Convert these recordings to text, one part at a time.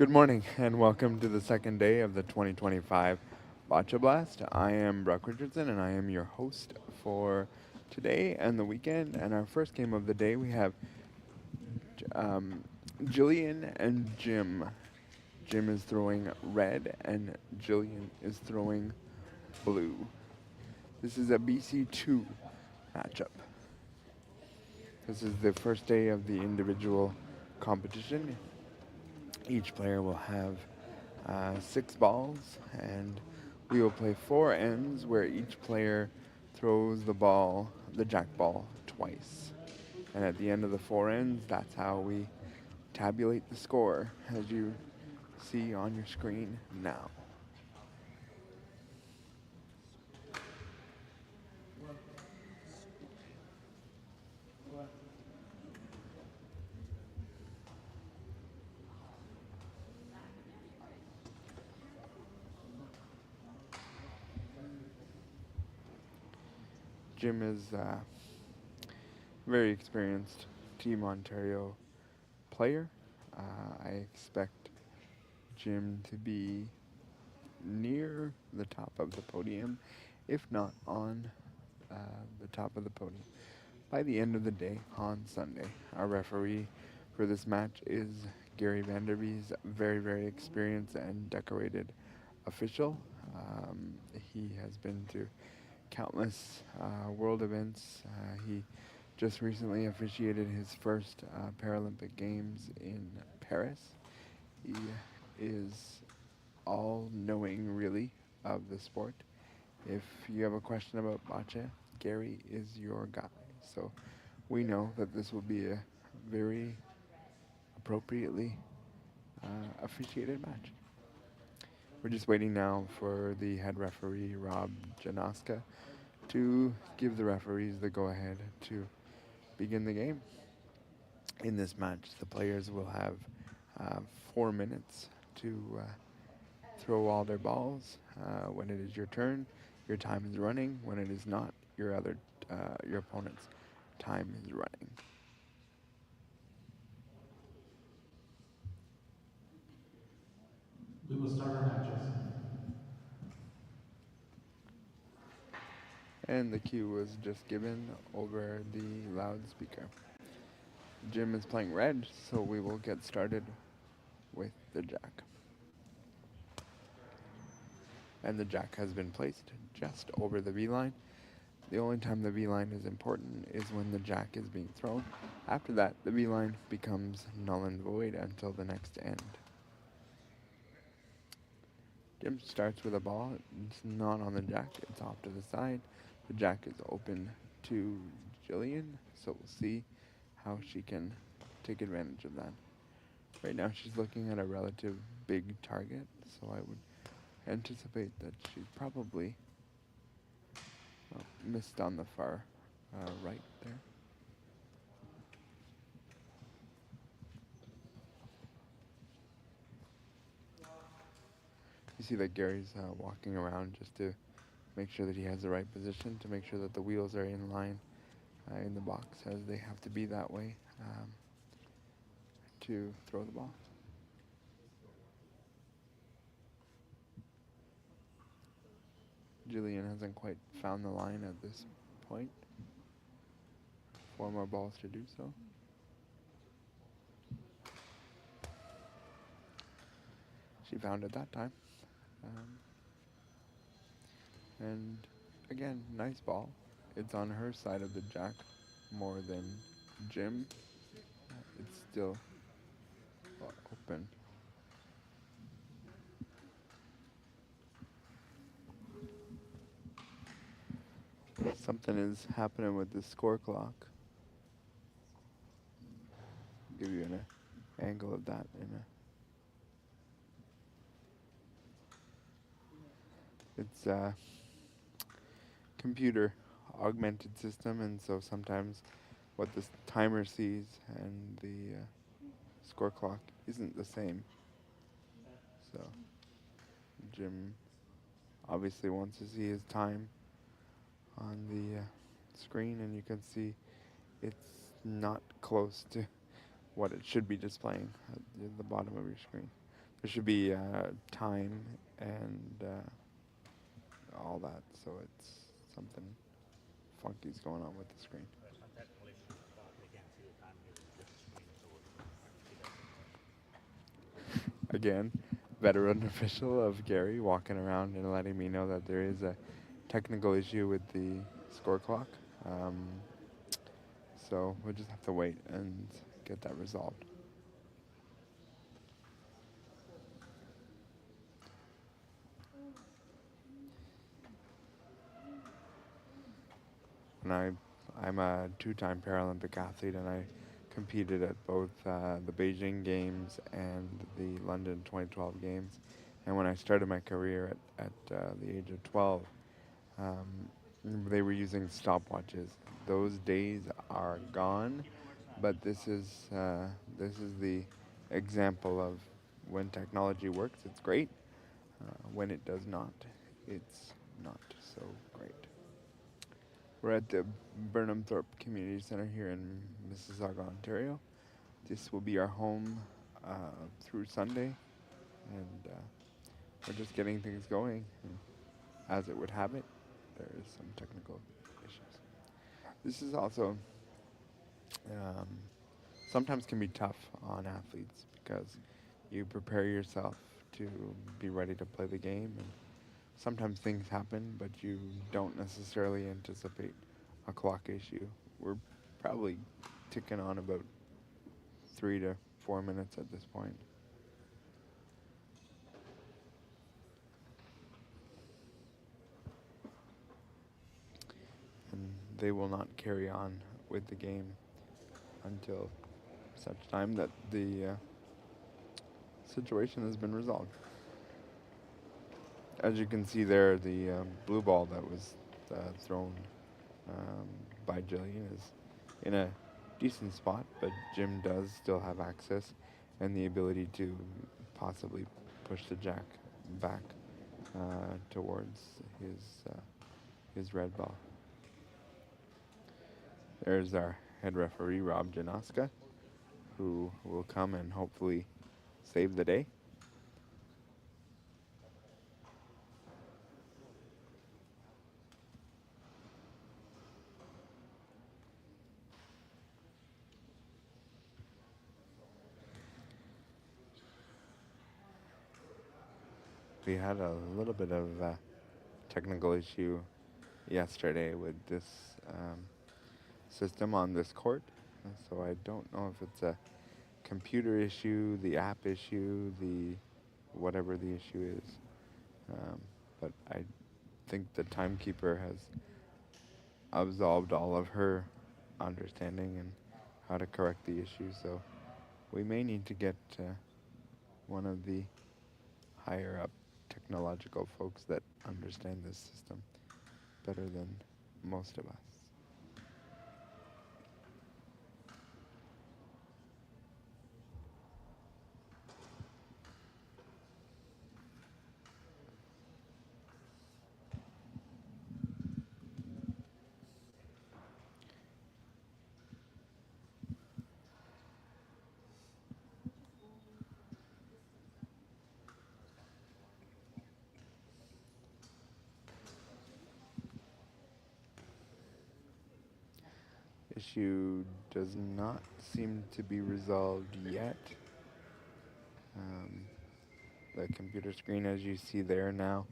Good morning and welcome to the second day of the 2025 Boccia Blast. I am Brock Richardson and I am your host for today and the weekend. And our first game of the day we have um, Jillian and Jim. Jim is throwing red and Jillian is throwing blue. This is a BC2 matchup. This is the first day of the individual competition. Each player will have 6 balls, and we will play 4 ends where each player throws the jack ball, twice. And at the end of the 4 ends, that's how we tabulate the score, as you see on your screen now. Jim is a very experienced Team Ontario player. I expect Jim to be near the top of the podium, if not on the top of the podium, by the end of the day on Sunday. Our referee for this match is Gary Vanderbee's very, very experienced and decorated official. He has been to countless world events. He just recently officiated his first Paralympic Games in Paris. He is all-knowing, really, of the sport. If you have a question about bocce, Gary is your guy. So we know that this will be a very appropriately officiated match. We're just waiting now for the head referee, Rob Janoska, to give the referees the go-ahead to begin the game. In this match, the players will have 4 minutes to throw all their balls. When it is your turn, your time is running. When it is not, your opponent's time is running. We will start our matches. And the cue was just given over the loudspeaker. Jim is playing red, so we will get started with the jack. And the jack has been placed just over the V-line. The only time the V-line is important is when the jack is being thrown. After that, the V-line becomes null and void until the next end. Jim starts with a ball. It's not on the jack. It's off to the side. The jack is open to Jillian, so we'll see how she can take advantage of that. Right now she's looking at a relative big target, so I would anticipate that she's probably missed on the far right there. You see that Gary's walking around just to make sure that he has the right position, to make sure that the wheels are in line in the box, as they have to be that way to throw the ball. Jillian hasn't quite found the line at this point. 4 more balls to do so. She found it that time. And again, nice ball. It's on her side of the jack more than Jim. It's still open. Something is happening with the score clock. Give you an angle of that in a. It's a computer augmented system, and so sometimes what the timer sees and the score clock isn't the same. So Jim obviously wants to see his time on the screen, and you can see it's not close to what it should be displaying at the bottom of your screen. There should be time and all that, so it's something funky's going on with the screen. Again, veteran official of Gary walking around and letting me know that there is a technical issue with the score clock. Um, so we'll just have to wait and get that resolved. And I'm a two-time Paralympic athlete, and I competed at both the Beijing Games and the London 2012 Games. And when I started my career at the age of 12, um, they were using stopwatches. Those days are gone, but this is the example of when technology works, it's great. When it does not, it's not so great. We're at the Burnhamthorpe Community Centre here in Mississauga, Ontario. This will be our home through Sunday, and we're just getting things going. And as it would have it, there is some technical issues. This is also um, sometimes can be tough on athletes because you prepare yourself to be ready to play the game, and sometimes things happen, but you don't necessarily anticipate a clock issue. We're probably ticking on about 3 to 4 minutes at this point. And they will not carry on with the game until such time that the situation has been resolved. As you can see there, the blue ball that was thrown by Jillian is in a decent spot, but Jim does still have access and the ability to possibly push the jack back towards his red ball. There's our head referee, Rob Janoska, who will come and hopefully save the day. We had a little bit of a technical issue yesterday with this system on this court, so I don't know if it's a computer issue, the app issue, the whatever the issue is, but I think the timekeeper has absolved all of her understanding and how to correct the issue, so we may need to get one of the higher up technological folks that understand this system better than most of us. Issue does not seem to be resolved yet. The computer screen, as you see there now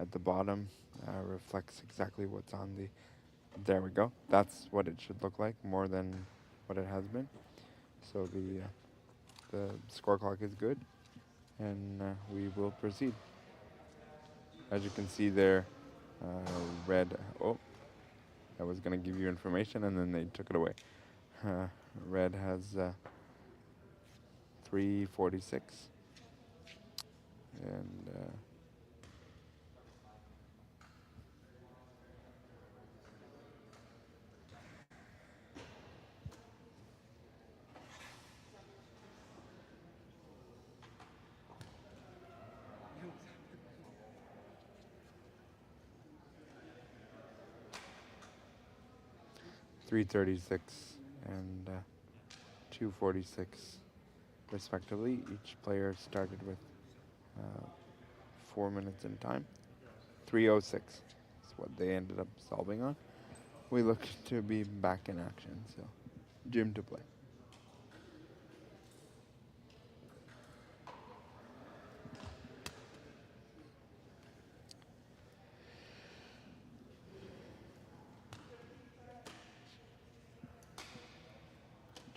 at the bottom, reflects exactly what's on the... There we go. That's what it should look like, more than what it has been. So the score clock is good, and we will proceed. As you can see there, red... Oh, I was going to give you information, and then they took it away. Red has 3:46, and 3:36 and 2:46 respectively. Each player started with uh, 4 minutes in time. 3:06 is what they ended up solving on. We look to be back in action, so gym to play.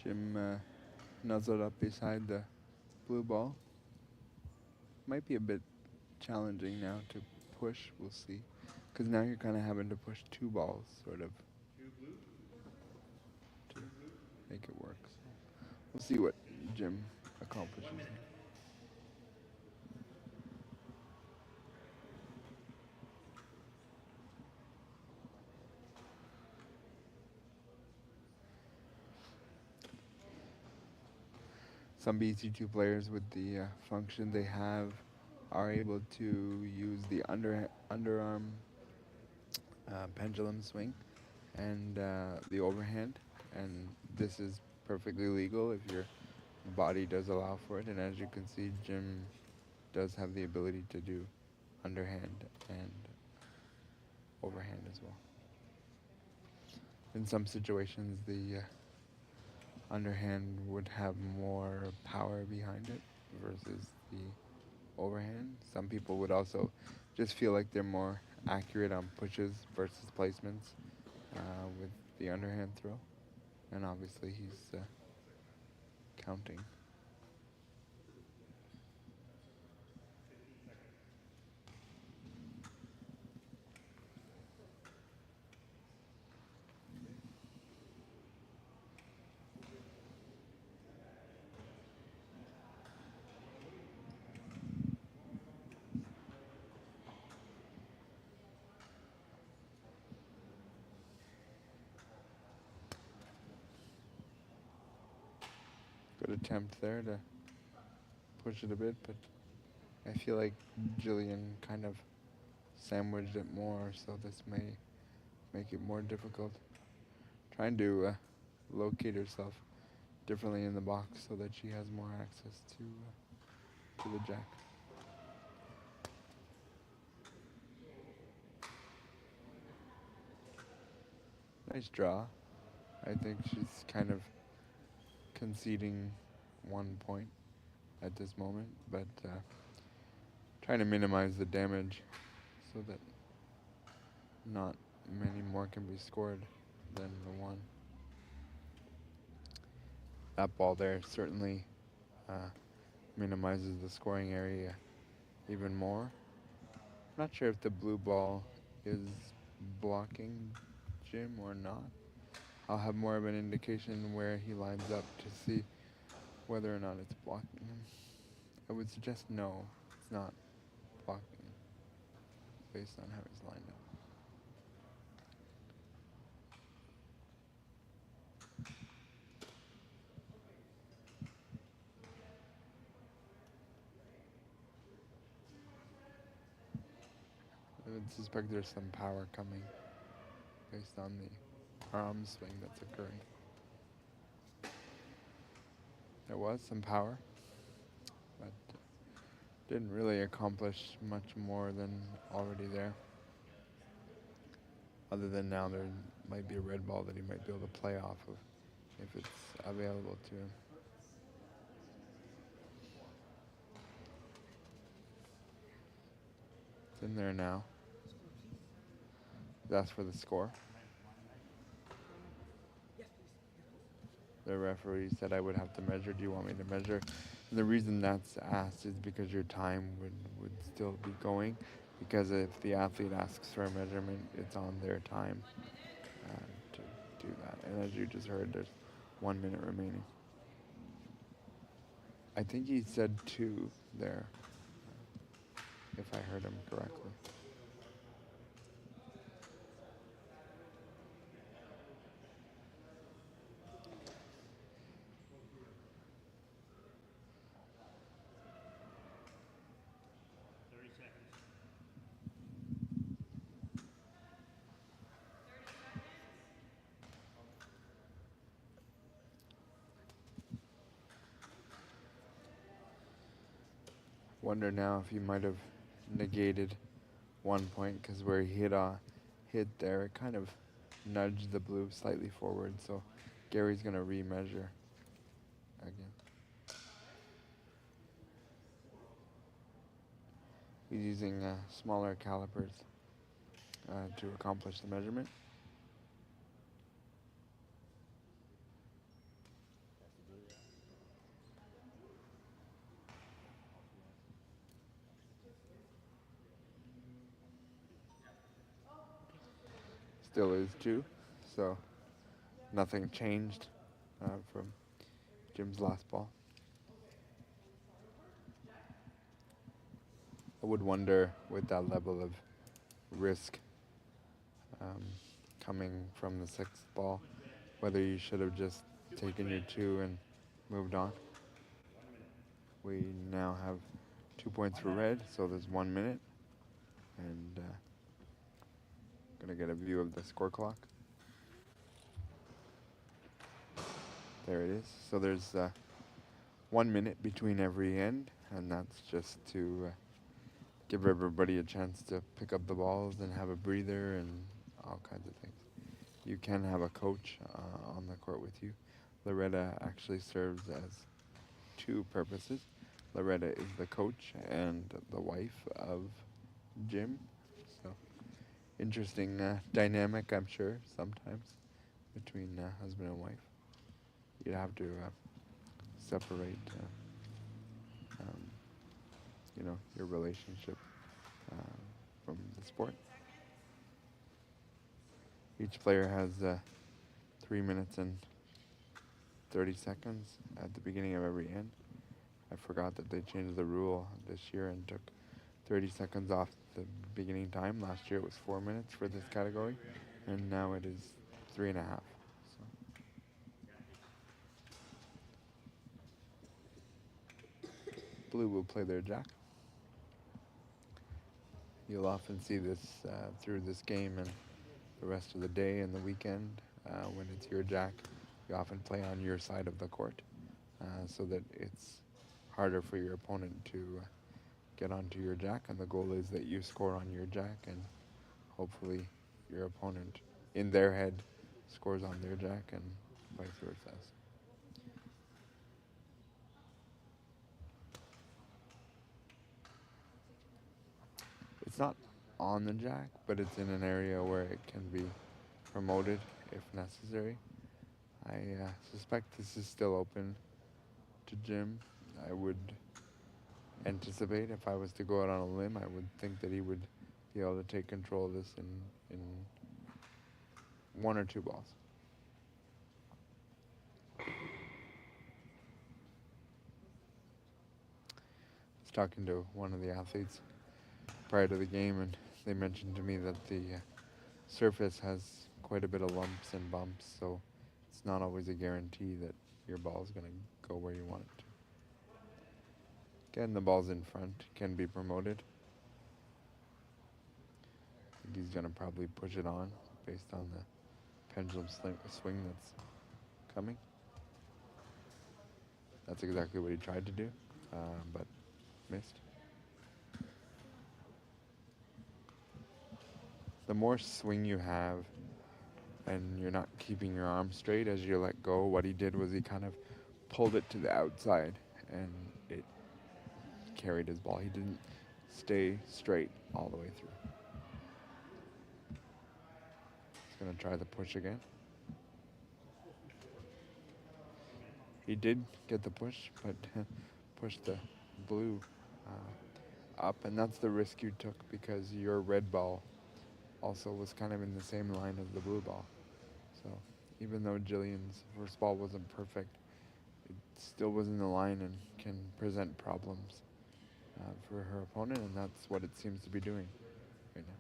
Jim nuzzled up beside the blue ball. Might be a bit challenging now to push, we'll see. Because now you're kind of having to push two balls, sort of, to make it work. So we'll see what Jim accomplishes here. Some BC2 players with the function they have are able to use the underarm pendulum swing and the overhand, and this is perfectly legal if your body does allow for it. And as you can see, Jim does have the ability to do underhand and overhand as well. In some situations, the underhand would have more power behind it versus the overhand. Some people would also just feel like they're more accurate on pushes versus placements with the underhand throw. And obviously he's counting. Good attempt there to push it a bit, but I feel like Jillian kind of sandwiched it more, so this may make it more difficult. Trying to locate herself differently in the box so that she has more access to the jack. Nice draw. I think she's kind of conceding 1 point at this moment, but trying to minimize the damage so that not many more can be scored than the one. That ball there certainly minimizes the scoring area even more. Not sure if the blue ball is blocking Jim or not. I'll have more of an indication where he lines up to see whether or not it's blocking him. I would suggest no, it's not blocking based on how he's lined up. I would suspect there's some power coming based on the arm swing that's occurring. There was some power, but didn't really accomplish much more than already there. Other than now there might be a red ball that he might be able to play off of if it's available to him. It's in there now. That's for the score. The referee said I would have to measure. Do you want me to measure? And the reason that's asked is because your time would still be going. Because if the athlete asks for a measurement, it's on their time to do that. And as you just heard, there's 1 minute remaining. I think he said 2 there, if I heard him correctly. Wonder now if he might have negated 1 point, because where he hit there, it kind of nudged the blue slightly forward. So Gary's going to remeasure again. He's using smaller calipers to accomplish the measurement. Still is 2, so nothing changed from Jim's last ball. I would wonder, with that level of risk coming from the 6th ball, whether you should have just taken your 2 and moved on. We now have 2 points for red, so there's 1 minute. And gonna get a view of the score clock. There it is. So there's 1 minute between every end, and that's just to give everybody a chance to pick up the balls and have a breather and all kinds of things. You can have a coach on the court with you. Loretta actually serves as 2 purposes. Loretta is the coach and the wife of Jim. So interesting dynamic, I'm sure, sometimes between husband and wife. You'd have to separate, your relationship from the sport. Each player has 3 minutes and 30 seconds at the beginning of every end. I forgot that they changed the rule this year and took 30 seconds off the beginning time. Last year it was 4 minutes for this category, and now it is 3.5. So. Blue will play their jack. You'll often see this through this game and the rest of the day and the weekend. When it's your jack, you often play on your side of the court so that it's harder for your opponent to get onto your jack, and the goal is that you score on your jack and hopefully your opponent in their head scores on their jack and vice versa. It's not on the jack, but it's in an area where it can be promoted if necessary. I suspect this is still open to Jim. I would anticipate, if I was to go out on a limb, I would think that he would be able to take control of this in 1 or 2 balls. I was talking to one of the athletes prior to the game, and they mentioned to me that the surface has quite a bit of lumps and bumps, so it's not always a guarantee that your ball is going to go where you want it to. Again, the ball's in front, can be promoted. I think he's going to probably push it on based on the pendulum swing that's coming. That's exactly what he tried to do, but missed. The more swing you have and you're not keeping your arm straight as you let go, what he did was he kind of pulled it to the outside and it carried his ball. He didn't stay straight all the way through. He's going to try the push again. He did get the push, but pushed the blue up, and that's the risk you took because your red ball also was kind of in the same line as the blue ball. So even though Jillian's first ball wasn't perfect, it still was in the line and can present problems for her opponent, and that's what it seems to be doing right now.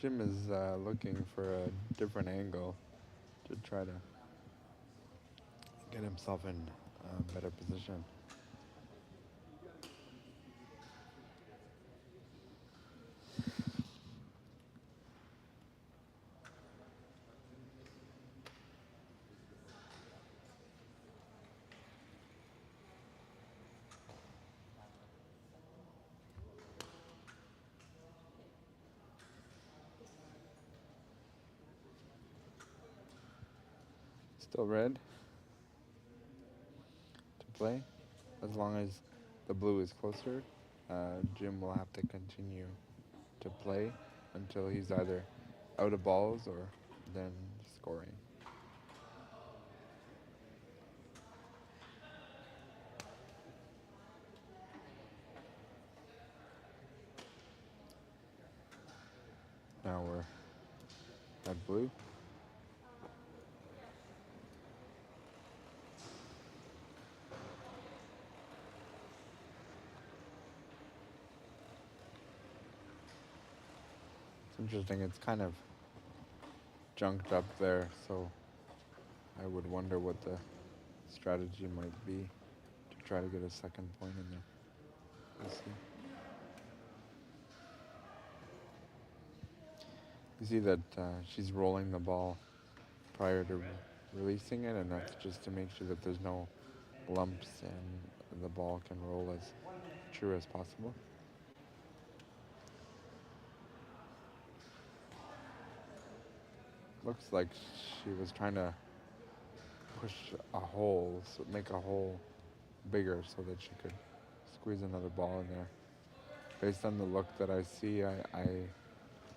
Jim is looking for a different angle to try to get himself in a better position. Still red to play. As long as the blue is closer, Jim will have to continue to play until he's either out of balls or then scoring. Now we're at blue. It's interesting, it's kind of junked up there, so I would wonder what the strategy might be to try to get a second point in there. We'll see. You see that she's rolling the ball prior to releasing it, and that's just to make sure that there's no lumps and the ball can roll as true as possible. Looks like she was trying to push a hole, so make a hole bigger so that she could squeeze another ball in there. Based on the look that I see, I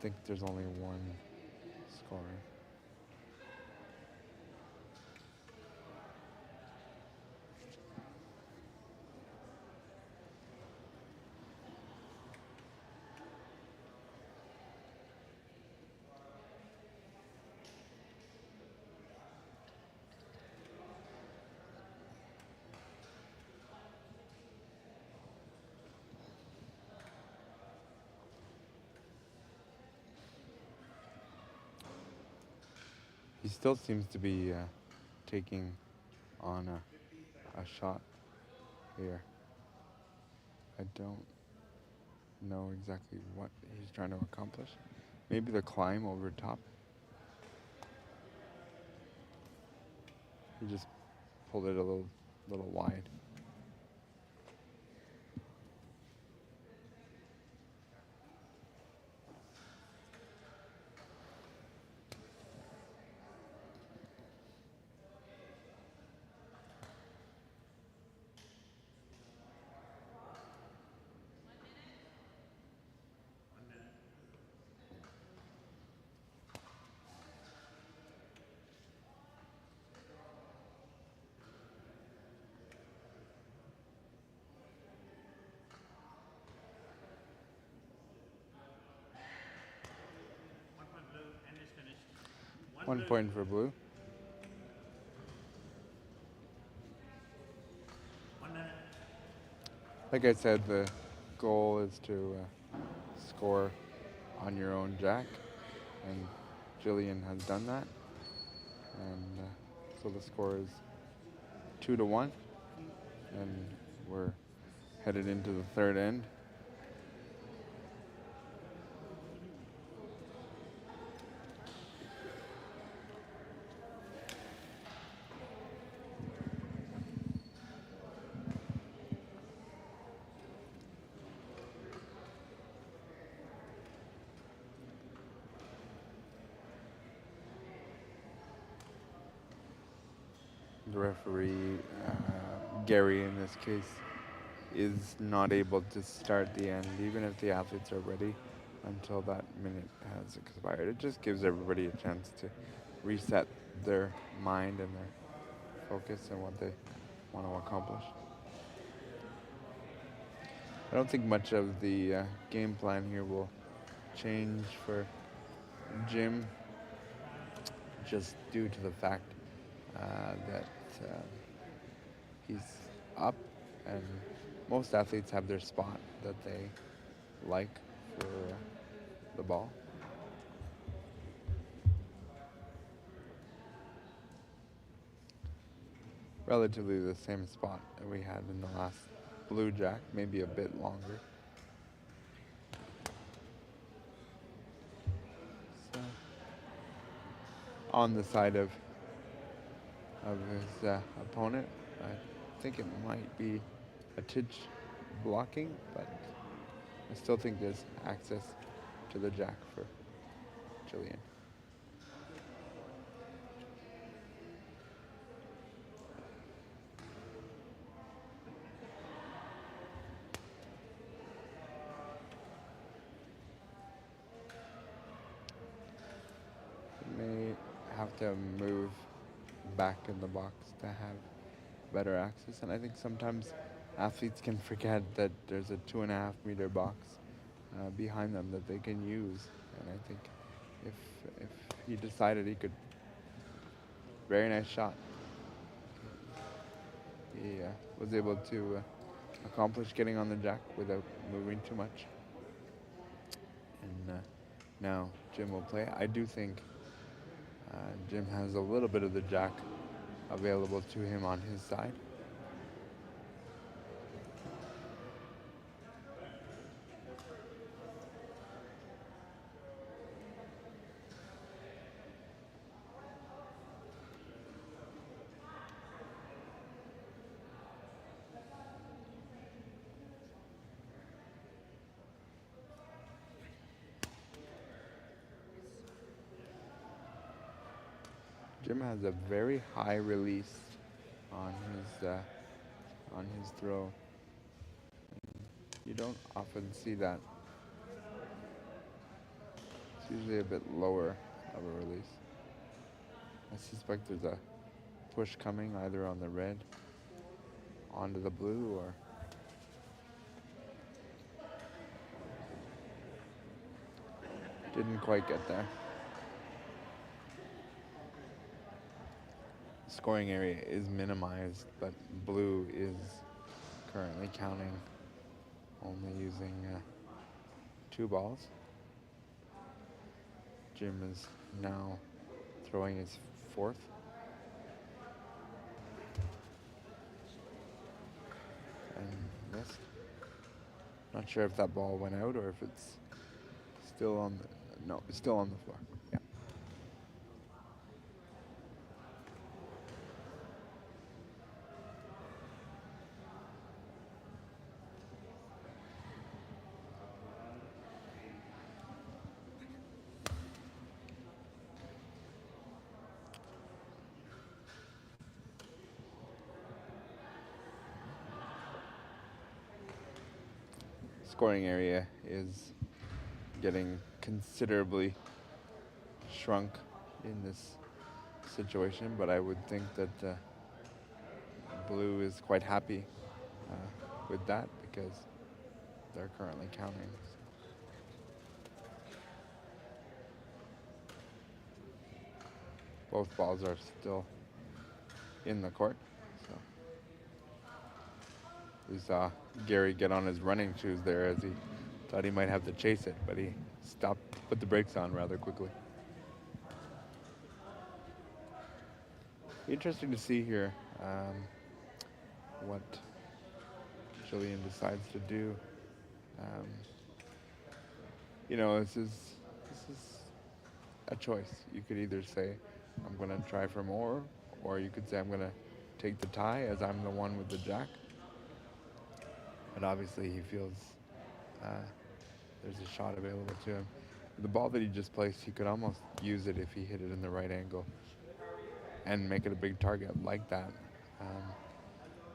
think there's only one scoring. He still seems to be taking on a shot here. I don't know exactly what he's trying to accomplish. Maybe the climb over top. He just pulled it a little wide. One point for blue. Like I said, the goal is to score on your own jack, and Jillian has done that. And so the score is 2-1, and we're headed into the third end. The referee, Gary in this case, is not able to start the end, even if the athletes are ready, until that minute has expired. It just gives everybody a chance to reset their mind and their focus and what they want to accomplish. I don't think much of the game plan here will change for Jim, just due to the fact that he's up, and most athletes have their spot that they like for the ball. Relatively the same spot that we had in the last blue jack, maybe a bit longer. So, on the side of his opponent, I think it might be a titch blocking, but I still think there's access to the jack for Jillian. to move back in the box to have better access. And I think sometimes athletes can forget that there's a 2.5 meter box behind them that they can use. And I think if he decided he could, very nice shot. He was able to accomplish getting on the jack without moving too much. And now Jim will play. I do think Jim has a little bit of the jack available to him on his side. Jim has a very high release on his throw. You don't often see that. It's usually a bit lower of a release. I suspect there's a push coming either on the red onto the blue, or didn't quite get there. Scoring area is minimized, but blue is currently counting, only using 2 balls. Jim is now throwing his 4th. And missed. Not sure if that ball went out or if it's still on the, no, it's still on the floor. Yeah. Scoring area is getting considerably shrunk in this situation, but I would think that blue is quite happy with that because they're currently counting. Both balls are still in the court. So we saw Gary get on his running shoes there as he thought he might have to chase it, but he stopped, put the brakes on rather quickly. Interesting to see here what Jillian decides to do. You know, this is a choice. You could either say, I'm going to try for more, or you could say, I'm going to take the tie as I'm the one with the jack. But obviously he feels there's a shot available to him. The ball that he just placed, he could almost use it if he hit it in the right angle and make it a big target like that.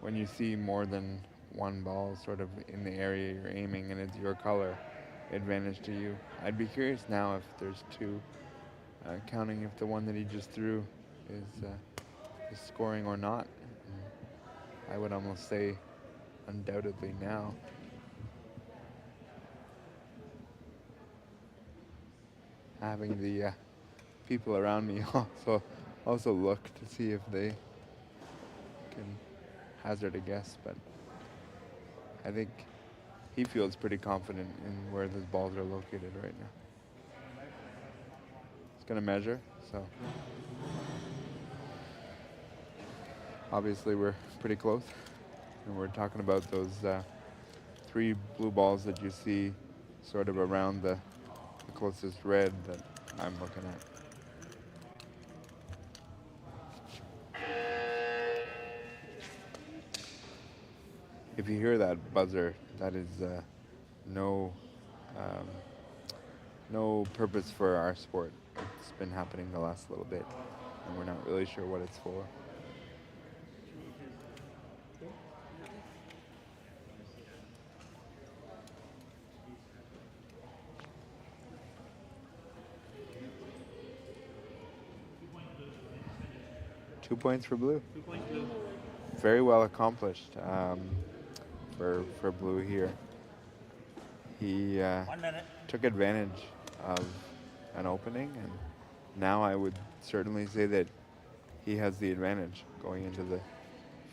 When you see more than one ball sort of in the area you're aiming and it's your color, advantage to you. I'd be curious now if there's 2, counting if the one that he just threw is scoring or not. And I would almost say undoubtedly now. Having the people around me also look to see if they can hazard a guess, but I think he feels pretty confident in where those balls are located right now. He's going to measure, so obviously we're pretty close, and we're talking about those 3 blue balls that you see sort of around the closest red that I'm looking at. If you hear that buzzer, that is no purpose for our sport. It's been happening the last little bit, and we're not really sure what it's for. 2 points for blue. 2 points blue. Very well accomplished for blue here. He 1 minute. took advantage of an opening, and now I would certainly say that he has the advantage going into the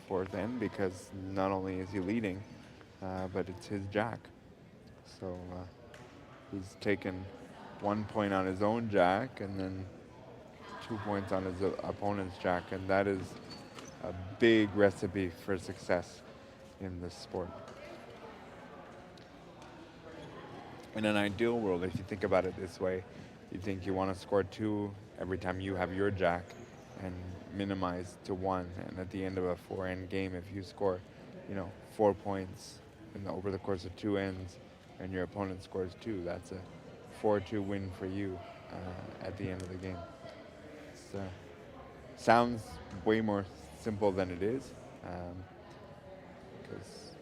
fourth end, because not only is he leading, but it's his jack. So he's taken 1 point on his own jack and then 2 points on his opponent's jack, and that is a big recipe for success in this sport. In an ideal world, if you think about it this way, you think you want to score 2 every time you have your jack and minimize to 1. And at the end of a 4-end game, if you score, 4 points over the course of 2 ends and your opponent scores 2, that's a 4-2 win for you at the end of the game. It sounds way more simple than it is, because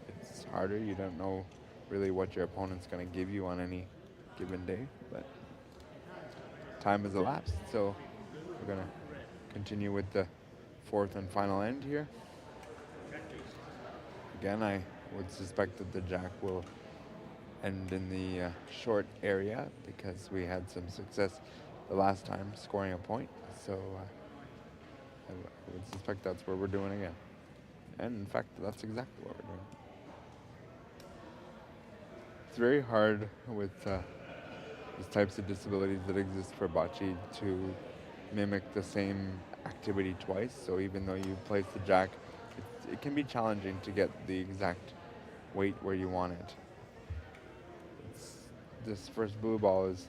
it's harder. You don't know really what your opponent's going to give you on any given day, but time has elapsed, so we're going to continue with the fourth and final end here. Again, I would suspect that the jack will end in the short area, because we had some success the last time scoring a point, so I would suspect that's what we're doing again. And in fact, that's exactly what we're doing. It's very hard with these types of disabilities that exist for bocce to mimic the same activity twice. So even though you place the jack, it can be challenging to get the exact weight where you want it. This first blue ball is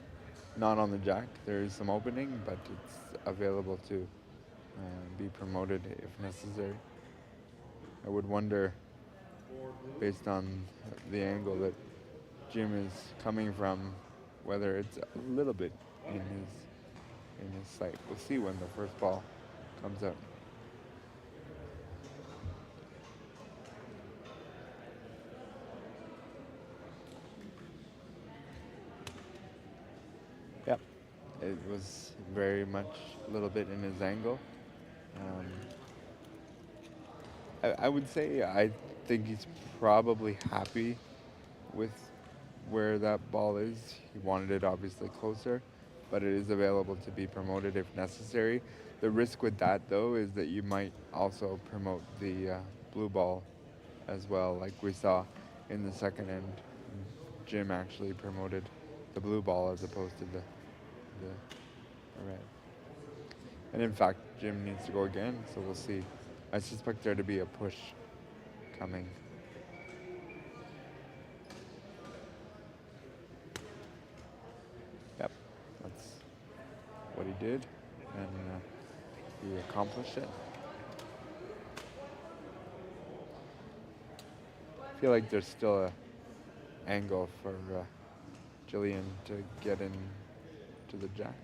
not on the jack. There is some opening, but it's available to be promoted if necessary. I would wonder, based on the angle that Jim is coming from, whether it's a little bit in his sight. We'll see when the first ball comes out. Yep, it was very much a little bit in his angle. I would say I think he's probably happy with where that ball is. He wanted it obviously closer, but it is available to be promoted if necessary. The risk with that, though, is that you might also promote the blue ball as well, like we saw in the second end. Jim actually promoted the blue ball as opposed to the red. And in fact, Jim needs to go again, so we'll see. I suspect there to be a push coming. Yep, that's what he did, and he accomplished it. I feel like there's still a angle for Jillian to get in to the jack.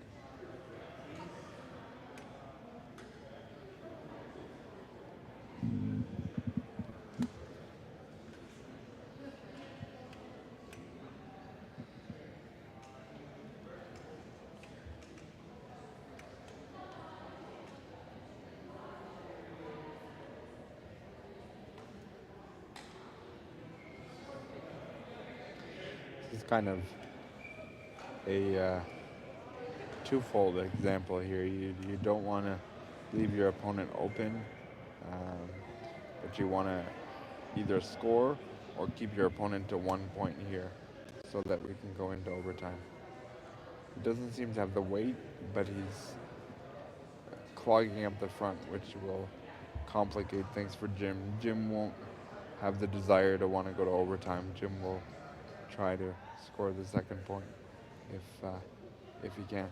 This is kind of a twofold example here. You don't want to leave your opponent open, but you want to either score or keep your opponent to 1 point here so that we can go into overtime. He doesn't seem to have the weight, but he's clogging up the front, which will complicate things for Jim. Jim won't have the desire to want to go to overtime. Jim will try to score the second point if he can.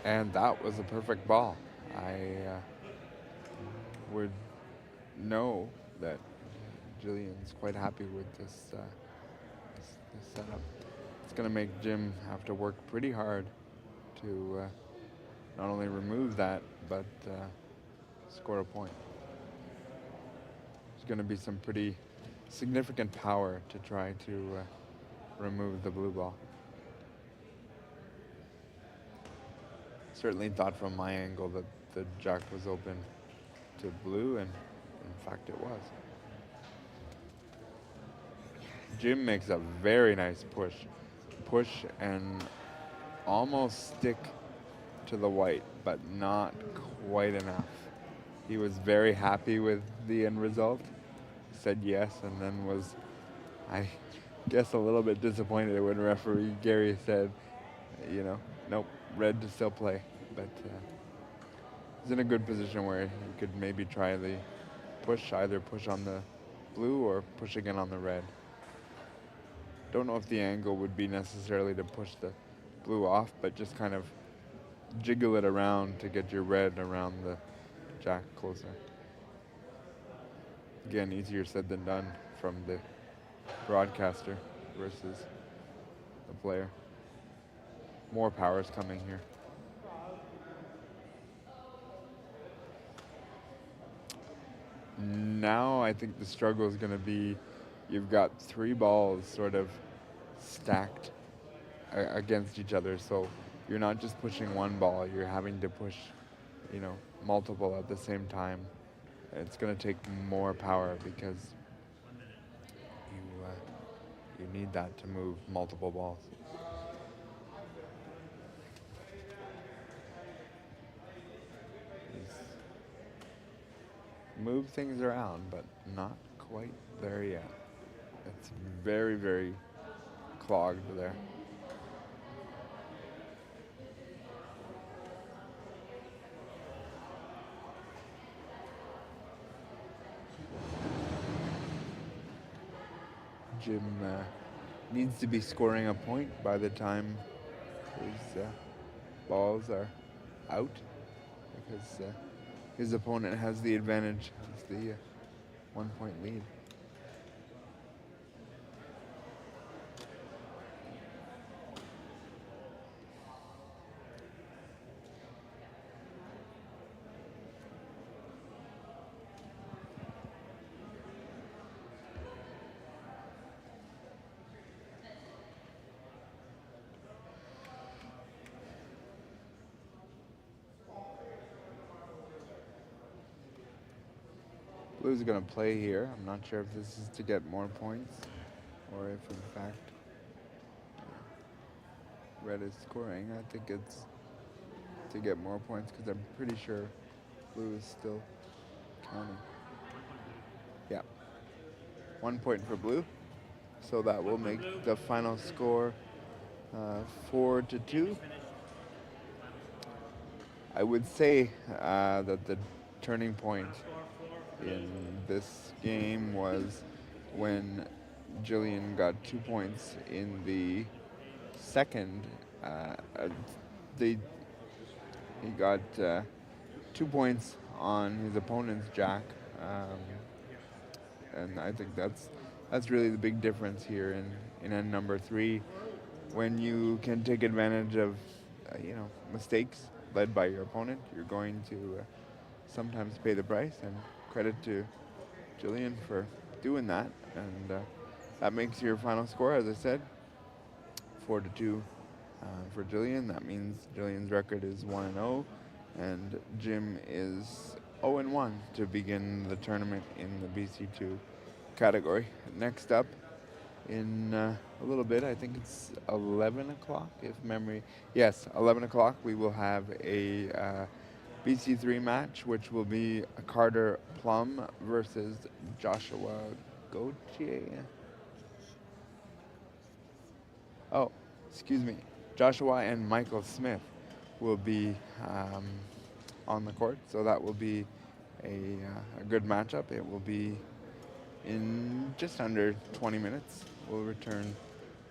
And that was a perfect ball. I would know that Jillian's quite happy with this setup. it's going to make Jim have to work pretty hard to not only remove that, but score a point. There's going to be some pretty significant power to try to remove the blue ball. Certainly thought from my angle that the jack was open to blue, and in fact it was. Jim makes a very nice push and almost stick to the white, but not quite enough. He was very happy with the end result, said yes, and then was, I guess, a little bit disappointed when referee Gary said, nope, red to still play. But he's in a good position where he could maybe try the push, either push on the blue or push again on the red. Don't know if the angle would be necessarily to push the blue off, but just kind of jiggle it around to get your red around the jack closer. Again, easier said than done from the broadcaster versus the player. More power's coming here. Now I think the struggle is going to be, you've got three balls sort of stacked against each other, so you're not just pushing one ball, you're having to push, multiple at the same time. It's going to take more power because you need that to move multiple balls. Move things around, but not quite there yet. It's very, very clogged there. Jim needs to be scoring a point by the time his balls are out, because his opponent has the advantage, has the 1 point lead. Blue's going to play here. I'm not sure if this is to get more points or if in fact red is scoring. I think it's to get more points because I'm pretty sure blue is still counting. Yeah. 1 point for blue. So that will make the final score 4-2. I would say that the turning point in this game was when Jillian got 2 points in the second. He got 2 points on his opponent's jack, and I think that's really the big difference here in end number 3, when you can take advantage of mistakes led by your opponent. You're going to sometimes pay the price, and credit to Jillian for doing that, and that makes your final score, as I said, 4-2 for Jillian. That means Jillian's record is 1-0, and Jim is 0-1 to begin the tournament in the BC2 category. Next up, in a little bit, I think it's 11 o'clock, if memory. Yes, 11 o'clock, we will have a BC3 match, which will be Carter Plum versus Joshua Gauthier. Oh, excuse me. Joshua and Michael Smith will be on the court, so that will be a good matchup. It will be in just under 20 minutes. We'll return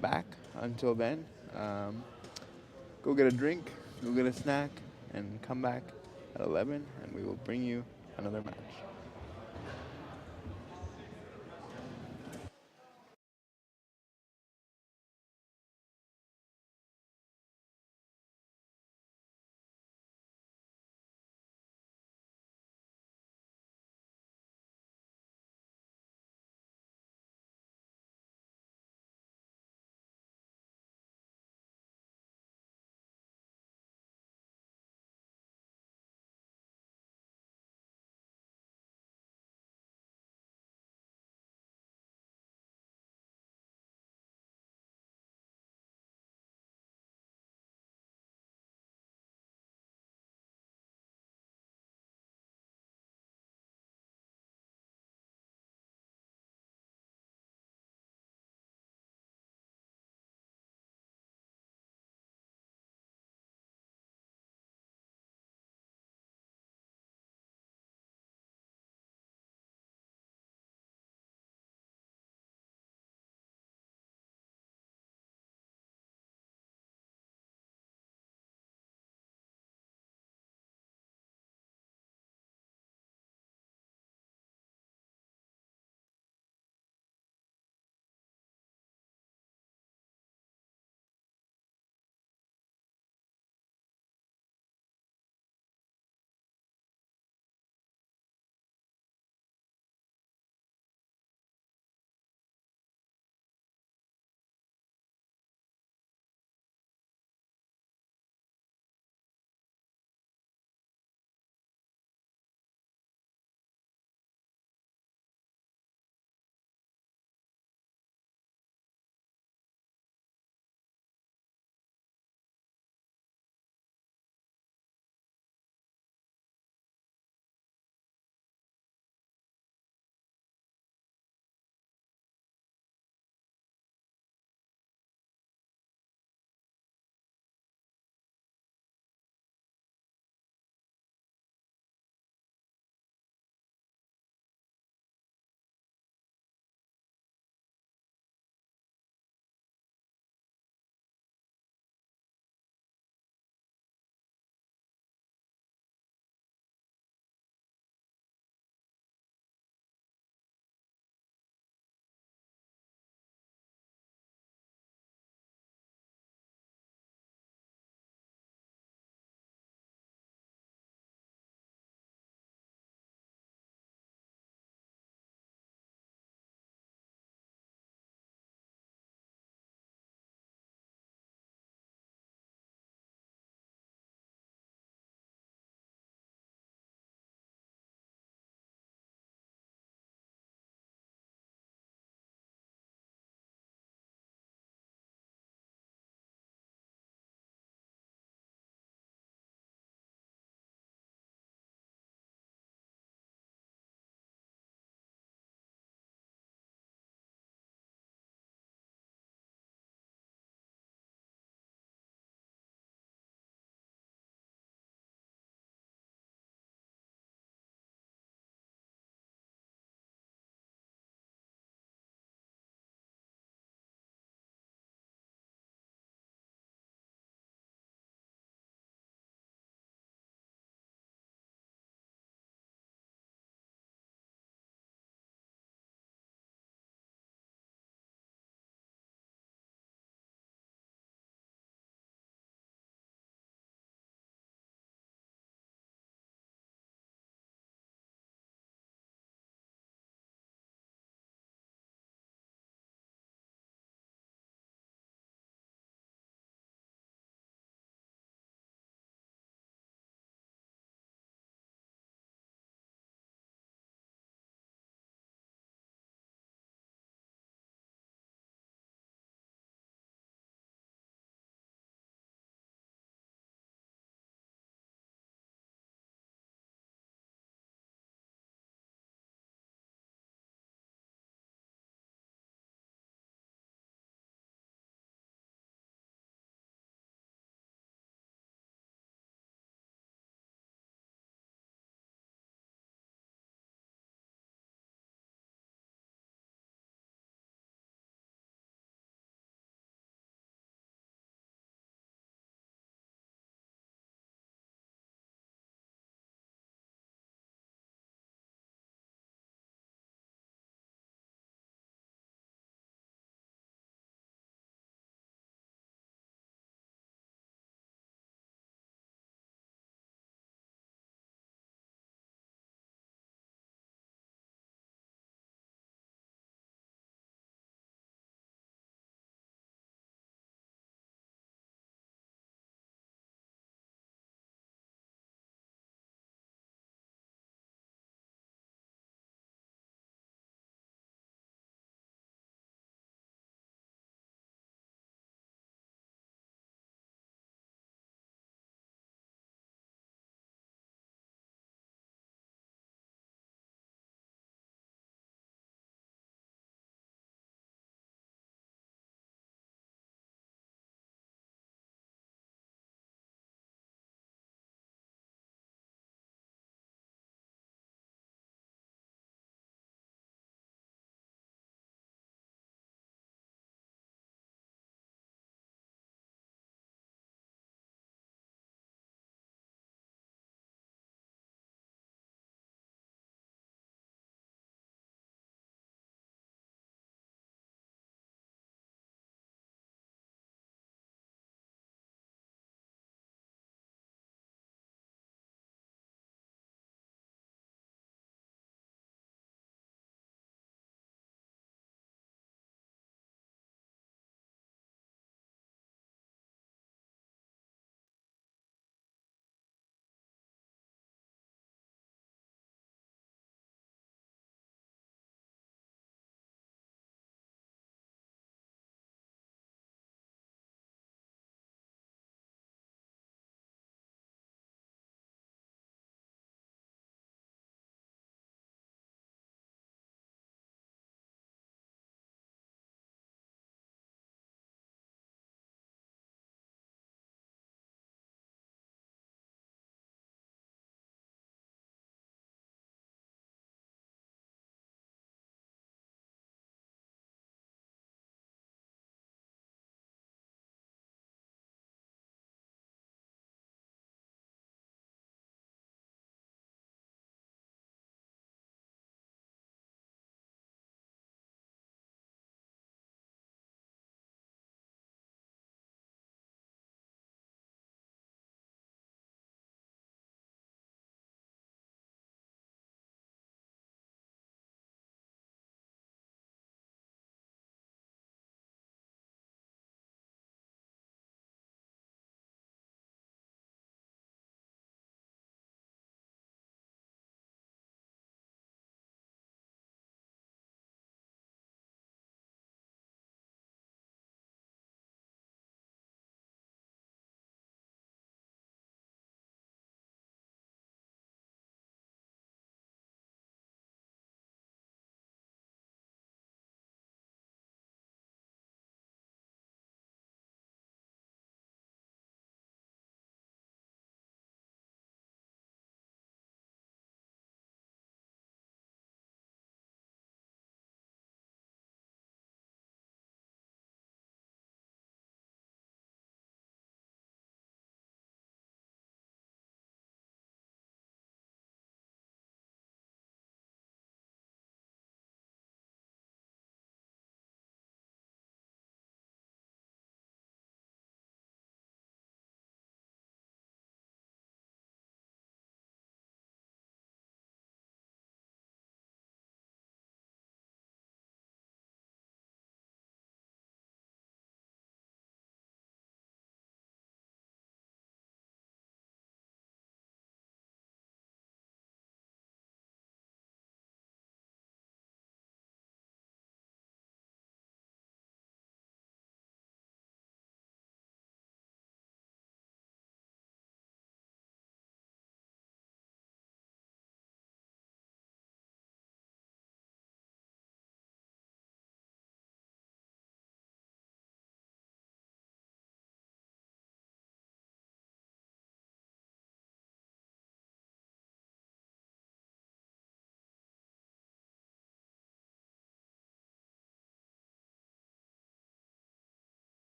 back. Until then, go get a drink, go get a snack, and come back at 11, and we will bring you another match.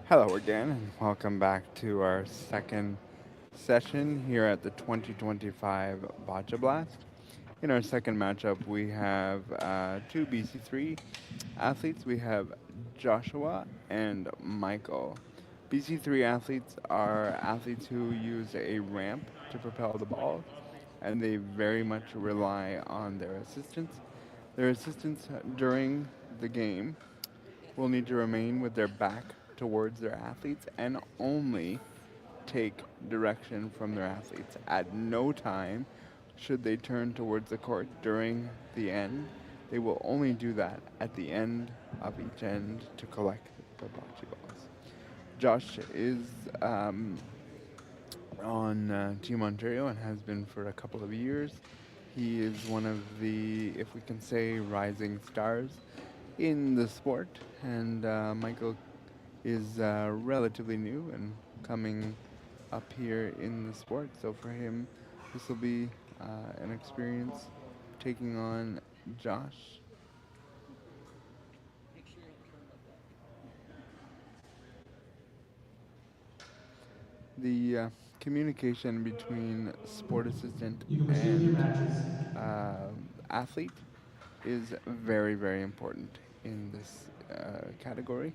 Hello again, and welcome back to our second session here at the 2025 Boccia Blast. In our second matchup, we have two BC3 athletes. We have Joshua and Michael. BC3 athletes are athletes who use a ramp to propel the ball, and they very much rely on their assistants. Their assistants during the game will need to remain with their back towards their athletes and only take direction from their athletes. At no time should they turn towards the court during the end. They will only do that at the end of each end to collect the bocce balls. Josh is on Team Ontario and has been for a couple of years. He is one of the, if we can say, rising stars in the sport, and Michael is relatively new and coming up here in the sport. So for him, this will be an experience taking on Josh. The communication between sport assistant You can resume your and matches. athlete is very, very important in this category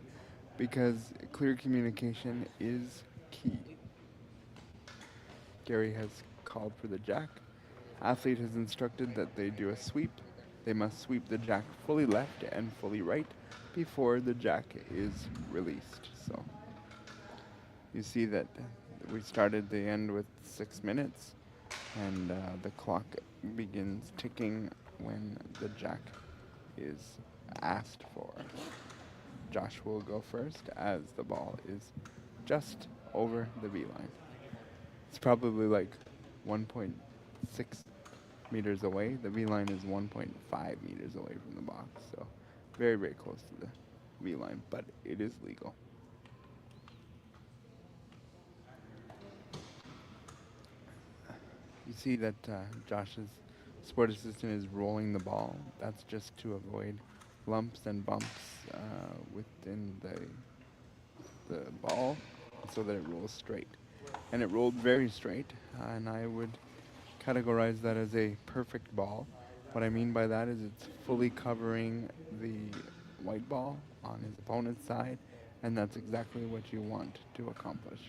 because clear communication is key. Gary has called for the jack. Athlete has instructed that they do a sweep. They must sweep the jack fully left and fully right before the jack is released. So you see that we started the end with 6 minutes, and the clock begins ticking when the jack is asked for. Josh will go first as the ball is just over the V line. It's probably like 1.6 meters away. The V line is 1.5 meters away from the box, so very, very close to the V line, but it is legal. You see that Josh's sport assistant is rolling the ball. That's just to avoid lumps and bumps within the ball so that it rolls straight. And it rolled very straight, and I would categorize that as a perfect ball. What I mean by that is it's fully covering the white ball on his opponent's side, and that's exactly what you want to accomplish.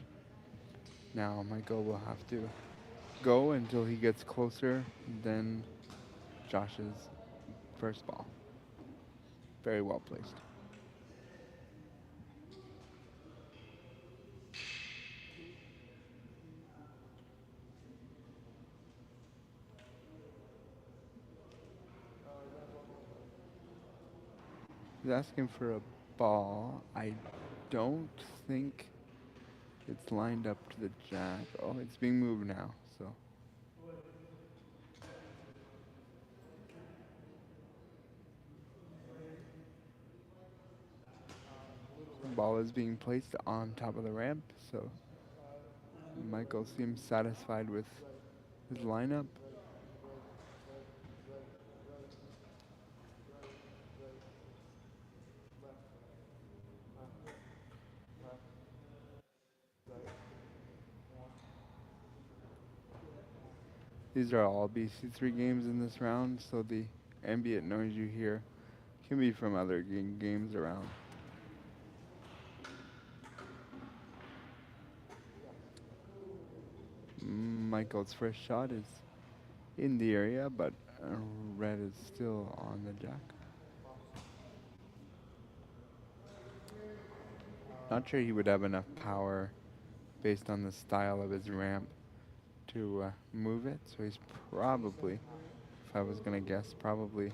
Now Michael will have to go until he gets closer than Josh's first ball. Very well placed. He's asking for a ball. I don't think it's lined up to the jack. Oh, it's being moved now, so. The ball is being placed on top of the ramp, so Michael seems satisfied with his lineup. These are all BC3 games in this round, so the ambient noise you hear can be from other games around. Michael's first shot is in the area, but red is still on the jack. Not sure he would have enough power based on the style of his ramp to move it, so he's probably, if I was going to guess, probably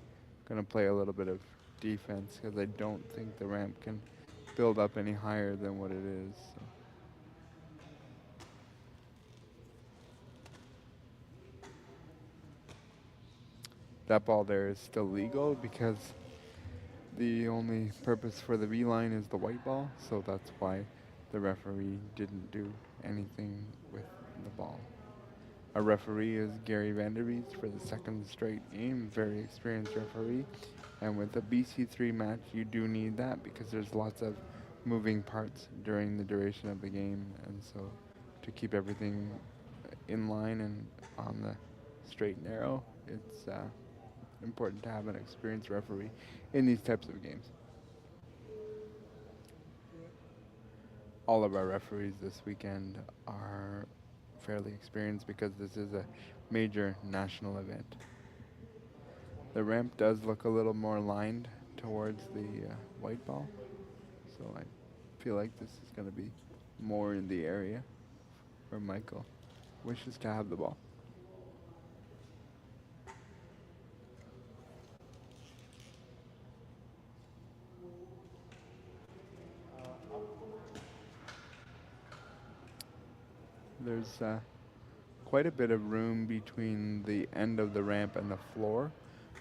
going to play a little bit of defense because I don't think the ramp can build up any higher than what it is. So. That ball there is still legal because the only purpose for the V line is the white ball, so that's why the referee didn't do anything with the ball. Our referee is Gary Vanderbeest for the second straight game, very experienced referee. And with a BC3 match, you do need that because there's lots of moving parts during the duration of the game, and so to keep everything in line and on the straight and narrow, it's important to have an experienced referee in these types of games. All of our referees this weekend are fairly experienced because this is a major national event. The ramp does look a little more lined towards the white ball, so I feel like this is going to be more in the area where Michael wishes to have the ball. There's quite a bit of room between the end of the ramp and the floor.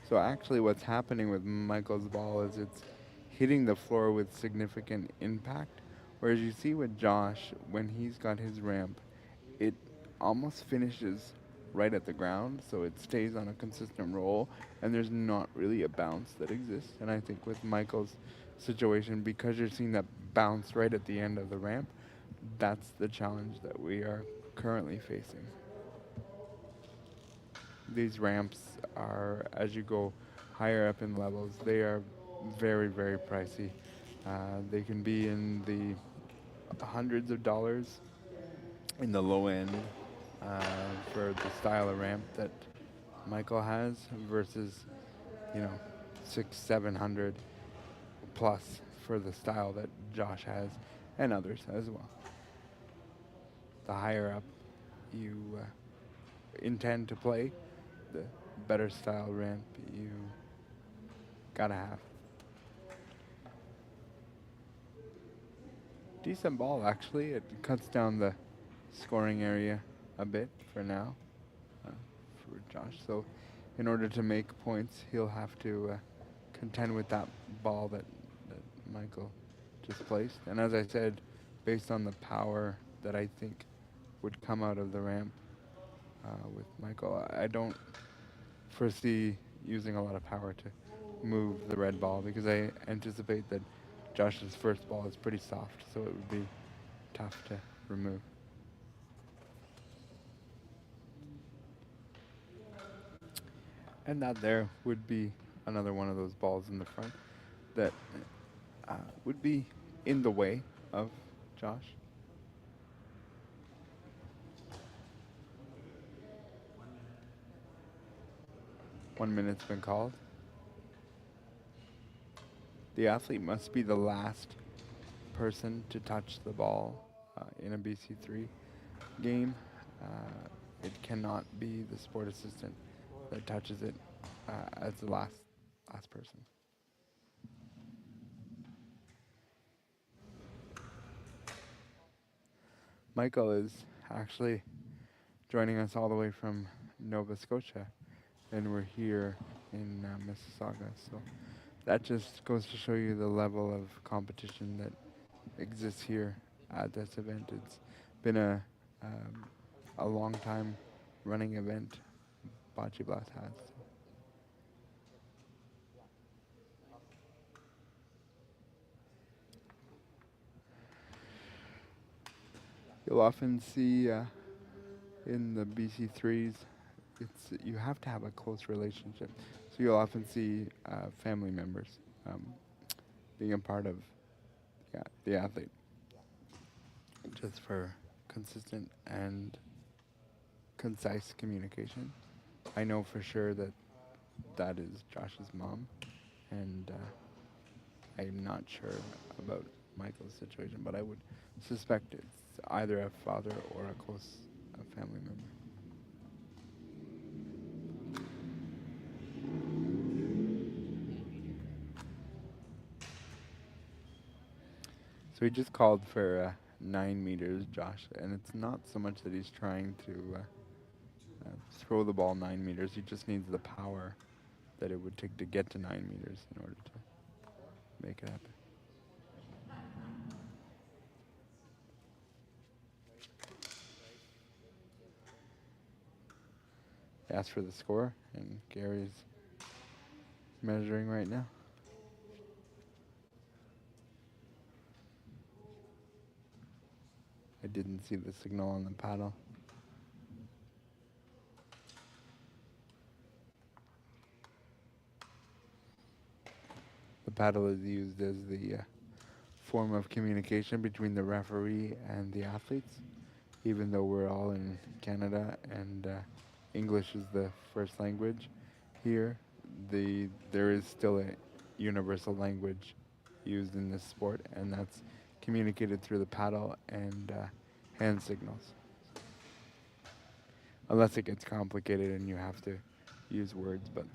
So actually what's happening with Michael's ball is it's hitting the floor with significant impact. Whereas you see with Josh, when he's got his ramp, it almost finishes right at the ground, so it stays on a consistent roll, and there's not really a bounce that exists. And I think with Michael's situation, because you're seeing that bounce right at the end of the ramp, that's the challenge that we are currently facing. These ramps are, as you go higher up in levels, they are very, very pricey. They can be in the hundreds of dollars in the low end for the style of ramp that Michael has versus, you know, 600-700 plus for the style that Josh has and others as well. The higher up you intend to play, the better style ramp you gotta have. Decent ball, actually. It cuts down the scoring area a bit for now for Josh. So in order to make points, he'll have to contend with that ball that Michael just placed. And as I said, based on the power that I think would come out of the ramp with Michael, I don't foresee using a lot of power to move the red ball because I anticipate that Josh's first ball is pretty soft, so it would be tough to remove. And that there would be another one of those balls in the front that would be in the way of Josh. 1 minute's been called. The athlete must be the last person to touch the ball in a BC3 game. It cannot be the sport assistant that touches it as the last person. Michael is actually joining us all the way from Nova Scotia, and we're here in Mississauga. So that just goes to show you the level of competition that exists here at this event. It's been a long time running event Boccia Blast has. You'll often see in the BC3s, you have to have a close relationship. So you'll often see family members being a part of the athlete, just for consistent and concise communication. I know for sure that that is Josh's mom, and I'm not sure about Michael's situation, but I would suspect it's either a father or a close family member. So he just called for 9 meters, Josh, and it's not so much that he's trying to throw the ball 9 meters. He just needs the power that it would take to get to 9 meters in order to make it happen. He asked for the score, and Gary's measuring right now. didn't see the signal on the paddle. The paddle is used as the form of communication between the referee and the athletes. Even though we're all in Canada and English is the first language here, there is still a universal language used in this sport, and that's communicated through the paddle and hand signals. Unless it gets complicated and you have to use words, but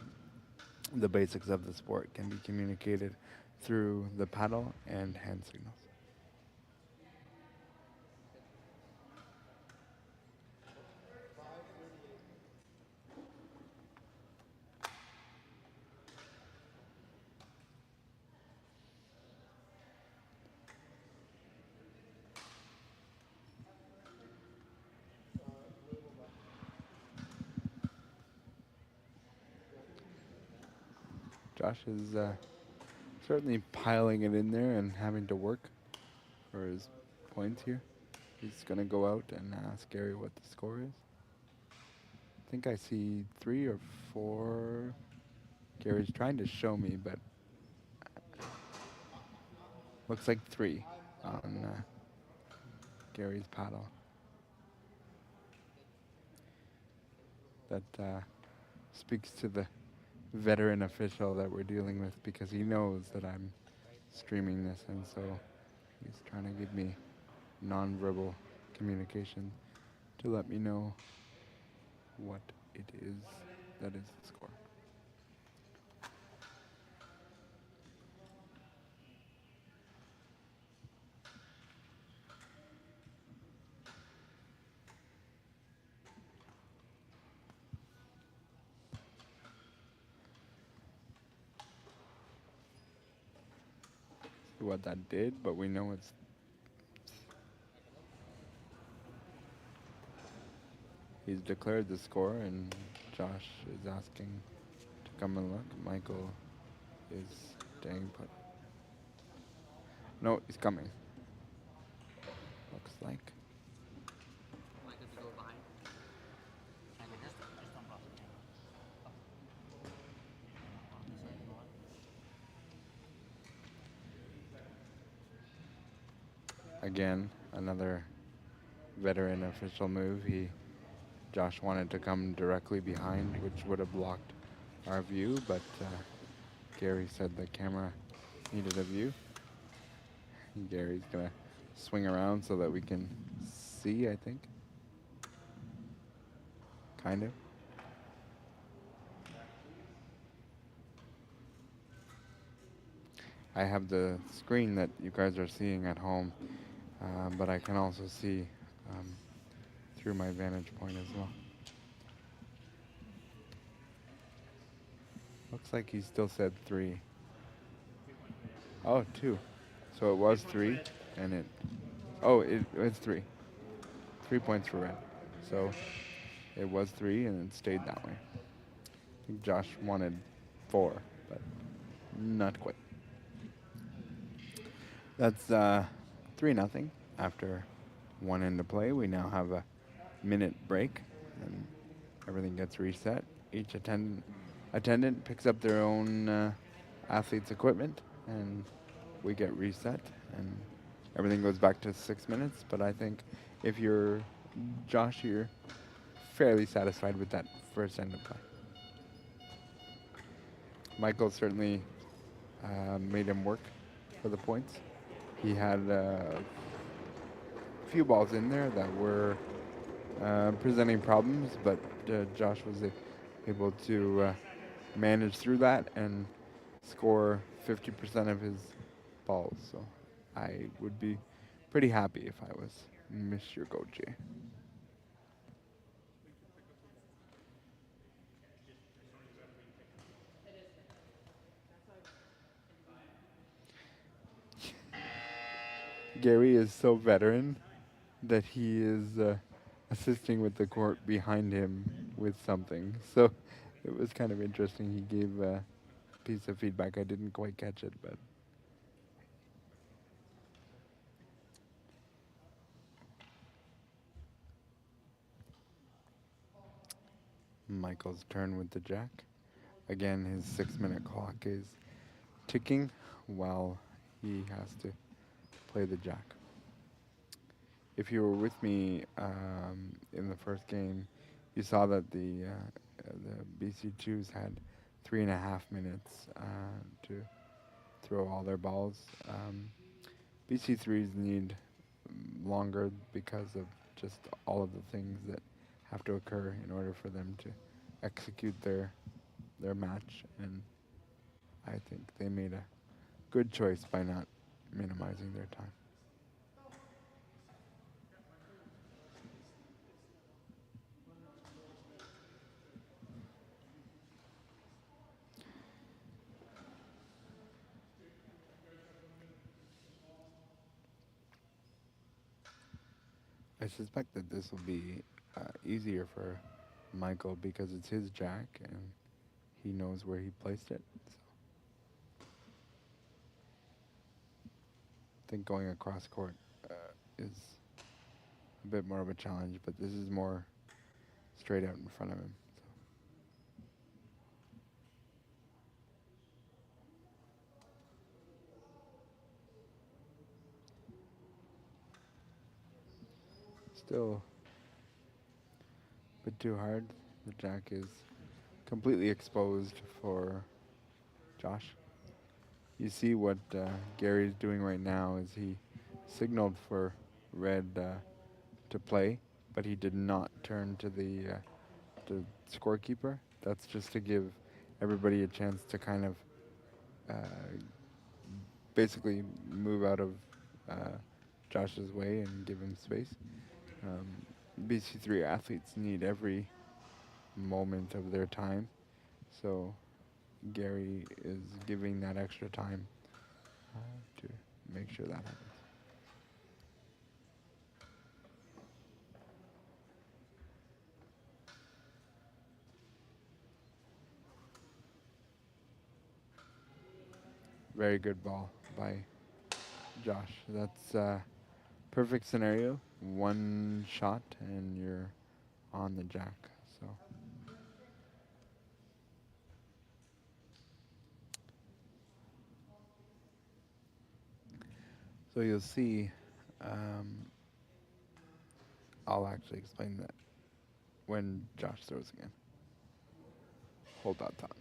the basics of the sport can be communicated through the paddle and hand signals. Josh is certainly piling it in there and having to work for his points here. He's going to go out and ask Gary what the score is. I think I see 3 or 4. Gary's trying to show me, but looks like 3 on Gary's paddle. That speaks to the veteran official that we're dealing with, because he knows that I'm streaming this, and so he's trying to give me non-verbal communication to let me know what it is that is the score. What that did, but we know it's he's declared the score, and Josh is asking to come and look. Michael is staying put. No, he's coming. Looks like. Michael to go behind. Michael, just on top. Again, another veteran official move. Josh wanted to come directly behind, which would have blocked our view, but Gary said the camera needed a view. Gary's gonna swing around so that we can see, I think. Kind of. I have the screen that you guys are seeing at home, but I can also see through my vantage point as well. Looks like he still said 3. Oh, 2. So it was 3, and it's 3. 3 points for red. So it was 3, and it stayed that way. I think Josh wanted 4, but not quite. That's 3-0 after 1 into play. We now have a minute break, and everything gets reset. Each attendant picks up their own athlete's equipment, and we get reset, and everything goes back to 6 minutes. But I think if you're Josh, you're fairly satisfied with that first end of play. Michael certainly made him work for the points. He had a few balls in there that were presenting problems, but Josh was able to manage through that and score 50% of his balls. So I would be pretty happy if I was Monsieur Gauthier. Gary is so veteran that he is assisting with the court behind him with something. So it was kind of interesting. He gave a piece of feedback. I didn't quite catch it, but Michael's turn with the jack. Again, his 6-minute clock is ticking while he has to play the jack. If you were with me in the first game, you saw that the BC2s had 3.5 minutes to throw all their balls. BC3s need longer because of just all of the things that have to occur in order for them to execute their match, and I think they made a good choice by not minimizing their time. I suspect that this will be easier for Michael because it's his jack and he knows where he placed it. So I think going across court is a bit more of a challenge, but this is more straight out in front of him. So still a bit too hard. The jack is completely exposed for Josh. You see what Gary's doing right now is he signaled for red to play, but he did not turn to the scorekeeper. That's just to give everybody a chance to kind of uh, basically move out of Josh's way and give him space. BC3 athletes need every moment of their time, so Gary is giving that extra time to make sure that happens. Very good ball by Josh. That's perfect scenario. One shot and you're on the jack. So you'll see. I'll actually explain that when Josh throws again. Hold that thought.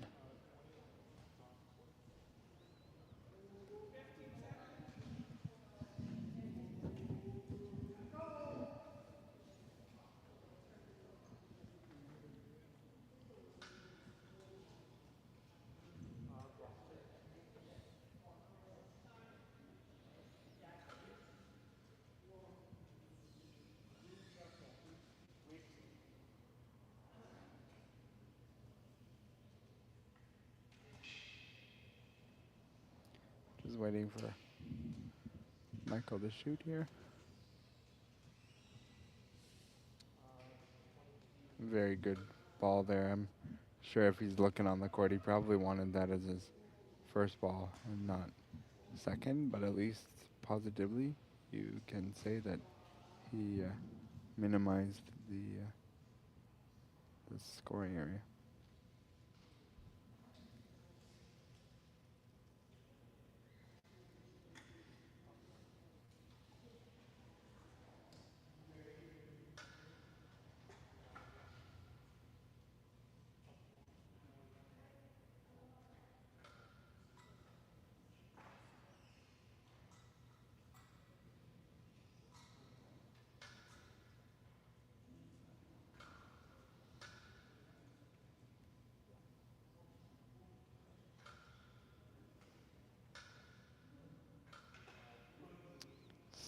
Just waiting for Michael to shoot here. Very good ball there. I'm sure if he's looking on the court, he probably wanted that as his first ball and not second, but at least positively you can say that he minimized the scoring area.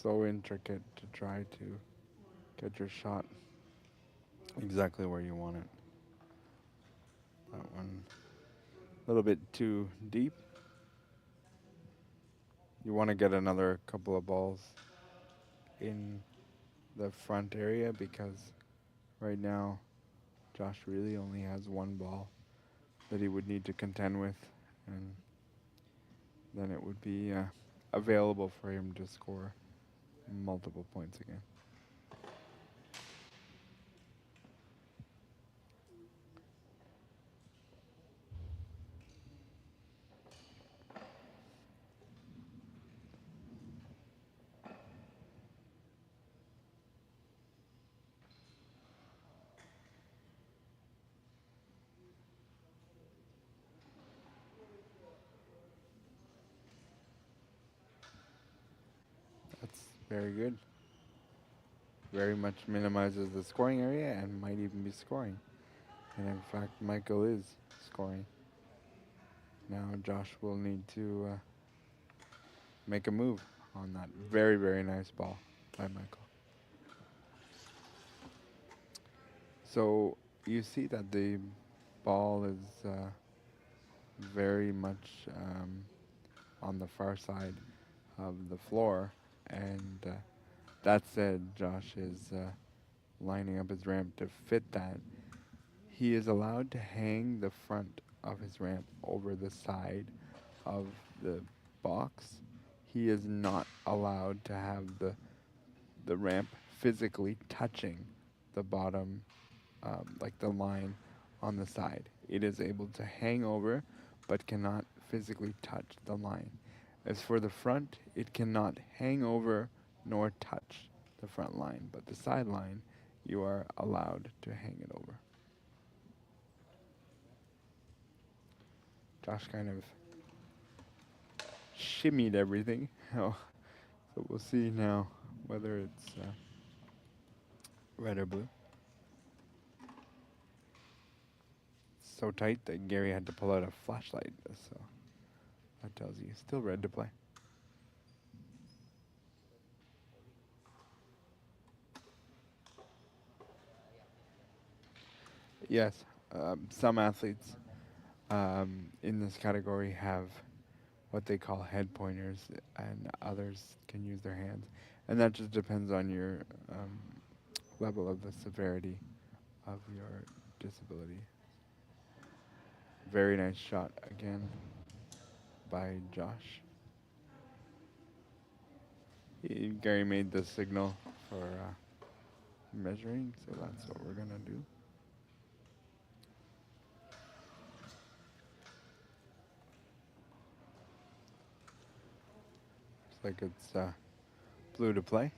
So intricate to try to get your shot exactly where you want it. That one a little bit too deep. You want to get another couple of balls in the front area because right now Josh really only has one ball that he would need to contend with, and then it would be available for him to score multiple points again. Very good. Very much minimizes the scoring area and might even be scoring. And in fact, Michael is scoring. Now Josh will need to make a move on that very, very nice ball by Michael. So you see that the ball is very much on the far side of the floor, and that said, Josh is lining up his ramp to fit that. He is allowed to hang the front of his ramp over the side of the box. He is not allowed to have the ramp physically touching the bottom, like the line on the side. It is able to hang over, but cannot physically touch the line. As for the front, it cannot hang over nor touch the front line, but the side line, you are allowed to hang it over. Josh kind of shimmied everything. Oh, so we'll see now whether it's red or blue. It's so tight that Gary had to pull out a flashlight, so that tells you still red to play. Yes, some athletes in this category have what they call head pointers, and others can use their hands. And that just depends on your level of the severity of your disability. Very nice shot again by Josh. Gary made the signal for measuring, so that's what we're going to do. Looks like it's blue to play.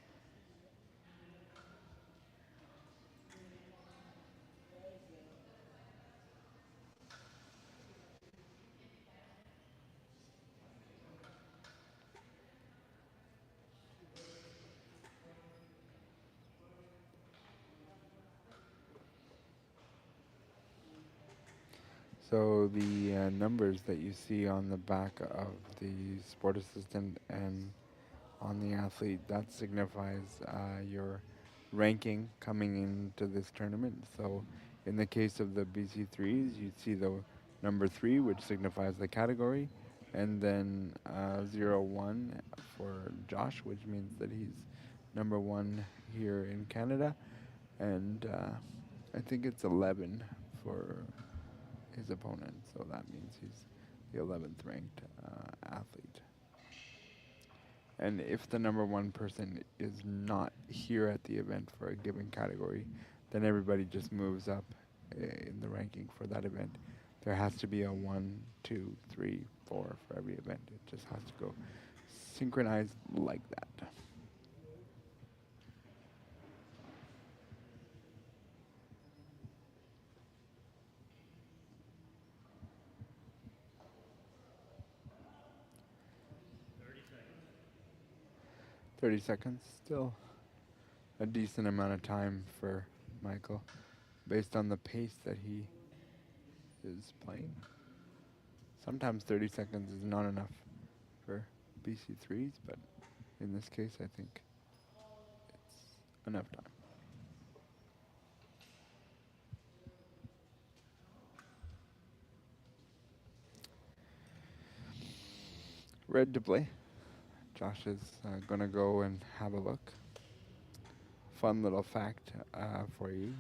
So the numbers that you see on the back of the sport assistant and on the athlete, that signifies your ranking coming into this tournament. So in the case of the BC3s, you see the number 3, which signifies the category, and then 0-1 for Josh, which means that he's number 1 here in Canada, and I think it's 11 for his opponent, so that means he's the 11th ranked athlete. And if the number 1 person is not here at the event for a given category, then everybody just moves up in the ranking for that event. There has to be a 1, 2, 3, 4 for every event. It just has to go synchronized like that. $30 seconds, still a decent amount of time for Michael, based on the pace that he is playing. Sometimes 30 seconds is not enough for BC3s, but in this case, I think it's enough time. Red to play. Josh is going to go and have a look. Fun little fact for you.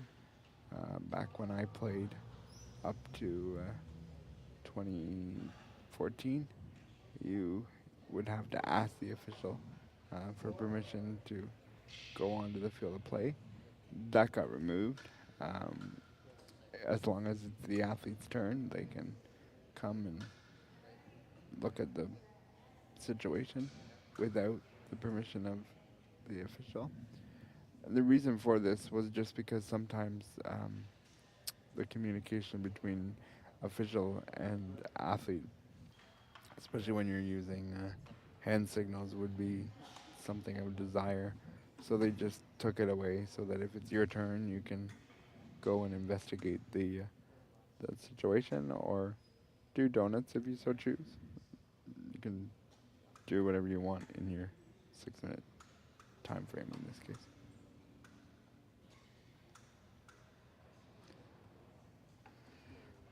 Back when I played up to 2014, you would have to ask the official for permission to go onto the field of play. That got removed. As long as it's the athlete's turn, they can come and look at the situation without the permission of the official. And the reason for this was just because sometimes the communication between official and athlete, especially when you're using hand signals, would be something of desire. So they just took it away so that if it's your turn, you can go and investigate the situation or do donuts if you so choose. You can do whatever you want in your 6 minute time frame in this case.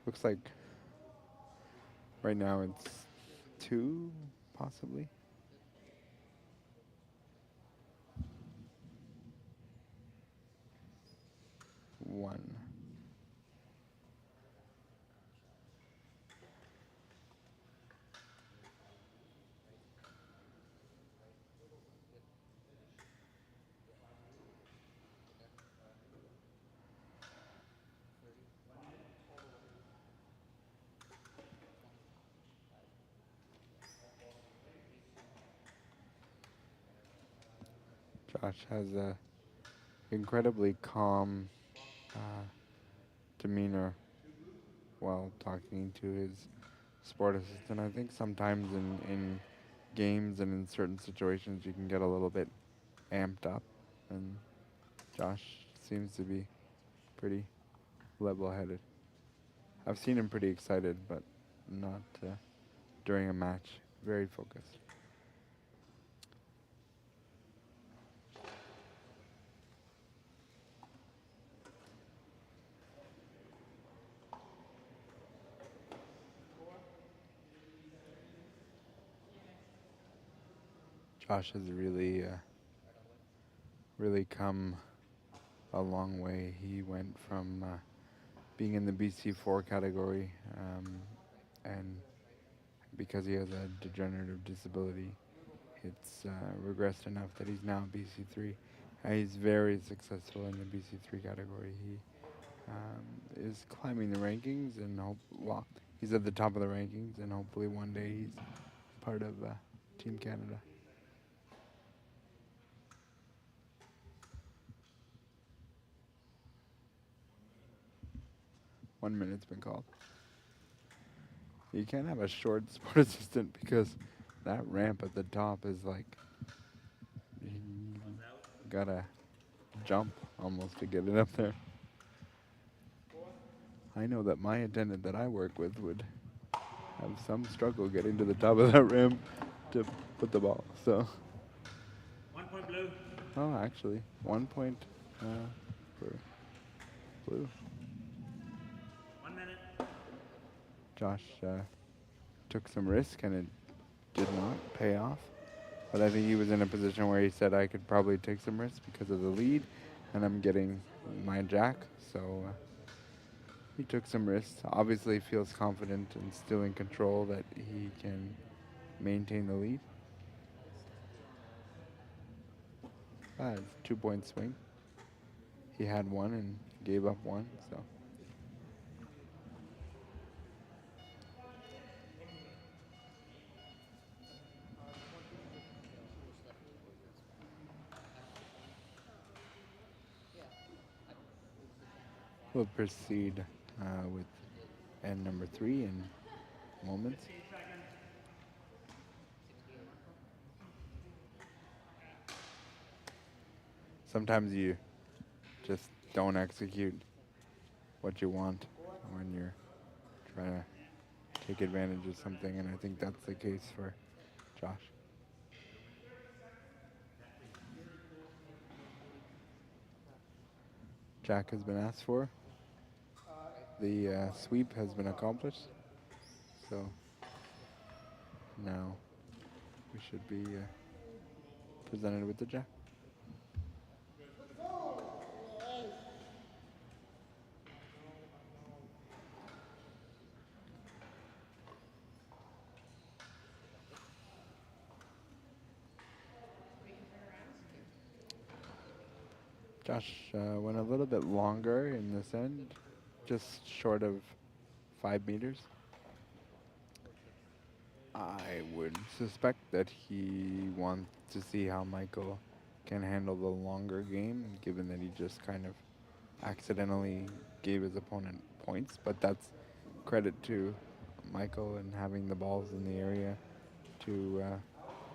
Looks like right now it's 2, possibly. One. Josh has a incredibly calm demeanor while talking to his sport assistant. I think sometimes in games and in certain situations you can get a little bit amped up, and Josh seems to be pretty level-headed. I've seen him pretty excited, but not during a match. Very focused. Josh has really come a long way. He went from being in the BC4 category, and because he has a degenerative disability, it's regressed enough that he's now BC3. He's very successful in the BC3 category. He is climbing the rankings, and he's at the top of the rankings, and hopefully one day he's part of Team Canada. One minute's been called. You can't have a short sport assistant because that ramp at the top is like, you gotta jump almost to get it up there. I know that my attendant that I work with would have some struggle getting to the top of that ramp to put the ball. So. 1 point blue. Oh, actually, 1 point for blue. 1 minute. Josh took some risk and it did not pay off. But I think he was in a position where he said, I could probably take some risks because of the lead, and I'm getting my jack. So he took some risks. Obviously feels confident and still in control that he can maintain the lead. It's a 2-point swing. He had one and gave up one, so. We'll proceed with end number 3 in moments. Sometimes you just don't execute what you want when you're trying to take advantage of something, and I think that's the case for Josh. Jack has been asked for. The sweep has been accomplished, so now we should be presented with the jack. Josh went a little bit longer in this end, just short of 5 meters. I would suspect that he wants to see how Michael can handle the longer game, given that he just kind of accidentally gave his opponent points. But that's credit to Michael and having the balls in the area to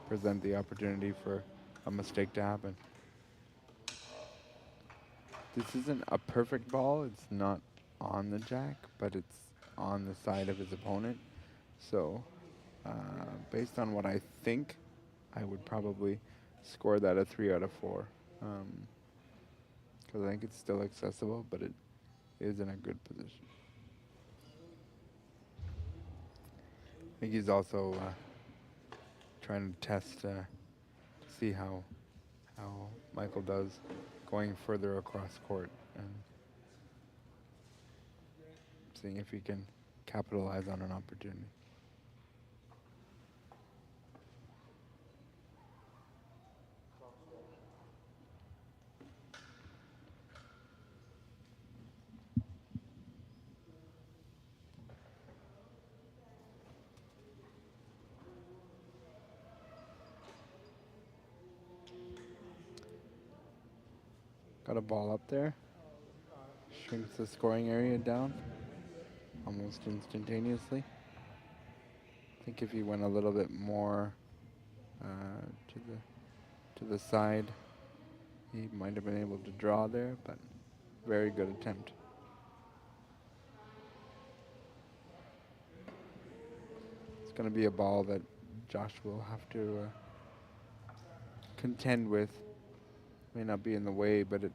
present the opportunity for a mistake to happen. This isn't a perfect ball. It's not on the jack, but it's on the side of his opponent. So, based on what I think, I would probably score that a 3 out of 4. Because I think it's still accessible, but it is in a good position. I think he's also trying to test to see how Michael does going further across court and seeing if he can capitalize on an opportunity. Got a ball up there. Shrinks the scoring area down almost instantaneously. I think if he went a little bit more to the side, he might have been able to draw there, but very good attempt. It's going to be a ball that Josh will have to contend with. May not be in the way, but it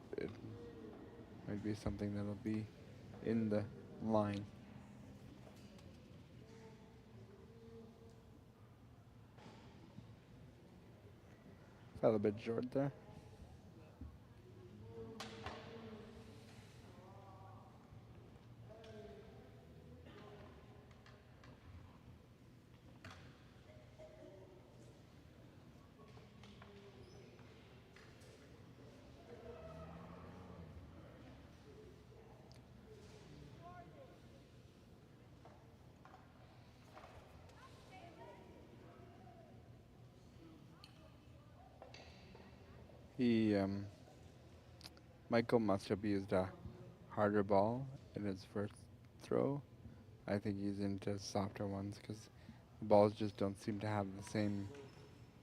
might be something that'll be in the line. Fell a bit short there. Michael must have used a harder ball in his first throw. I think he's into softer ones because the balls just don't seem to have the same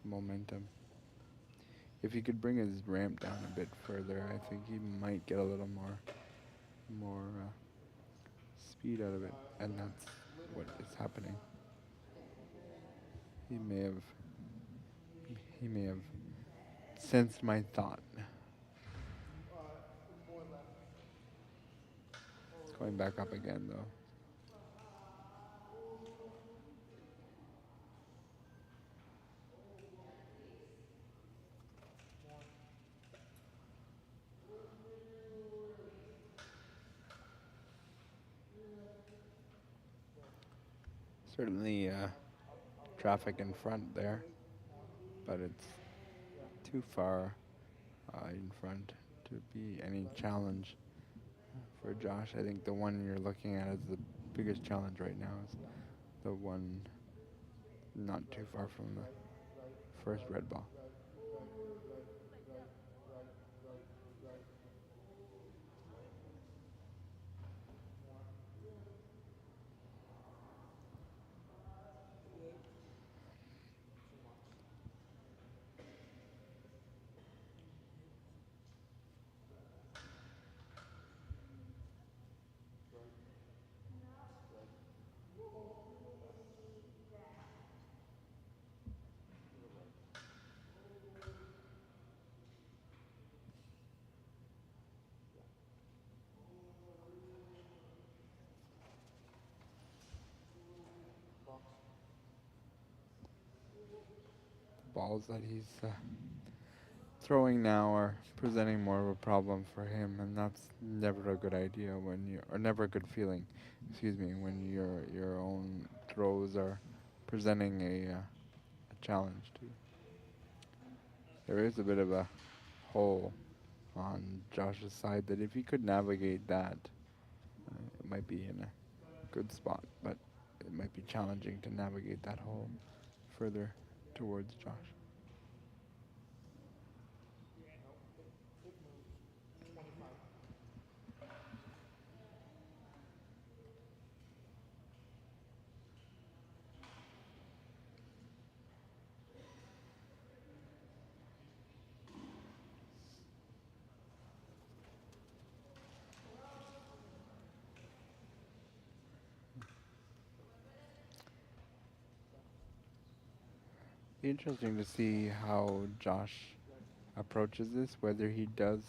momentum. If he could bring his ramp down a bit further, I think he might get a little more speed out of it, and that's what is happening. He may have sensed my thought. It's going back up again, though. Certainly traffic in front there, but it's too far in front to be any challenge for Josh. I think the one you're looking at is the biggest challenge right now, is the one not too far from the first red ball. Balls that he's throwing now are presenting more of a problem for him, and that's never a good idea or never a good feeling, when your own throws are presenting a challenge to you. There is a bit of a hole on Josh's side that if he could navigate that, it might be in a good spot, but it might be challenging to navigate that hole further towards Josh. Be interesting to see how Josh approaches this, whether he does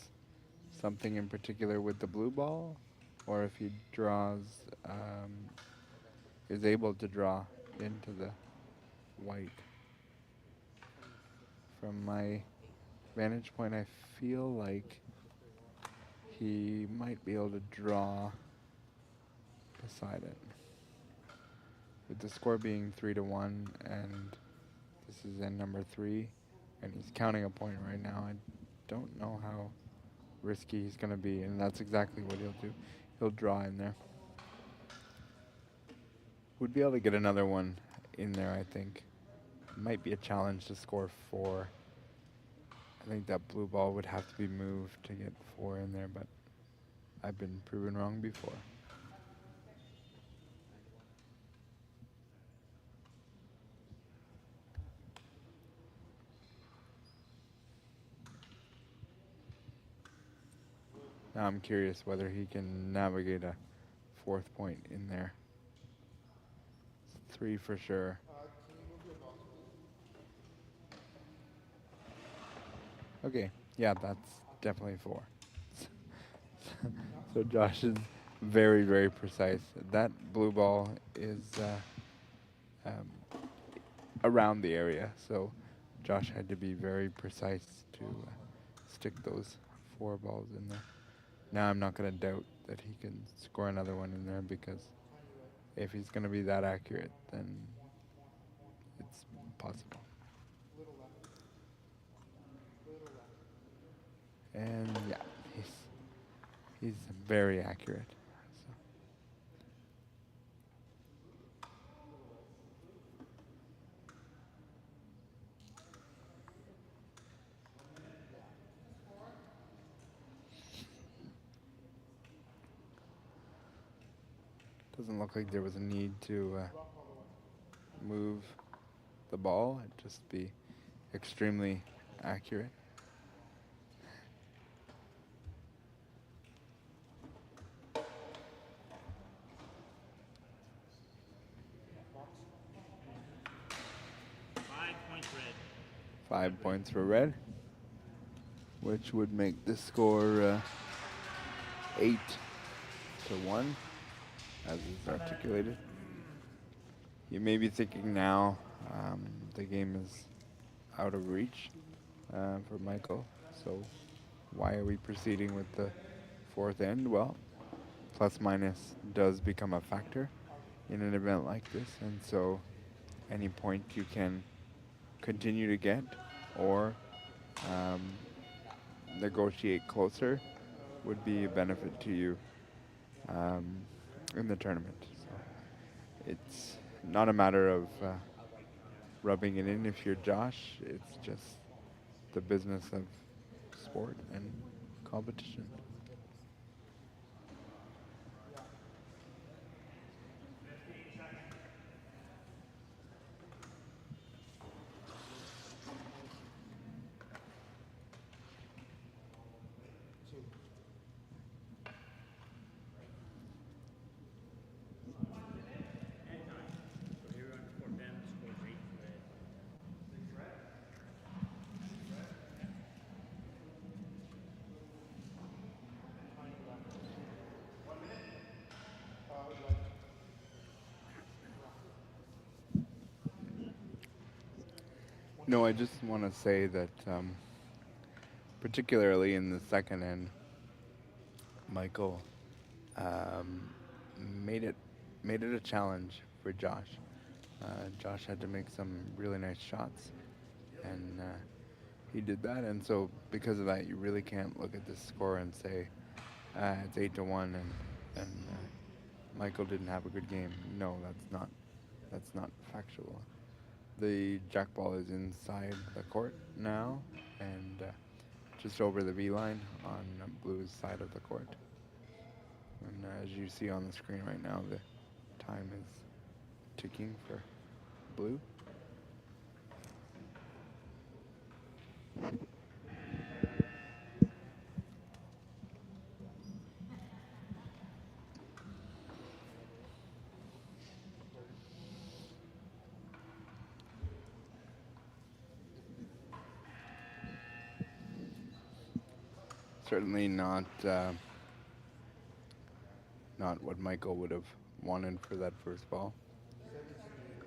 something in particular with the blue ball, or if he draws, is able to draw into the white. From my vantage point, I feel like he might be able to draw beside it. With the score being 3-1, and this is in number 3, and he's counting a point right now. I don't know how risky he's going to be, and that's exactly what he'll do. He'll draw in there. Would be able to get another one in there, I think. Might be a challenge to score 4. I think that blue ball would have to be moved to get 4 in there, but I've been proven wrong before. Now I'm curious whether he can navigate a 4th point in there. 3 for sure. Okay, yeah, that's definitely 4. So Josh is very, very precise. That blue ball is around the area, so Josh had to be very precise to stick those 4 balls in there. Now I'm not going to doubt that he can score another one in there, because if he's going to be that accurate, then it's possible. And yeah, he's very accurate. Doesn't look like there was a need to move the ball. It'd just be extremely accurate. red. 5 points for red, which would make the score 8-1, as is articulated. You may be thinking now the game is out of reach for Michael, so why are we proceeding with the 4th end? Well, plus minus does become a factor in an event like this, and so any point you can continue to get or negotiate closer would be a benefit to you in the tournament. So it's not a matter of rubbing it in if you're Josh. It's just the business of sport and competition. No, I just want to say that particularly in the second end, Michael made it a challenge for Josh. Josh had to make some really nice shots, and he did that. And so because of that, you really can't look at the score and say it's 8-1 and Michael didn't have a good game. No, that's not factual. The jack ball is inside the court now, and just over the V line on Blue's side of the court. And as you see on the screen right now, the time is ticking for Blue. Certainly not what Michael would have wanted for that first ball.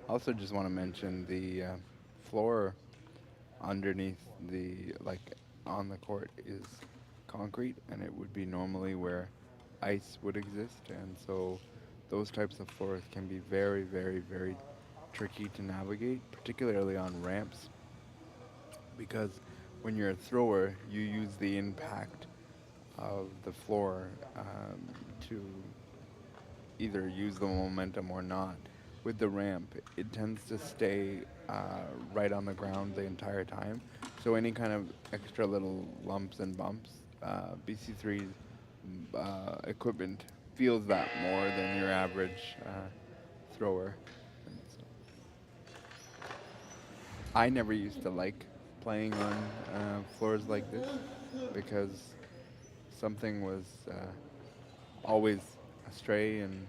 Also, just want to mention the floor underneath the on the court is concrete, and it would be normally where ice would exist, and so those types of floors can be very, very, very tricky to navigate, particularly on ramps, because when you're a thrower, you use the impact of the floor to either use the momentum or not. With the ramp, it tends to stay right on the ground the entire time. So any kind of extra little lumps and bumps, BC3's equipment feels that more than your average thrower. And so I never used to like playing on floors like this because something was always astray and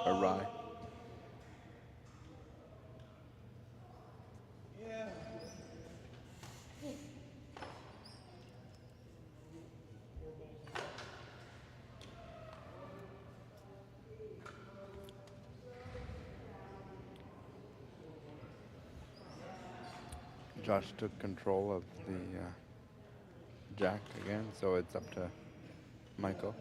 awry. Josh took control of the jack again, so it's up to Michael.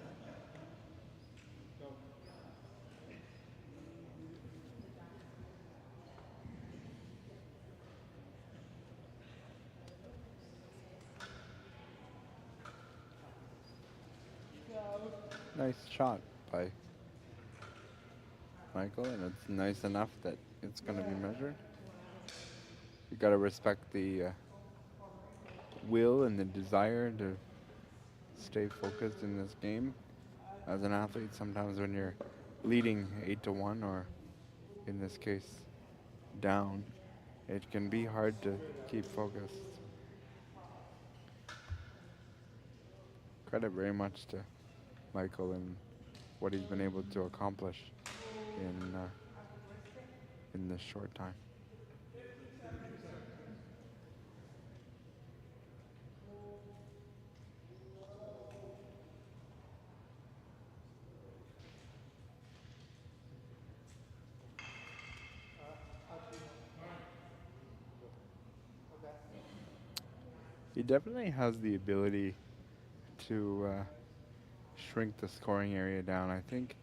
Nice shot by Michael, and it's nice enough that it's going to be measured. You got to respect the will and the desire to stay focused in this game. As an athlete, sometimes when you're leading 8-1, or in this case, down, it can be hard to keep focused. Credit very much to Michael and what he's been able to accomplish in this short time. He definitely has the ability to shrink the scoring area down. I think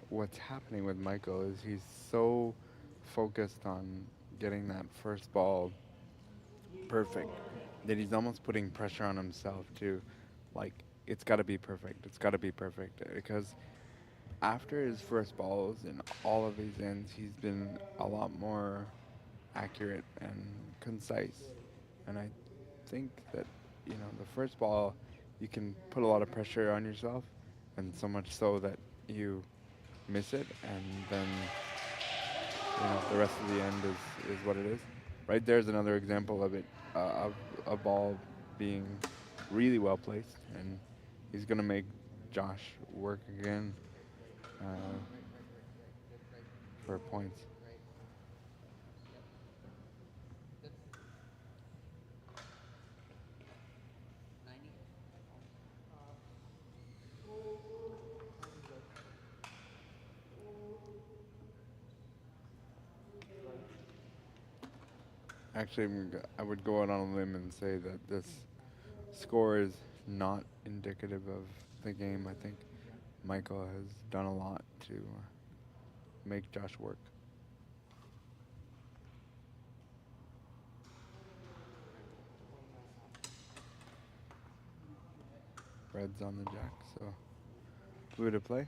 what's happening with Michael is he's so focused on getting that first ball perfect that he's almost putting pressure on himself to, like, it's got to be perfect. It's got to be perfect. Because after his first balls in all of his ends, he's been a lot more accurate and concise. And I think that, the first ball, you can put a lot of pressure on yourself, and so much so that you miss it, and then the rest of the end is what it is. Right there's another example of it, of a ball being really well placed, and he's gonna make Josh work again for points. That's 90. Actually, I would go out on a limb and say that this score is not indicative of the game. I think Michael has done a lot to make Josh work. Red's on the jack, so blue to play.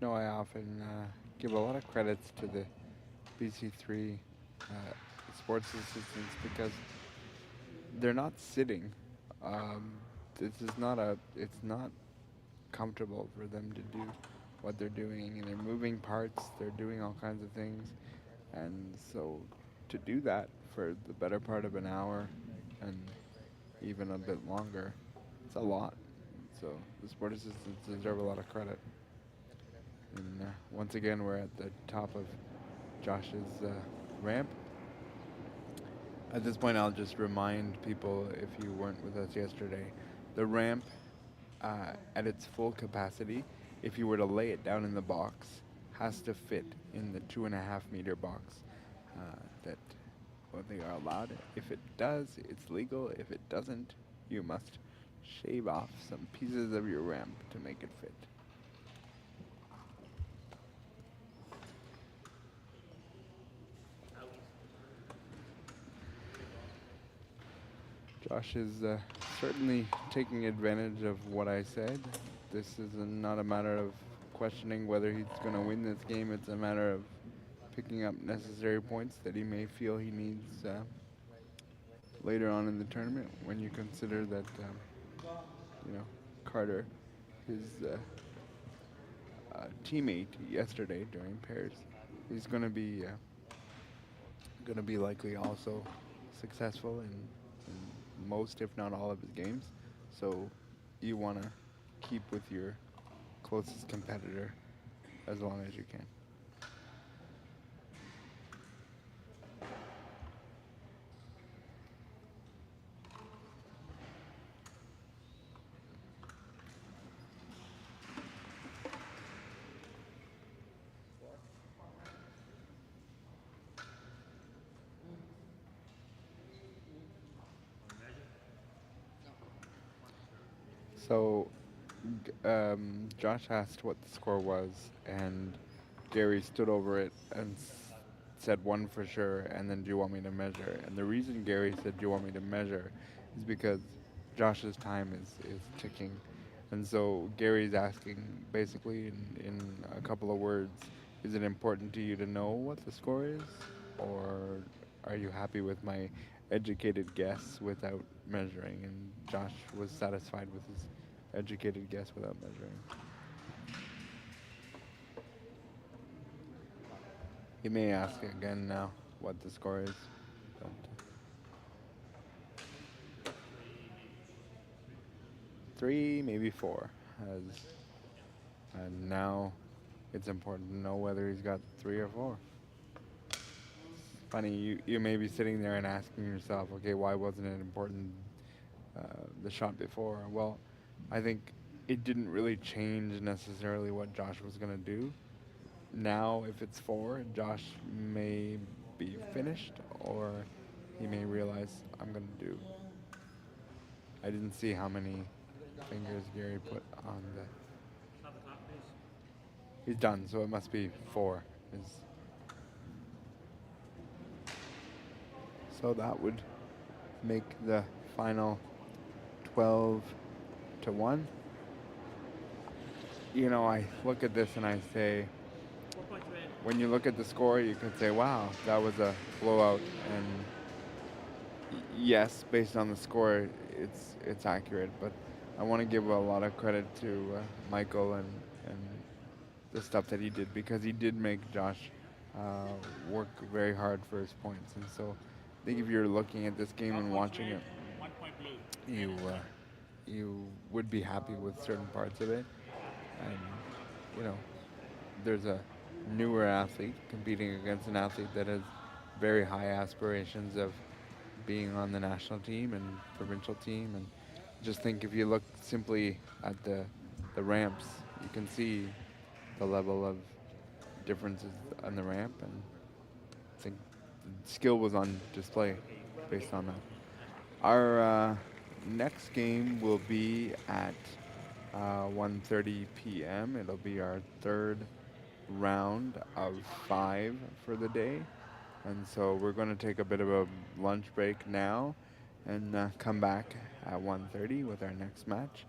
know I often give a lot of credits to the BC3 sports assistants because they're not sitting. Um, this is not a. It's not comfortable for them to do what they're doing, and they're moving parts. They're doing all kinds of things, and so to do that for the better part of an hour, and even a bit longer, it's a lot. So the sport assistants deserve a lot of credit. And once again, we're at the top of Josh's ramp. At this point, I'll just remind people, if you weren't with us yesterday, the ramp at its full capacity, if you were to lay it down in the box, has to fit in the 2.5 meter box that well, they are allowed. If it does, it's legal. If it doesn't, you must shave off some pieces of your ramp to make it fit. Josh is certainly taking advantage of what I said. This is not a matter of questioning whether he's going to win this game. It's a matter of picking up necessary points that he may feel he needs later on in the tournament. When you consider that, Carter, his teammate yesterday during pairs, he's going to be likely also successful in most, if not all, of his games. So you want to keep with your closest competitor as long as you can. So Josh asked what the score was, and Gary stood over it and said one for sure, and then do you want me to measure? And the reason Gary said do you want me to measure is because Josh's time is ticking. And so Gary's asking basically in a couple of words, is it important to you to know what the score is? Or are you happy with my educated guess without measuring? And Josh was satisfied with his educated guess without measuring. He may ask again now what the score is. But 3, maybe 4. And now it's important to know whether he's got 3 or 4. Funny, you may be sitting there and asking yourself, okay, why wasn't it important the shot before? Well, I think it didn't really change necessarily what Josh was going to do. Now, if it's 4, Josh may be finished, or he may realize I'm going to do. I didn't see how many fingers Gary put on the. Stop the clock, please. He's done, so it must be 4. So that would make the final 12-1. You know, I look at this and I say, 4 points red. when you look at the score, you could say, wow, that was a blowout. And yes, based on the score, it's accurate. But I want to give a lot of credit to Michael and the stuff that he did, because he did make Josh work very hard for his points. And so I think if you're looking at this game and watching it, 1 point blue. you would be happy with certain parts of it. And, you know, there's a newer athlete competing against an athlete that has very high aspirations of being on the national team and provincial team. And just think, if you look simply at the ramps, you can see the level of differences on the ramp, and I think the skill was on display based on that. Our next game will be at 1:30 p.m. It'll be our third round of 5 for the day. And so we're going to take a bit of a lunch break now and come back at 1:30 with our next match.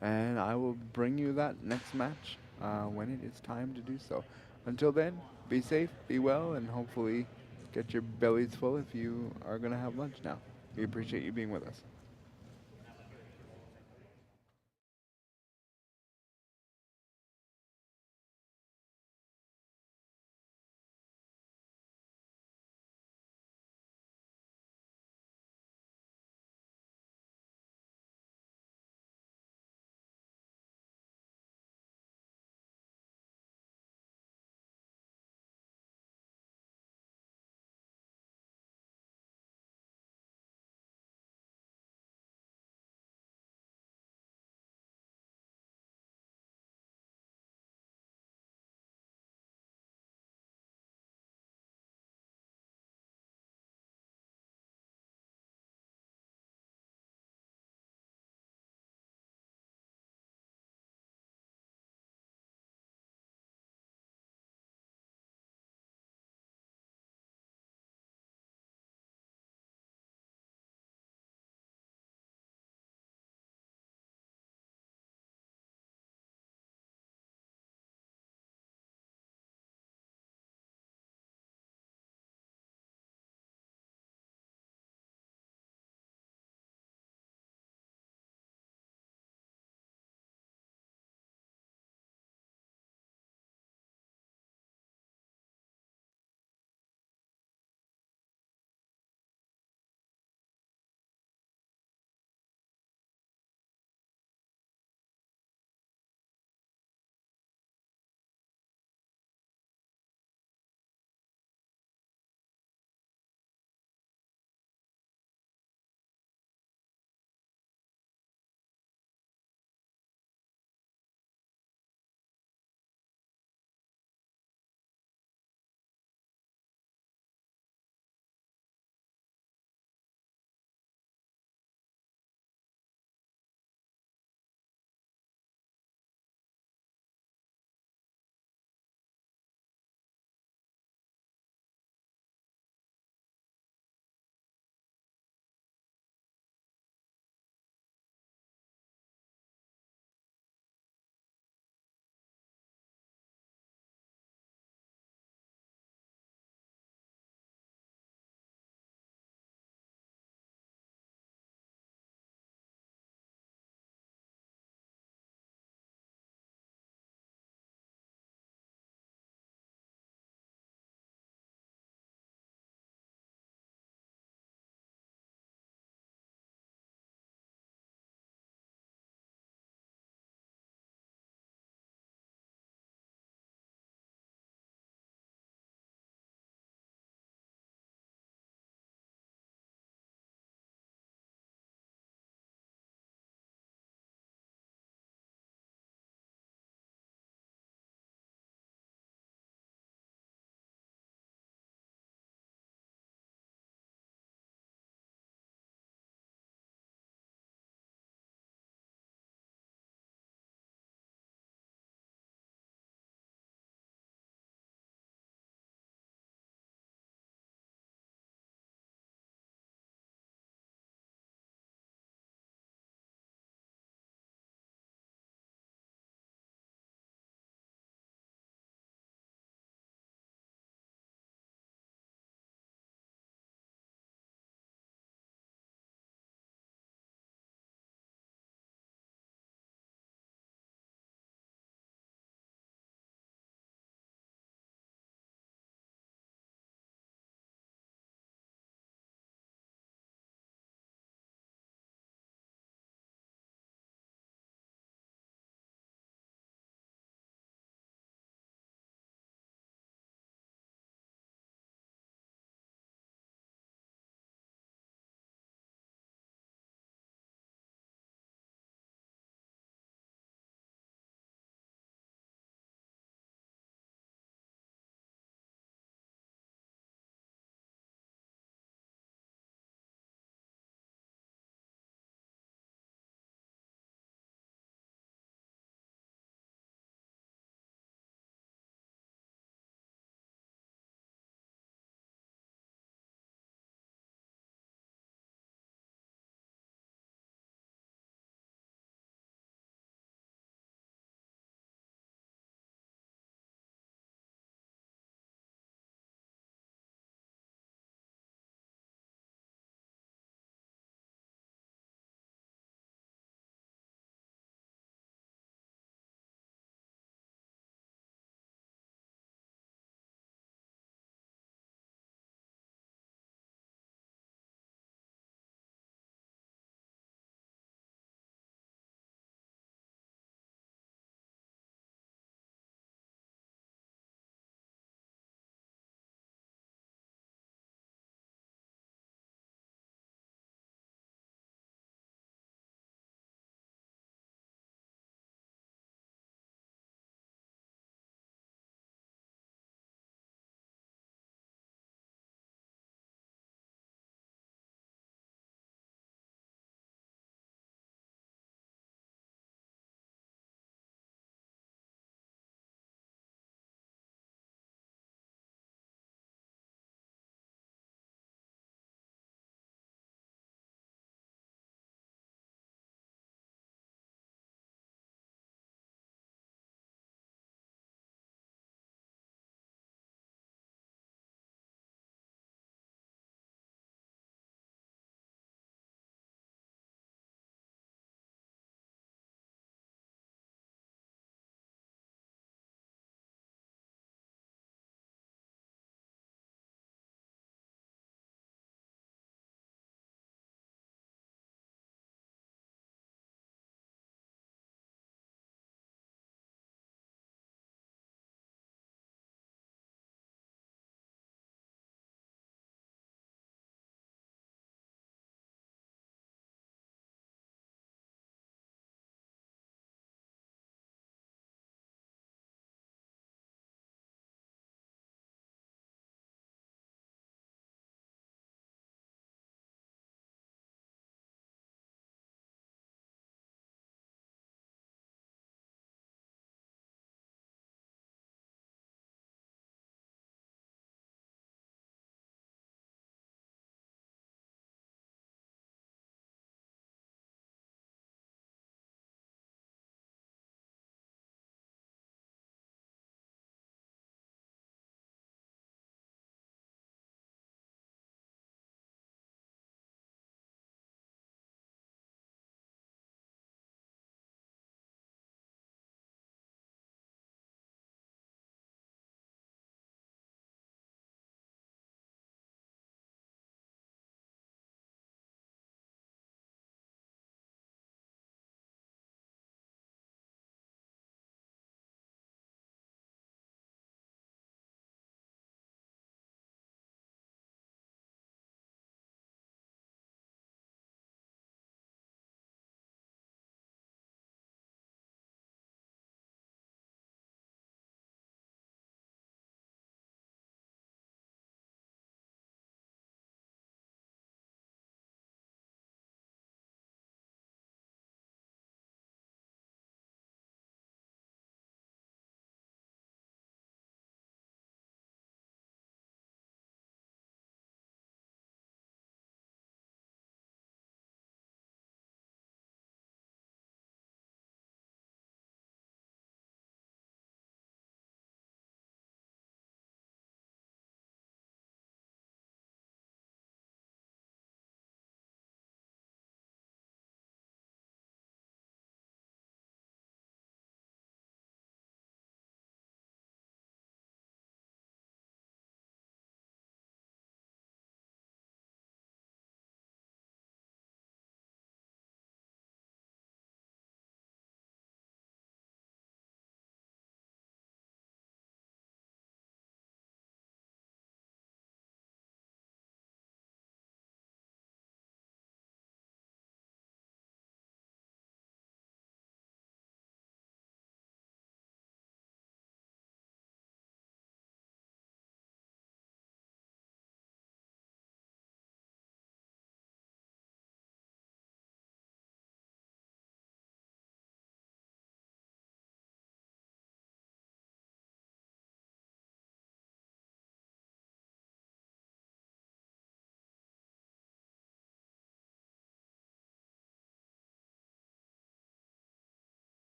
And I will bring you that next match when it is time to do so. Until then, be safe, be well, and hopefully get your bellies full if you are going to have lunch now. We appreciate you being with us.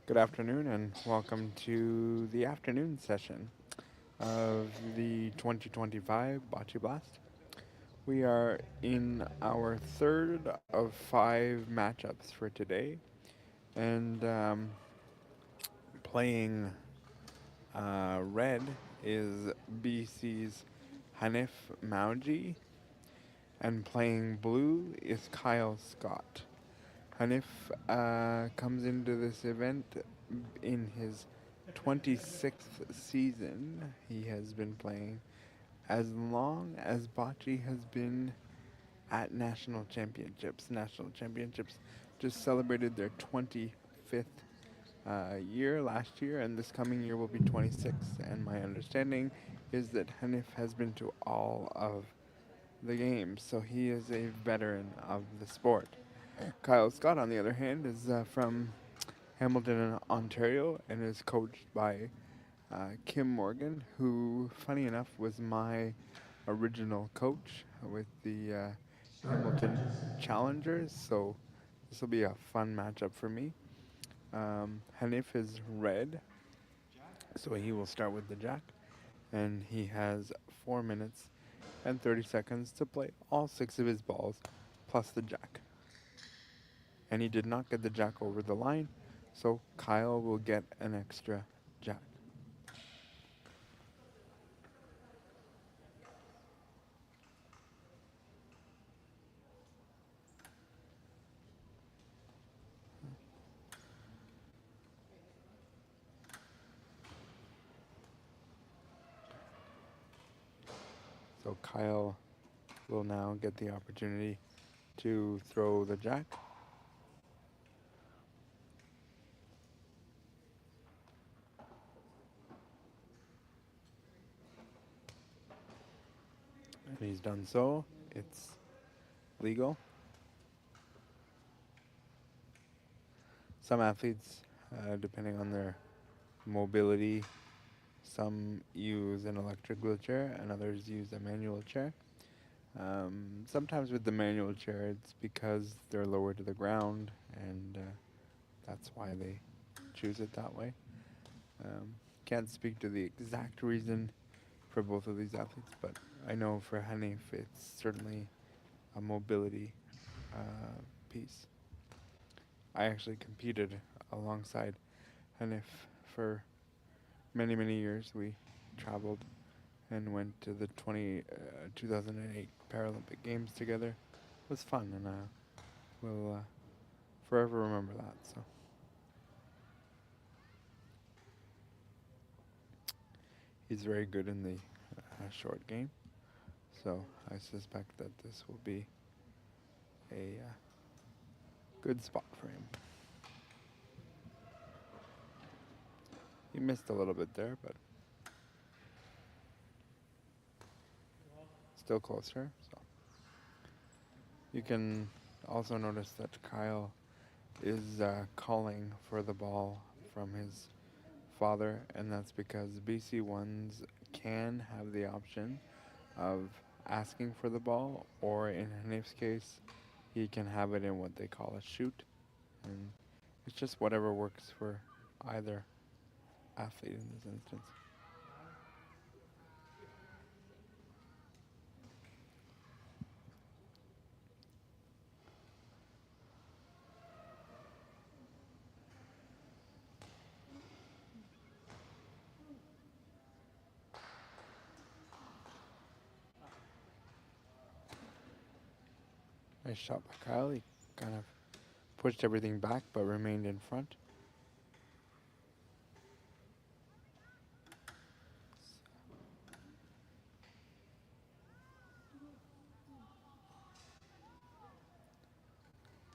Good afternoon and welcome to the afternoon session of the 2025 Boccia Blast. We are in our third of five matchups for today, and playing red is BC's Hanif Mauji, and playing blue is Kyle Scott. Hanif comes into this event in his 26th season. He has been playing as long as bocce has been at national championships. National championships just celebrated their 25th year last year, and this coming year will be 26. And my understanding is that Hanif has been to all of the games, so he is a veteran of the sport. Kyle Scott, on the other hand, is from Hamilton, Ontario, and is coached by Kim Morgan, who, funny enough, was my original coach with the Hamilton Challengers. So this will be a fun matchup for me. Hanif is red, so he will start with the jack, and he has 4 minutes and 30 seconds to play all 6 of his balls, plus the jack. And he did not get the jack over the line, so Kyle will get an extra jack. So Kyle will now get the opportunity to throw the jack. And he's done so. It's legal. Some athletes, depending on their mobility, some use an electric wheelchair and others use a manual chair. Sometimes with the manual chair, it's because they're lower to the ground, and that's why they choose it that way. Can't speak to the exact reason for both of these athletes, but I know for Hanif, it's certainly a mobility piece. I actually competed alongside Hanif for many, many years. We traveled and went to the 2008 Paralympic Games together. It was fun, and I will forever remember that. So he's very good in the short game. So I suspect that this will be a good spot for him. He missed a little bit there, but still closer. So you can also notice that Kyle is calling for the ball from his father, and that's because BC ones can have the option of asking for the ball, or in Hanif's case, he can have it in what they call a shoot, and it's just whatever works for either athlete in this instance. Nice shot by Kyle. He kind of pushed everything back but remained in front.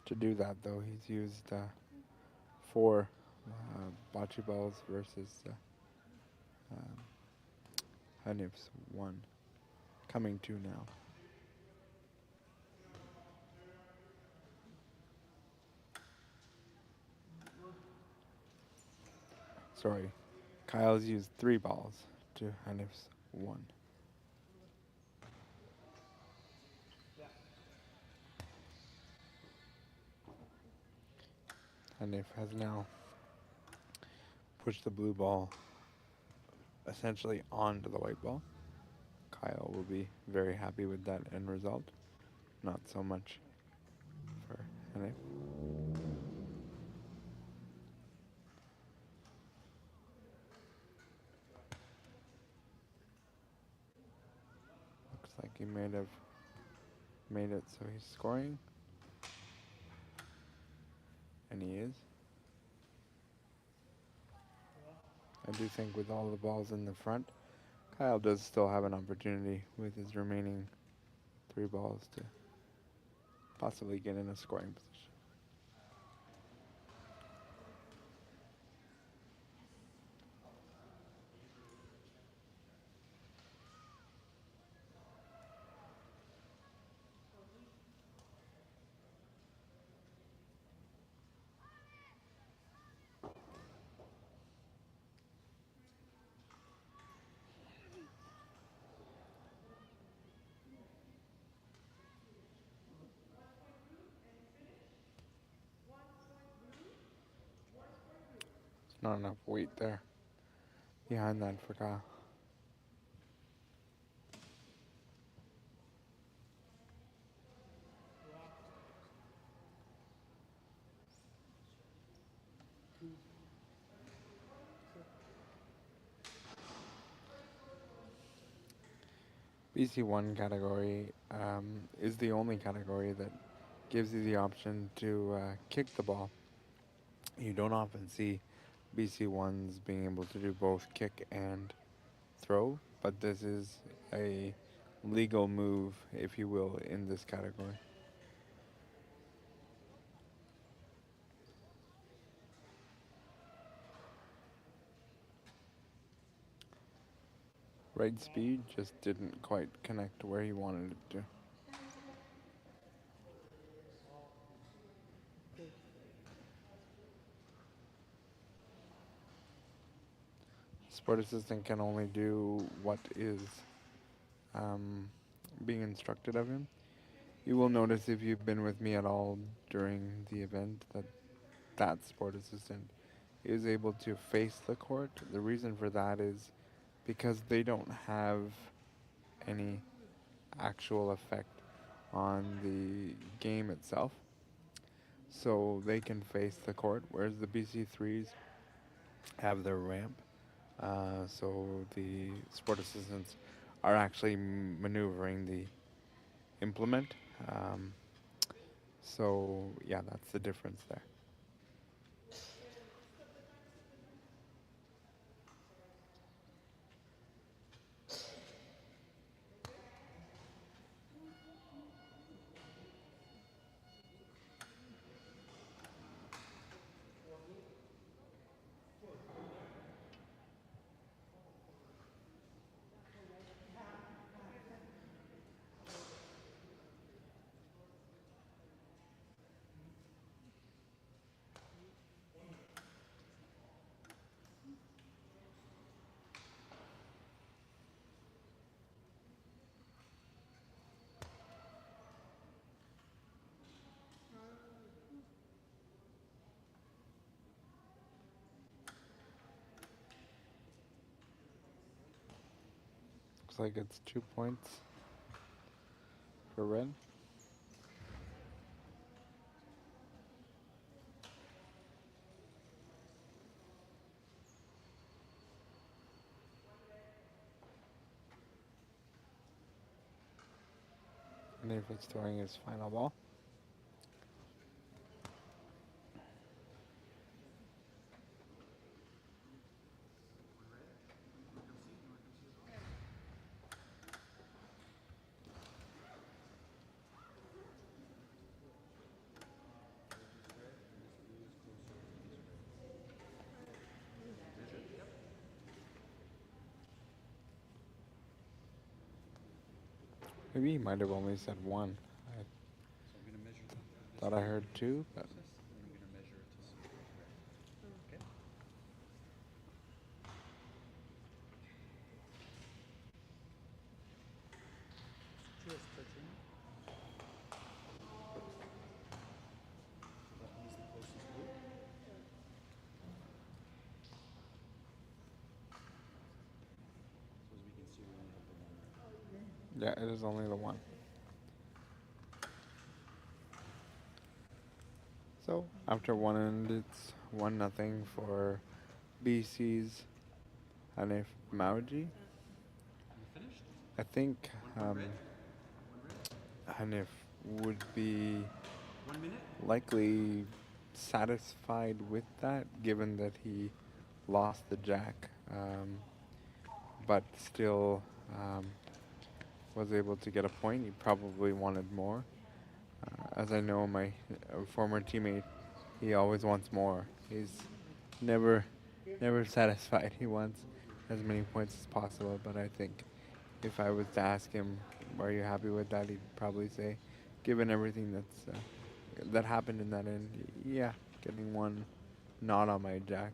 To do that, though, he's used 4 bocce balls versus Hanif's 1. Coming 2 now. Sorry, Kyle's used 3 balls to Hanif's 1. Hanif has now push the blue ball essentially onto the white ball. Kyle will be very happy with that end result. Not so much for Hene. Looks like he may have made it so he's scoring. And he is. I do think with all the balls in the front, Kyle does still have an opportunity with his remaining 3 balls to possibly get in a scoring position. Not enough weight there behind that for Kyle. BC1 category is the only category that gives you the option to kick the ball. You don't often see BC1s being able to do both kick and throw, but this is a legal move, if you will, in this category. Right speed just didn't quite connect where he wanted it to. Sport assistant can only do what is being instructed of him. You will notice if you've been with me at all during the event that sport assistant is able to face the court. The reason for that is because they don't have any actual effect on the game itself. So they can face the court, whereas the BC3s have their ramp. So the sport assistants are actually maneuvering the implement. So yeah, that's the difference there. Looks like it's 2 points for red. And if it's throwing his final ball. Maybe he might have only said 1. I thought I heard 2, but Just touching. So that one's the closest blue. Yeah, it is only the one. So after one end, it's 1-0 for BC's Hanif Mauji. You finished? I think One red? Hanif would be 1 minute? likely satisfied with that, given that he lost the jack, but still was able to get a point. He probably wanted more. As I know, my former teammate, he always wants more. He's never, never satisfied. He wants as many points as possible. But I think if I was to ask him, "Are you happy with that?" He'd probably say, given everything that happened in that end, yeah, getting one not on my jack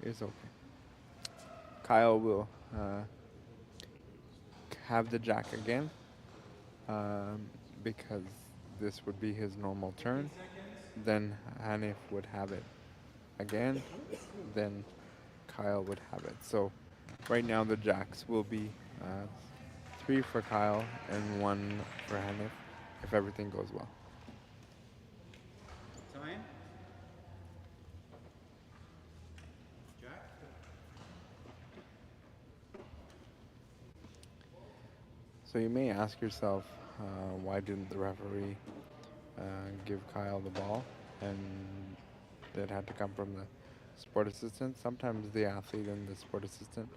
is okay. Kyle will have the jack again, because this would be his normal turn. Then Hanif would have it again. Then Kyle would have it. So right now the jacks will be 3 for Kyle and 1 for Hanif if everything goes well. Time? Jack? So you may ask yourself, why didn't the referee give Kyle the ball? And that had to come from the sport assistant. Sometimes the athlete and the sport assistant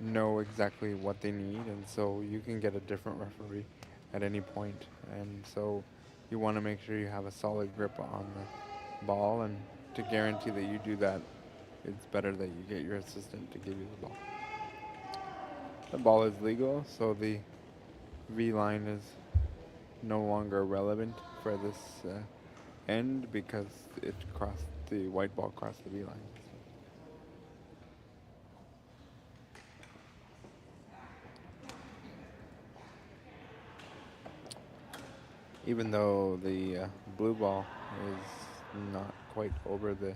know exactly what they need, and so you can get a different referee at any point. And so you want to make sure you have a solid grip on the ball, and to guarantee that you do that, it's better that you get your assistant to give you the ball. The ball is legal, so the V line is no longer relevant for this end because the white ball crossed the V line. Even though the blue ball is not quite over the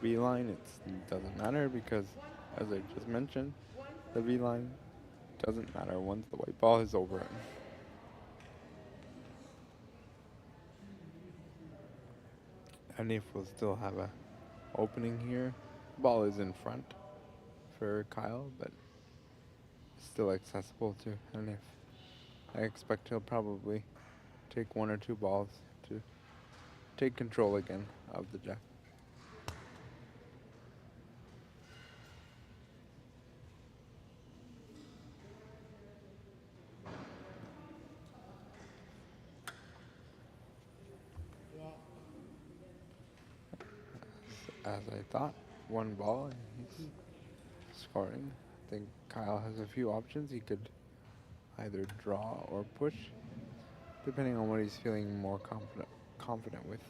V line, it doesn't matter because, as I just mentioned, the V line doesn't matter once the white ball is over it. Hanif will still have a opening here. Ball is in front for Kyle, but still accessible to Hanif. I expect he'll probably take 1 or 2 balls to take control again of the jack. As I thought, 1 ball and he's scoring. I think Kyle has a few options. He could either draw or push, depending on what he's feeling more confident with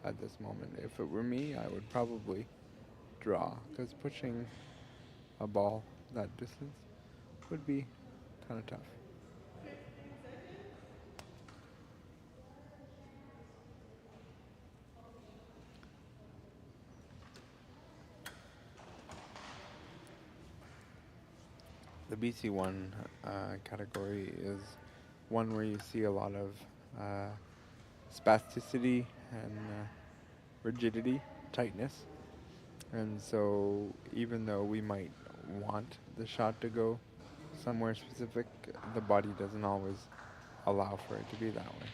at this moment. If it were me, I would probably draw, because pushing a ball that distance would be kind of tough. The BC1 category is one where you see a lot of spasticity and rigidity, tightness. And so even though we might want the shot to go somewhere specific, the body doesn't always allow for it to be that way.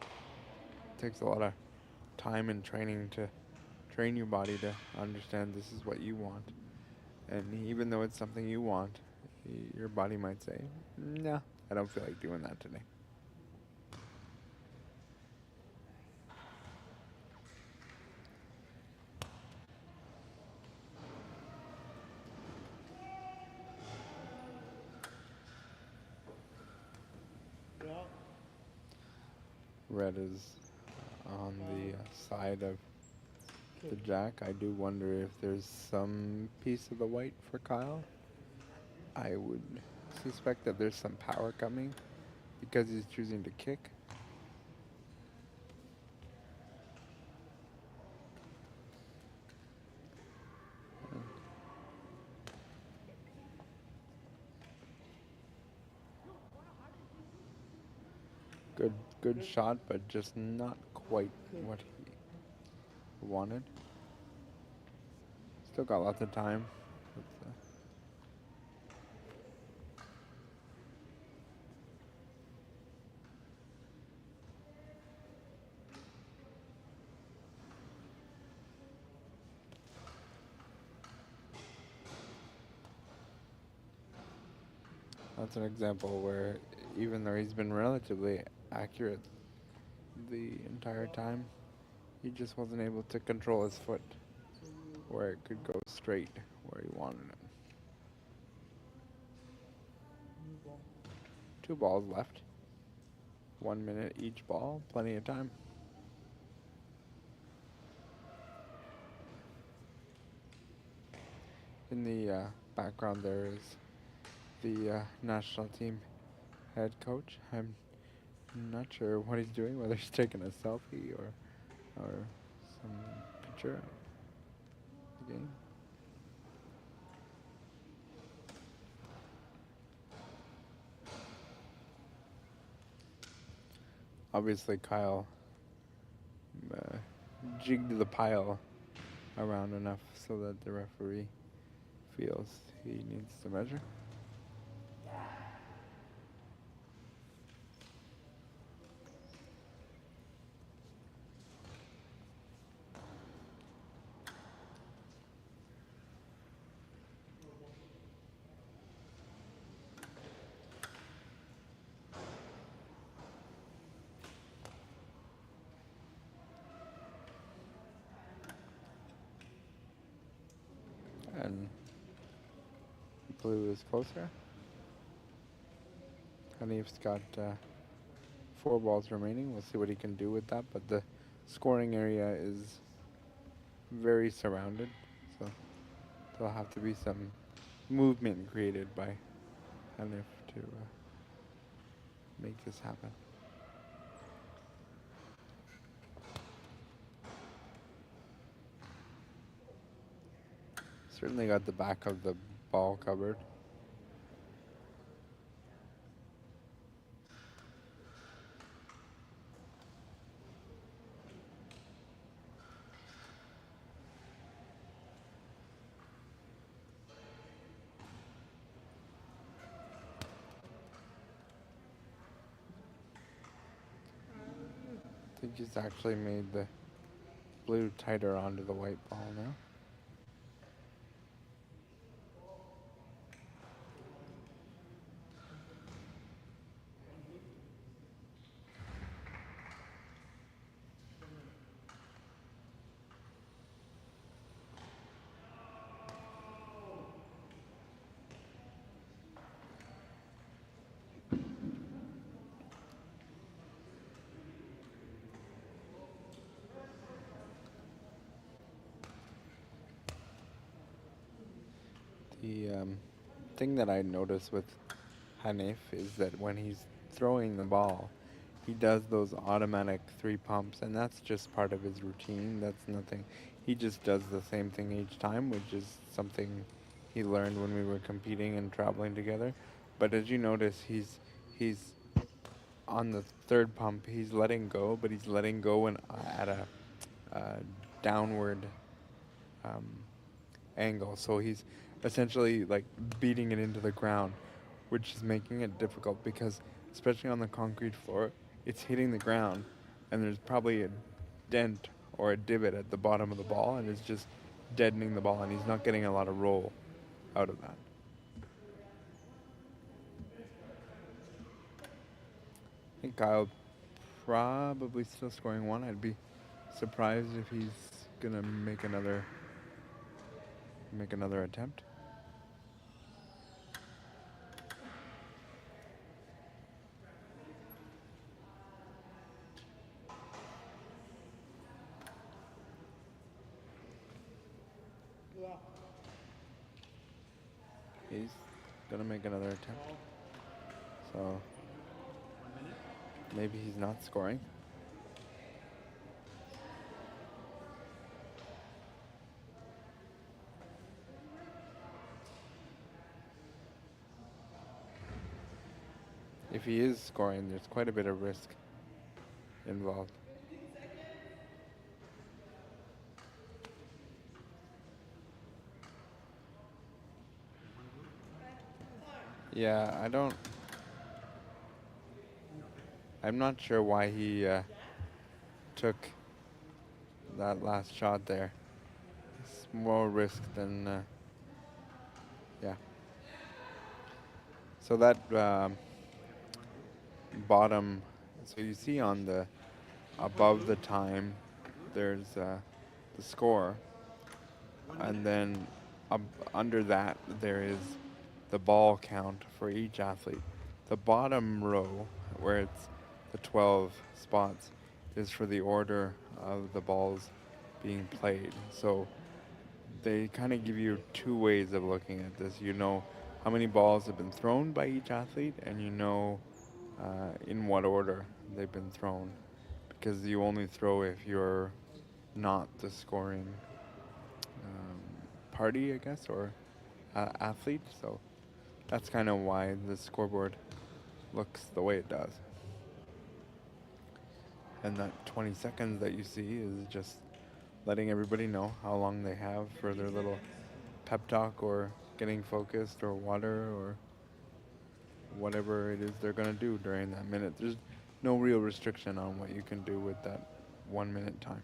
It takes a lot of time and training to train your body to understand this is what you want. And even though it's something you want, your body might say, "No, I don't feel like doing that today." Red is on the side of the jack. I do wonder if there's some piece of the white for Kyle. I would suspect that there's some power coming because he's choosing to kick. Good, good shot, but just not quite what he wanted. Still got lots of time. That's an example where even though he's been relatively accurate the entire time, he just wasn't able to control his foot where it could go straight where he wanted it. 2 balls left. 1 minute each ball, plenty of time. In the background there is the national team head coach. I'm not sure what he's doing, whether he's taking a selfie or some picture of the game. Obviously, Kyle jigged the pile around enough so that the referee feels he needs to measure. And blue is closer. Hanif's got 4 balls remaining. We'll see what he can do with that, but the scoring area is very surrounded, so there'll have to be some movement created by Hanif to make this happen. Certainly got the back of the ball covered. I think he's actually made the blue tighter onto the white ball now. The thing that I notice with Hanif is that when he's throwing the ball, he does those automatic 3 pumps, and that's just part of his routine. That's nothing. He just does the same thing each time, which is something he learned when we were competing and traveling together. But as you notice, he's on the 3rd pump. He's letting go, but he's letting go at a downward angle. So he's essentially like beating it into the ground, which is making it difficult because, especially on the concrete floor, it's hitting the ground and there's probably a dent or a divot at the bottom of the ball, and it's just deadening the ball, and he's not getting a lot of roll out of that. I think Kyle probably still scoring 1. I'd be surprised if he's gonna make another attempt. He's gonna make another attempt. So maybe he's not scoring. If he is scoring, there's quite a bit of risk involved. Yeah, I'm not sure why he took that last shot there. It's more risk than, yeah. So that bottom, so you see on the above the time, there's the score, and then under that there is the ball count for each athlete. The bottom row, where it's the 12 spots, is for the order of the balls being played. So they kind of give you two ways of looking at this. You know how many balls have been thrown by each athlete, and you know in what order they've been thrown, because you only throw if you're not the scoring party, I guess, or athlete. So that's kind of why the scoreboard looks the way it does. And that 20 seconds that you see is just letting everybody know how long they have for their little pep talk or getting focused or water or whatever it is they're going to do during that minute. There's no real restriction on what you can do with that 1 minute time.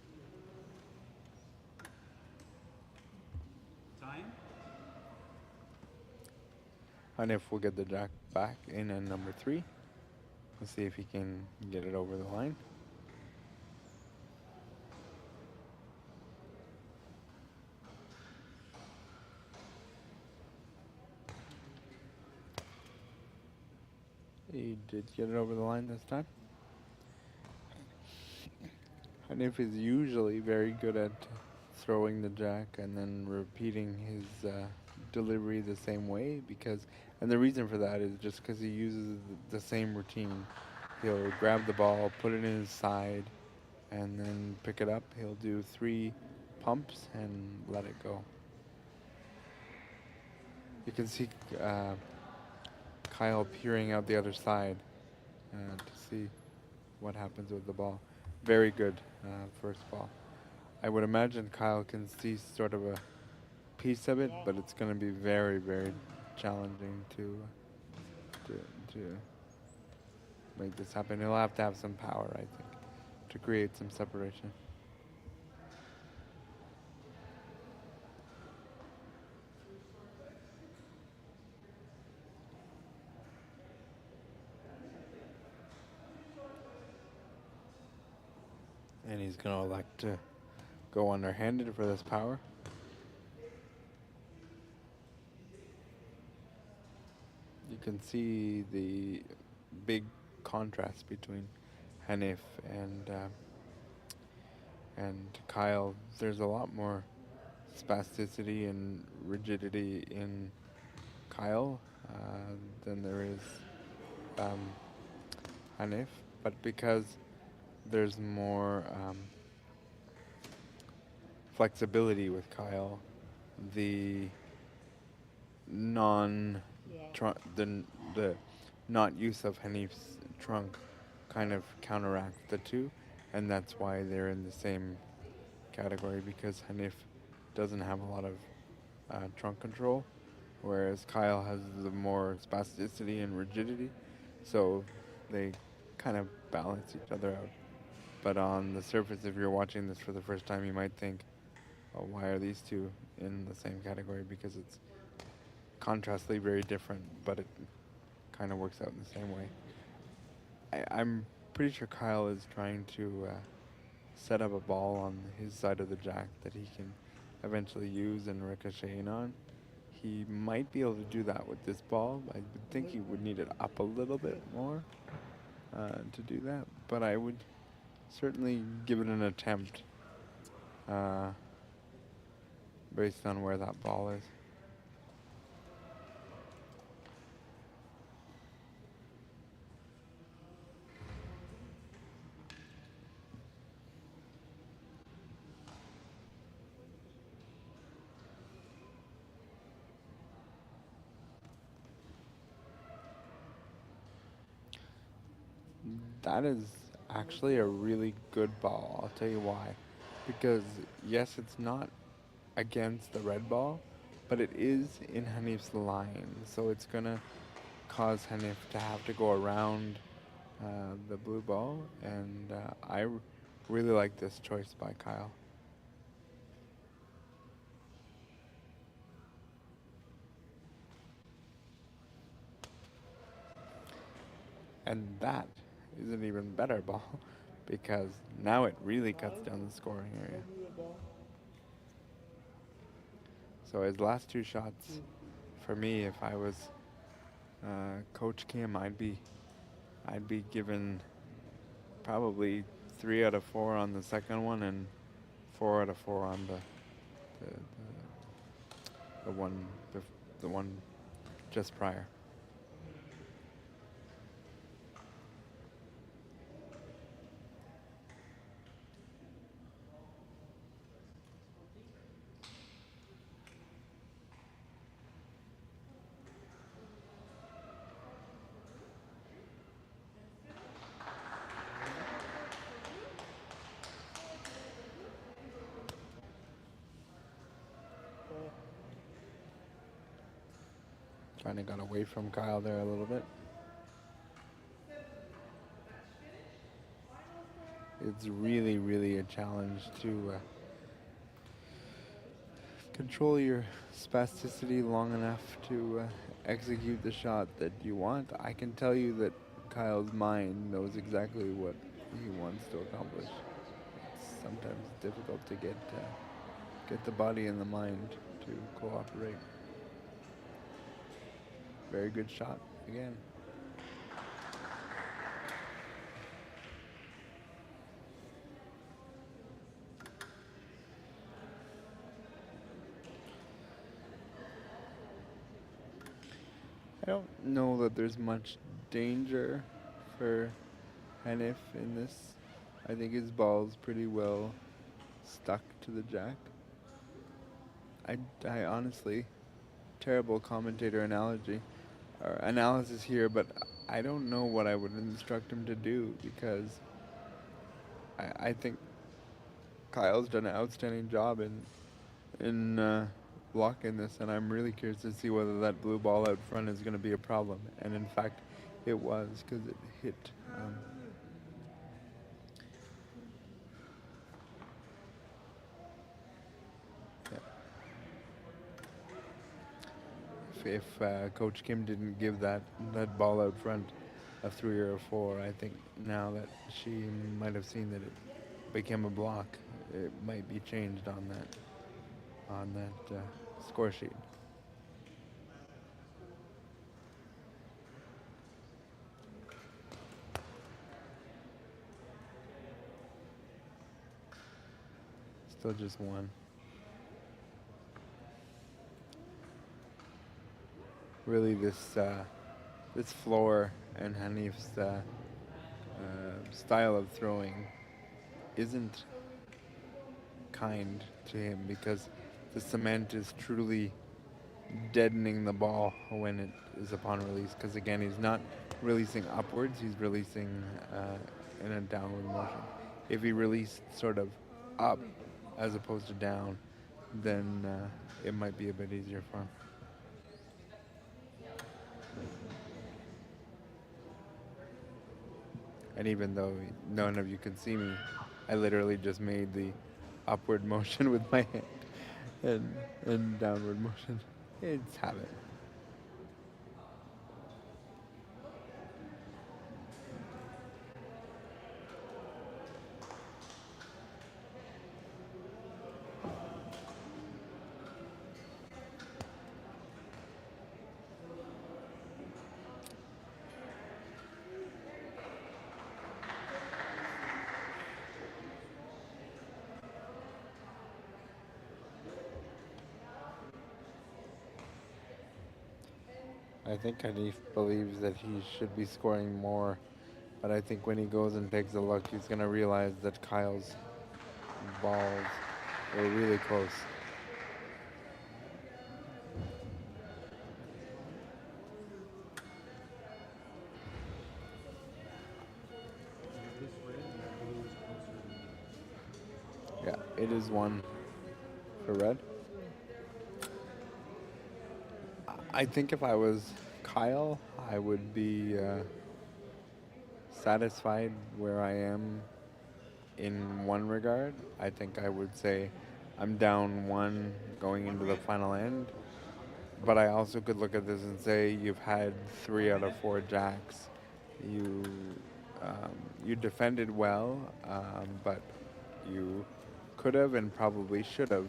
Time? And if we'll get the jack back in number 3, let's see if he can get it over the line. He did get it over the line this time. Hanif is usually very good at throwing the jack and then repeating his delivery the same way, and the reason for that is just because he uses the same routine. He'll grab the ball, put it in his side, and then pick it up. He'll do 3 pumps and let it go. You can see Kyle peering out the other side to see what happens with the ball. Very good first ball. I would imagine Kyle can see sort of a piece of it, but it's going to be very, very challenging to make this happen. He'll have to have some power, I think, to create some separation. And he's going to elect to go underhanded for this power. You can see the big contrast between Hanif and Kyle. There's a lot more spasticity and rigidity in Kyle than there is Hanif, but because there's more flexibility with Kyle, the the not use of Hanif's trunk kind of counteract the two, and that's why they're in the same category, because Hanif doesn't have a lot of trunk control, whereas Kyle has the more spasticity and rigidity, so they kind of balance each other out. But on the surface, if you're watching this for the first time, you might think, oh, why are these two in the same category? Because it's contrastly very different, but it kind of works out in the same way. I'm pretty sure Kyle is trying to set up a ball on his side of the jack that he can eventually use and ricochet in on. He might be able to do that with this ball. I would think he would need it up a little bit more to do that, but I would certainly give it an attempt based on where that ball is. That is actually a really good ball. I'll tell you why. Because, yes, it's not against the red ball, but it is in Hanif's line. So it's going to cause Hanif to have to go around the blue ball. And really like this choice by Kyle. And that is an even better ball because now it really cuts down the scoring area. So his last two shots, for me, if I was Coach Kim, I'd be given probably 3 out of 4 on the second one and 4 out of 4 on the, the one the one just prior. Kind of got away from Kyle there a little bit. It's really, really a challenge to control your spasticity long enough to execute the shot that you want. I can tell you that Kyle's mind knows exactly what he wants to accomplish. It's sometimes difficult to get the body and the mind to cooperate. Very good shot again. I don't know that there's much danger for Hanif in this. I think his ball's pretty well stuck to the jack. I honestly, terrible commentator analogy or analysis here, but I don't know what I would instruct him to do because I think Kyle's done an outstanding job in blocking this, and I'm really curious to see whether that blue ball out front is going to be a problem. And in fact, it was because it hit. If Coach Kim didn't give that ball out front a 3 or a 4, I think now that she might have seen that it became a block, it might be changed on that score sheet. Still just one. Really, this floor and Hanif's style of throwing isn't kind to him because the cement is truly deadening the ball when it is upon release. Because again, he's not releasing upwards; he's releasing in a downward motion. If he released sort of up as opposed to down, then it might be a bit easier for him. And even though none of you can see me, I literally just made the upward motion with my hand and downward motion. It's habit. I think Hanif believes that he should be scoring more, but I think when he goes and takes a look, he's going to realize that Kyle's balls were really close. This red It is one for red. I think if I was Kyle, I would be satisfied where I am in one regard. I think I would say I'm down one going into the final end. But I also could look at this and say you've had 3 out of 4 jacks. You you defended well, but you could have and probably should have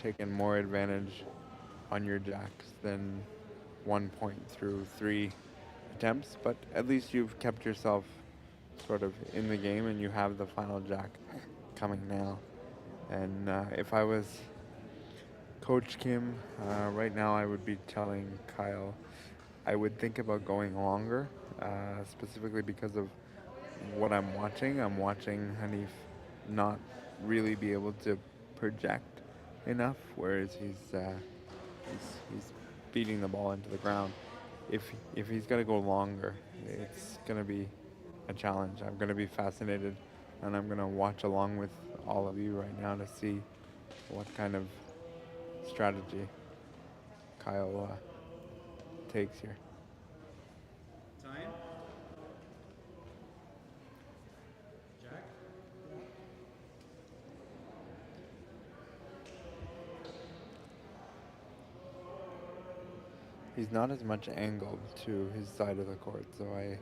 taken more advantage on your jacks than 1 point through 3 attempts. But at least you've kept yourself sort of in the game, and you have the final jack coming now. And if I was Coach Kim, right now I would be telling Kyle I would think about going longer, specifically because of what I'm watching. I'm watching Hanif not really be able to project enough, whereas he's beating the ball into the ground. If he's gonna go longer, it's gonna be a challenge. I'm gonna be fascinated, and I'm gonna watch along with all of you right now to see what kind of strategy Kyle takes here. Time. Jack. He's not as much angled to his side of the court, so I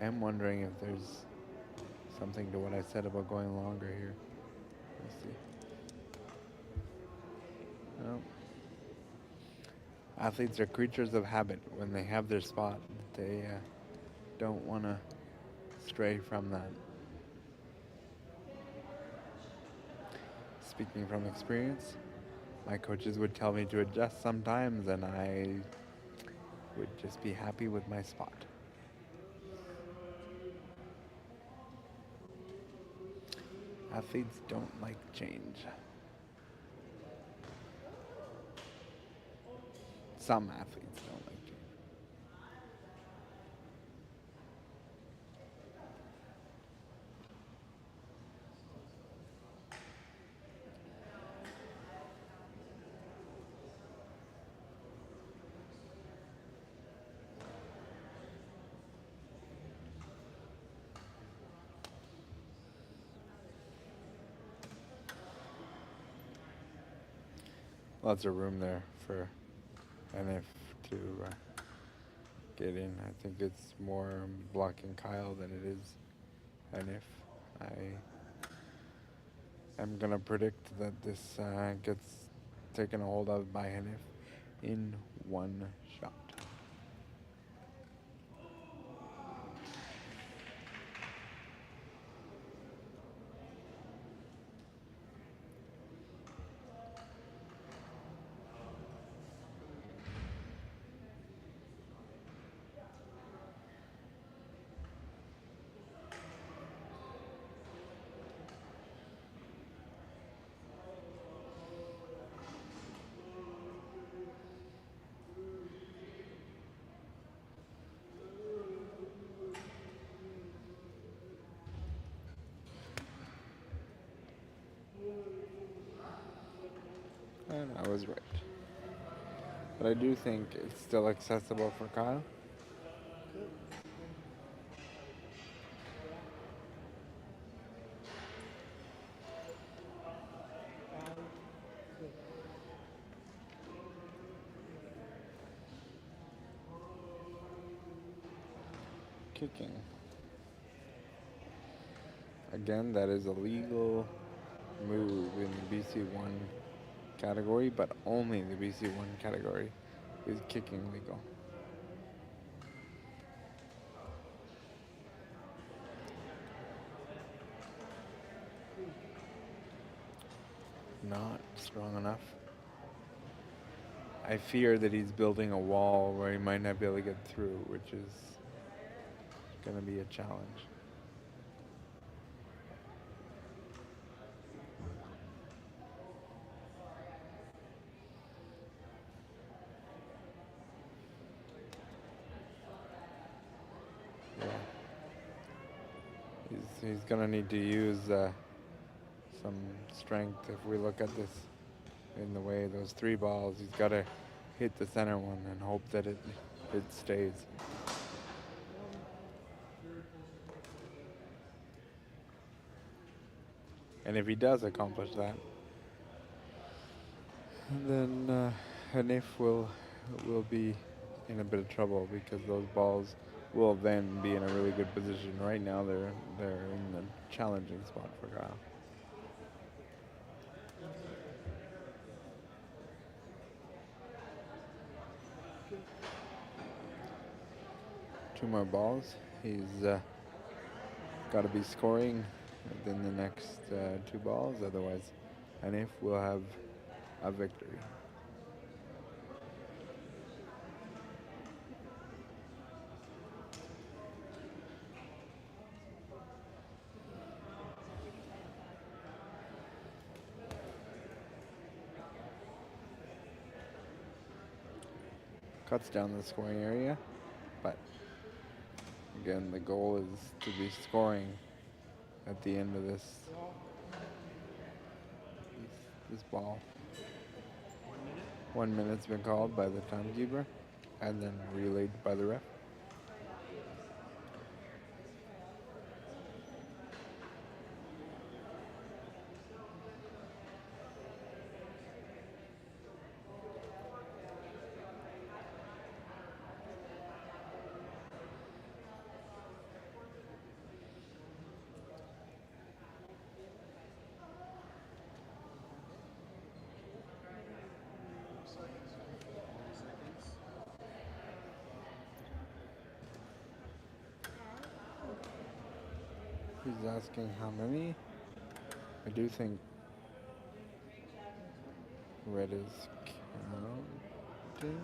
am wondering if there's something to what I said about going longer here. Let's see. No. Athletes are creatures of habit. When they have their spot, they don't want to stray from that. Speaking from experience, my coaches would tell me to adjust sometimes, and I would just be happy with my spot. Athletes don't like change. Some athletes don't like change. Lots of room there for NF to get in. I think it's more blocking Kyle than it is NF. I am gonna predict that this gets taken a hold of by NF in one shot. And I was right. But I do think it's still accessible for Kyle. Kicking. Again, that is a legal move in the BC1 category, but only the BC1 category is kicking legal. Not strong enough. I fear that he's building a wall where he might not be able to get through, which is going to be a challenge. Yeah. He's going to need to use some strength. If we look at this in the way, those 3 balls, he's got to hit the center one and hope that it stays. And if he does accomplish that, then Hanif will be in a bit of trouble, because those balls will then be in a really good position. Right now they're in a challenging spot for Kyle. Two more balls. He's got to be scoring within the next 2 balls, otherwise Hanif will have a victory. Cuts down the scoring area, but again, the goal is to be scoring at the end of this ball. 1 minute's been called by the timekeeper and then relayed by the ref. He's asking how many. I do think red is counting.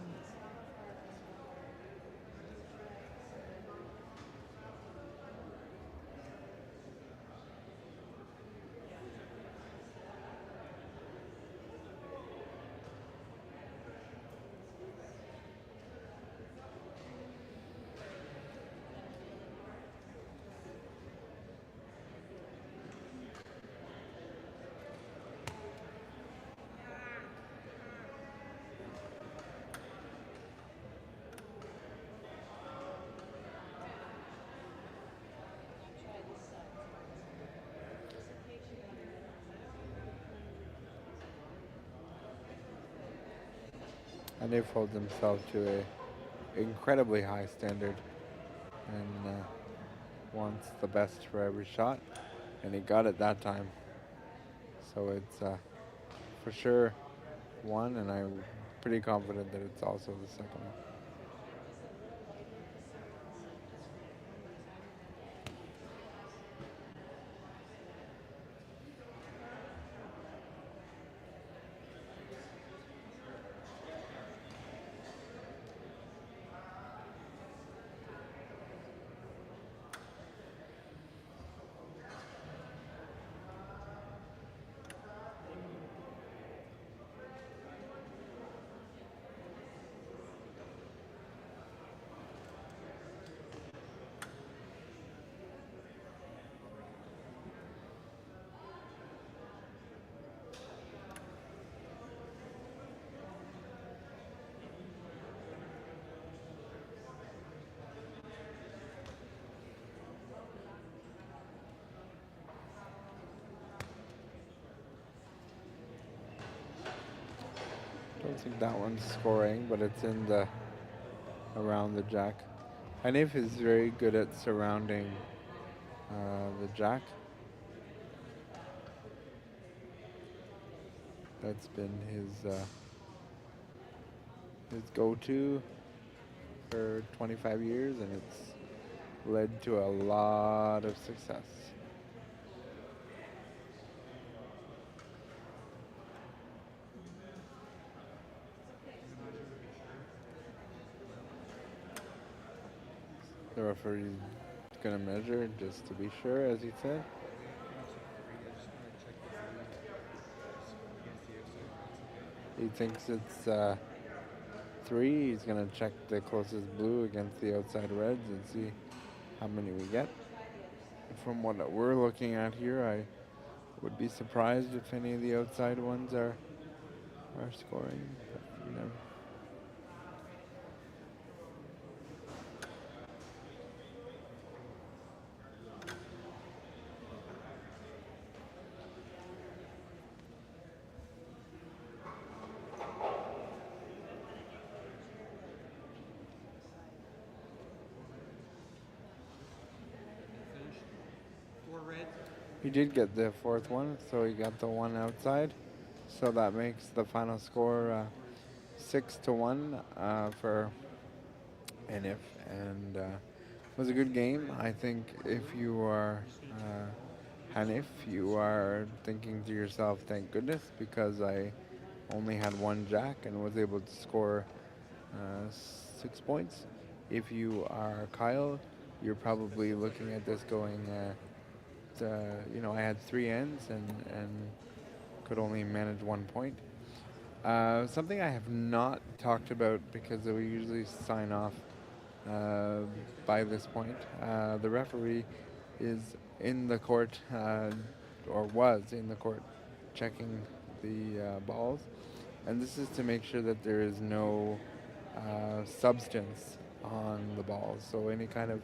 And they've held themselves to a incredibly high standard and wants the best for every shot, and he got it that time. So it's for sure one, and I'm pretty confident that it's also the second one. I don't think that one's scoring, but it's in the around the jack. Hanif is very good at surrounding the jack. That's been his go-to for 25 years, and it's led to a lot of success. The referee's gonna measure just to be sure, as he said. He thinks it's 3. He's gonna check the closest blue against the outside reds and see how many we get. From what we're looking at here, I Would be surprised if any of the outside ones are scoring. But, you know. Finished. 4 reds. He did get the fourth one, so he got the one outside. So that makes the final score 6-1 for NF, and was a good game. I think if you are Hanif, you are thinking to yourself, "Thank goodness," because I only had one jack and was able to score 6 points. If you are Kyle, you're probably looking at this going, I had three ends and could only manage 1 point. Something I have not talked about because we usually sign off uh, by this point. The referee is in the court, or was in the court, checking the balls. And this is to make sure that there is no substance on the balls. So any kind of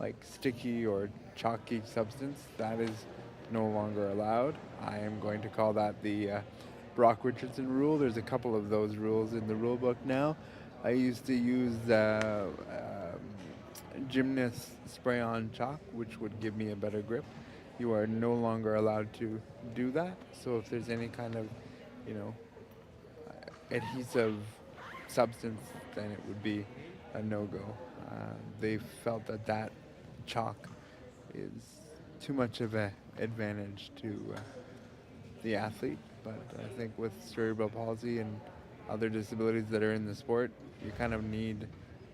like sticky or chalky substance, that is no longer allowed. I am going to call that the Brock Richardson rule. There's a couple of those rules in the rule book now. I used to use gymnast spray on chalk, which would give me a better grip. You are no longer allowed to do that. So if there's any kind of, you know, adhesive substance, then it would be a no-go. They felt that that chalk is too much of an advantage to the athlete, but I think with cerebral palsy and other disabilities that are in the sport, you kind of need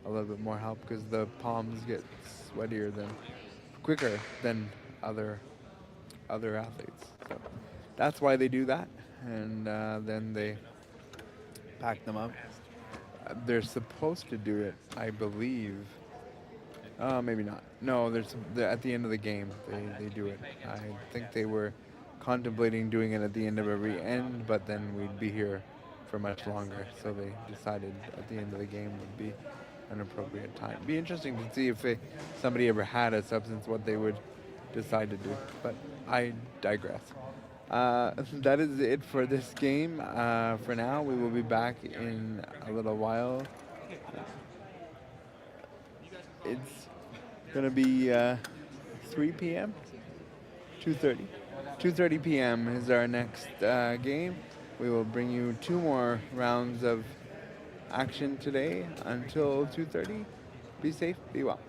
a little bit more help because the palms get sweatier than quicker than other athletes. So that's why they do that, and then they pack them up. They're supposed to do it, I believe. Maybe not. No, at the end of the game they do it. I think they were contemplating doing it at the end of every end, but then we'd be here for much longer. So they decided at the end of the game would be an appropriate time. Be interesting to see if somebody ever had a substance, what they would decide to do. But I digress. That is it for this game. For now, we will be back in a little while. It's gonna be 3 p.m. 2:30. 2:30 p.m. is our next game. We will bring you two more rounds of action today until 2:30. Be safe, be well.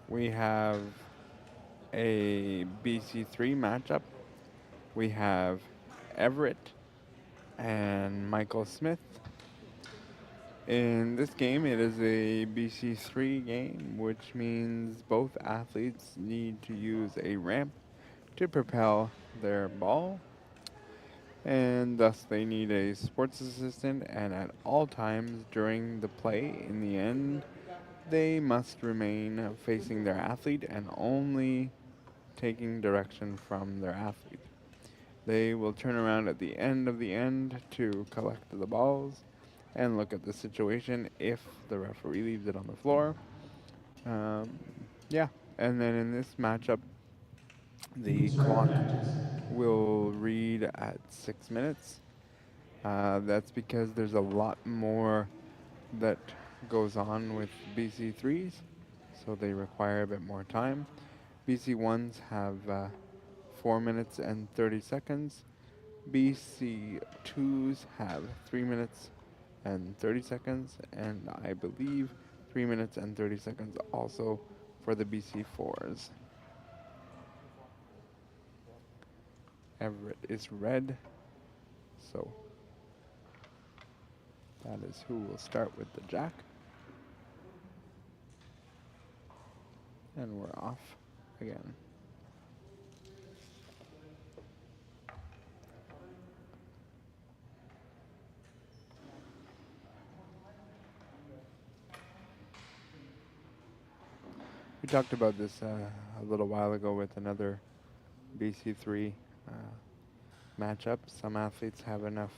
we have a BC3 matchup. We have Everett and Michael Smith. In this game, it is a BC3 game, which means both athletes need to use a ramp to propel their ball, and thus they need a sports assistant, and at all times during the play, in the end, they must remain facing their athlete and only taking direction from their athlete. They will turn around at the end of the end to collect the balls and look at the situation if the referee leaves it on the floor. Um, yeah, and then in this matchup, the These red clock patches. will read at 6 minutes. That's because there's a lot more that goes on with BC3s, so they require a bit more time. BC1s have 4 minutes and 30 seconds. BC2s have 3 minutes and 30 seconds, and I believe 3 minutes and 30 seconds also for the BC4s. Everett is red, so that is who will start with the jack. And we're off again. We talked about this a little while ago with another BC3 matchup. Some athletes have enough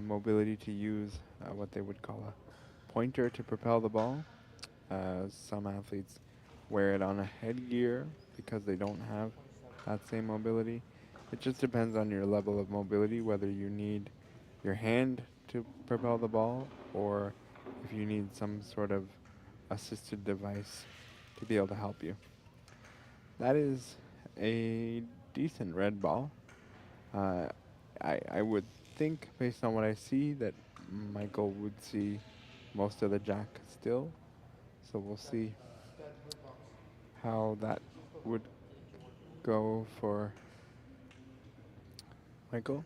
mobility to use what they would call a pointer to propel the ball. Some athletes wear it on a headgear because they don't have that same mobility. It just depends on your level of mobility, whether you need your hand to propel the ball or if you need some sort of assisted device to be able to help you. That is a decent red ball. I would think, based on what I see, that Michael would see most of the jack still. So we'll see how that would go for Michael.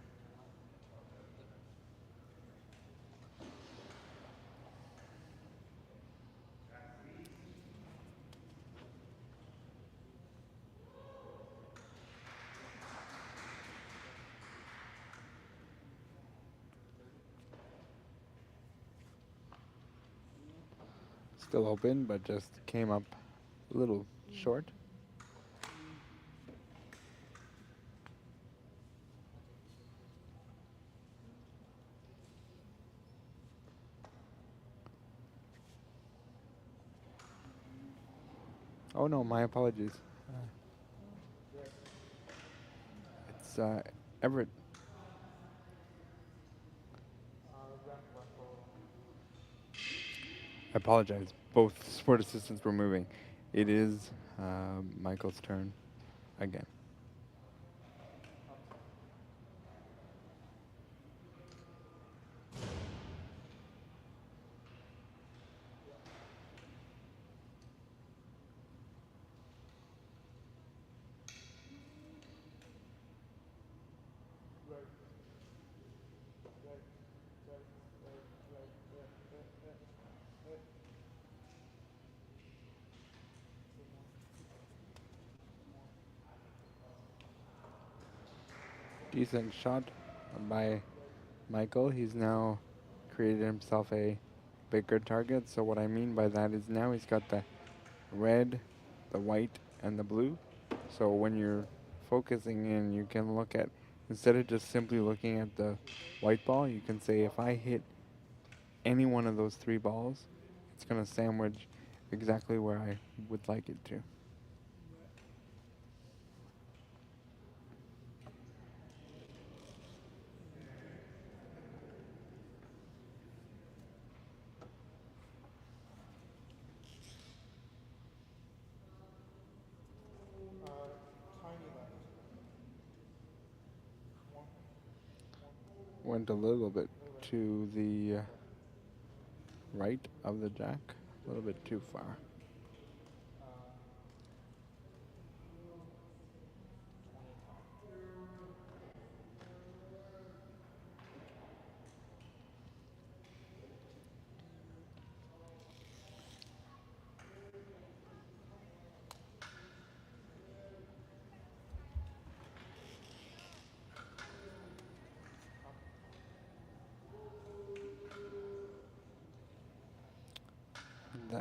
Still open, but just came up a little short. Oh no, my apologies. It's Everett. I apologize. Both sport assistants were moving. It is Michael's turn again. Decent shot by Michael. He's now created himself a bigger target. So what I mean by that is now he's got the red, the white, and the blue. So when you're focusing in, you can look at, instead of just simply looking at the white ball, you can say if I hit any one of those three balls, it's going to sandwich exactly where I would like it to. Went a little bit to the right of the jack, a little bit too far.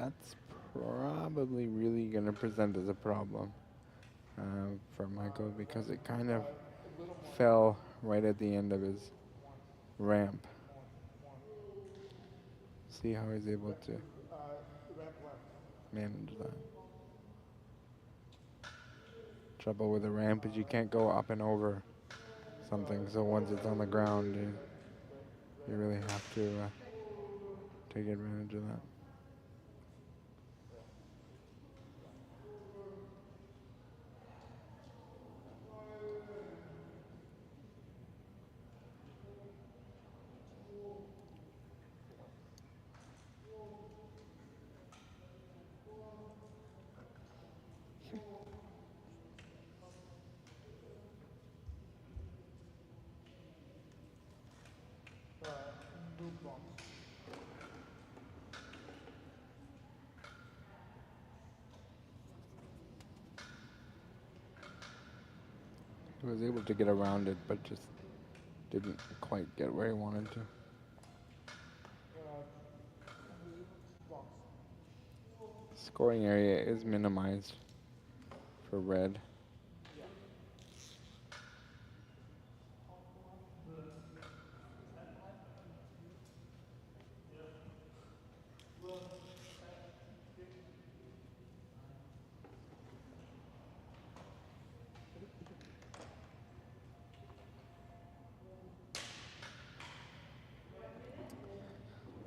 that's probably really going to present as a problem for Michael because it kind of fell right at the end of his ramp. See how he's able to manage that. Trouble with a ramp is you can't go up and over something, so once it's on the ground, you really have to take advantage of that. He was able to get around it, but just didn't quite get where he wanted to. Scoring area is minimized for red.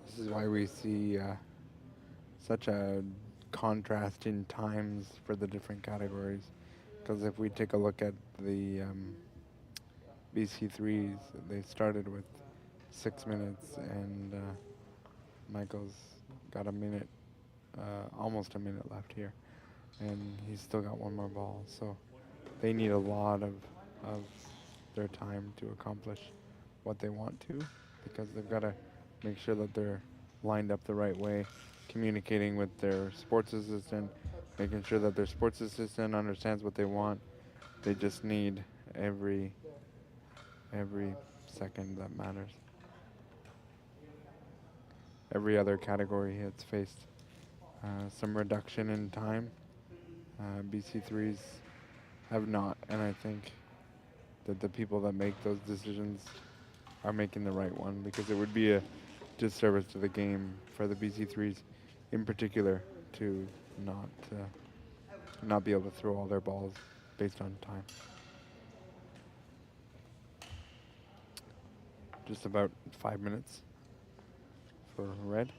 This is why we see such a contrast in times for the different categories. Because if we take a look at the BC3s, they started with 6 minutes, and Michael's got a minute, almost a minute left here, and he's still got one more ball. So they need a lot of their time to accomplish what they want to, because they've got to make sure that they're lined up the right way, communicating with their sports assistant, making sure that their sports assistant understands what they want. They just need every second that matters. Every other category it's faced some reduction in time. BC3s have not, and I think that the people that make those decisions are making the right one, because it would be a disservice to the game for the BC3s in particular to not be able to throw all their balls based on time. Just about 5 minutes for red.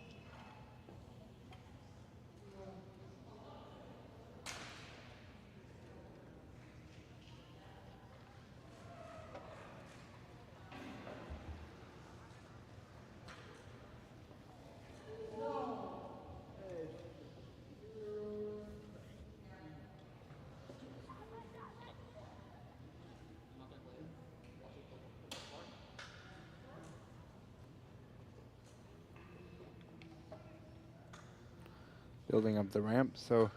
Building up the ramp, so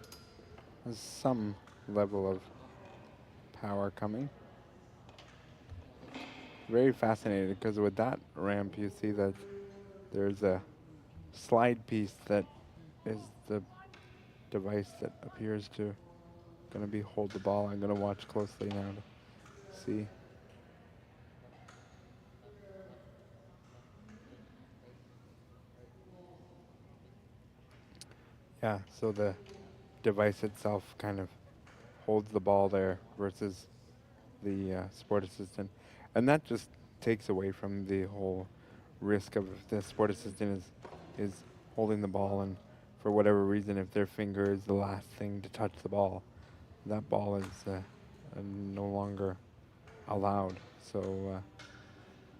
there's some level of power coming. Very fascinated, because with that ramp you see that there's a slide piece that is the device that appears to going to be hold the ball. I'm going to watch closely now to see. Yeah, so the device itself kind of holds the ball there versus the sport assistant. And that just takes away from the whole risk of the sport assistant is holding the ball, and for whatever reason, if their finger is the last thing to touch the ball, that ball is no longer allowed. So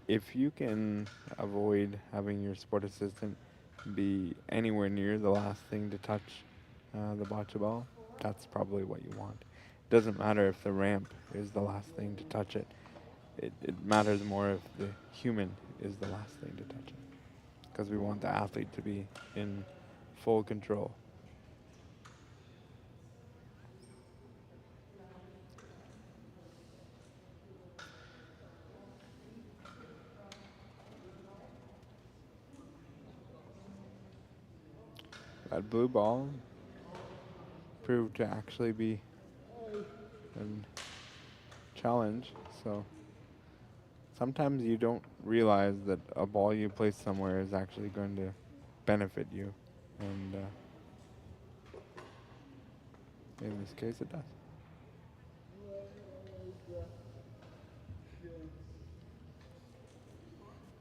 if you can avoid having your sport assistant be anywhere near the last thing to touch the bocce ball, that's probably what you want. It doesn't matter if the ramp is the last thing to touch it. It matters more if the human is the last thing to touch it, because we want the athlete to be in full control. That blue ball proved to actually be a challenge. So sometimes you don't realize that a ball you place somewhere is actually going to benefit you. And in this case, it does.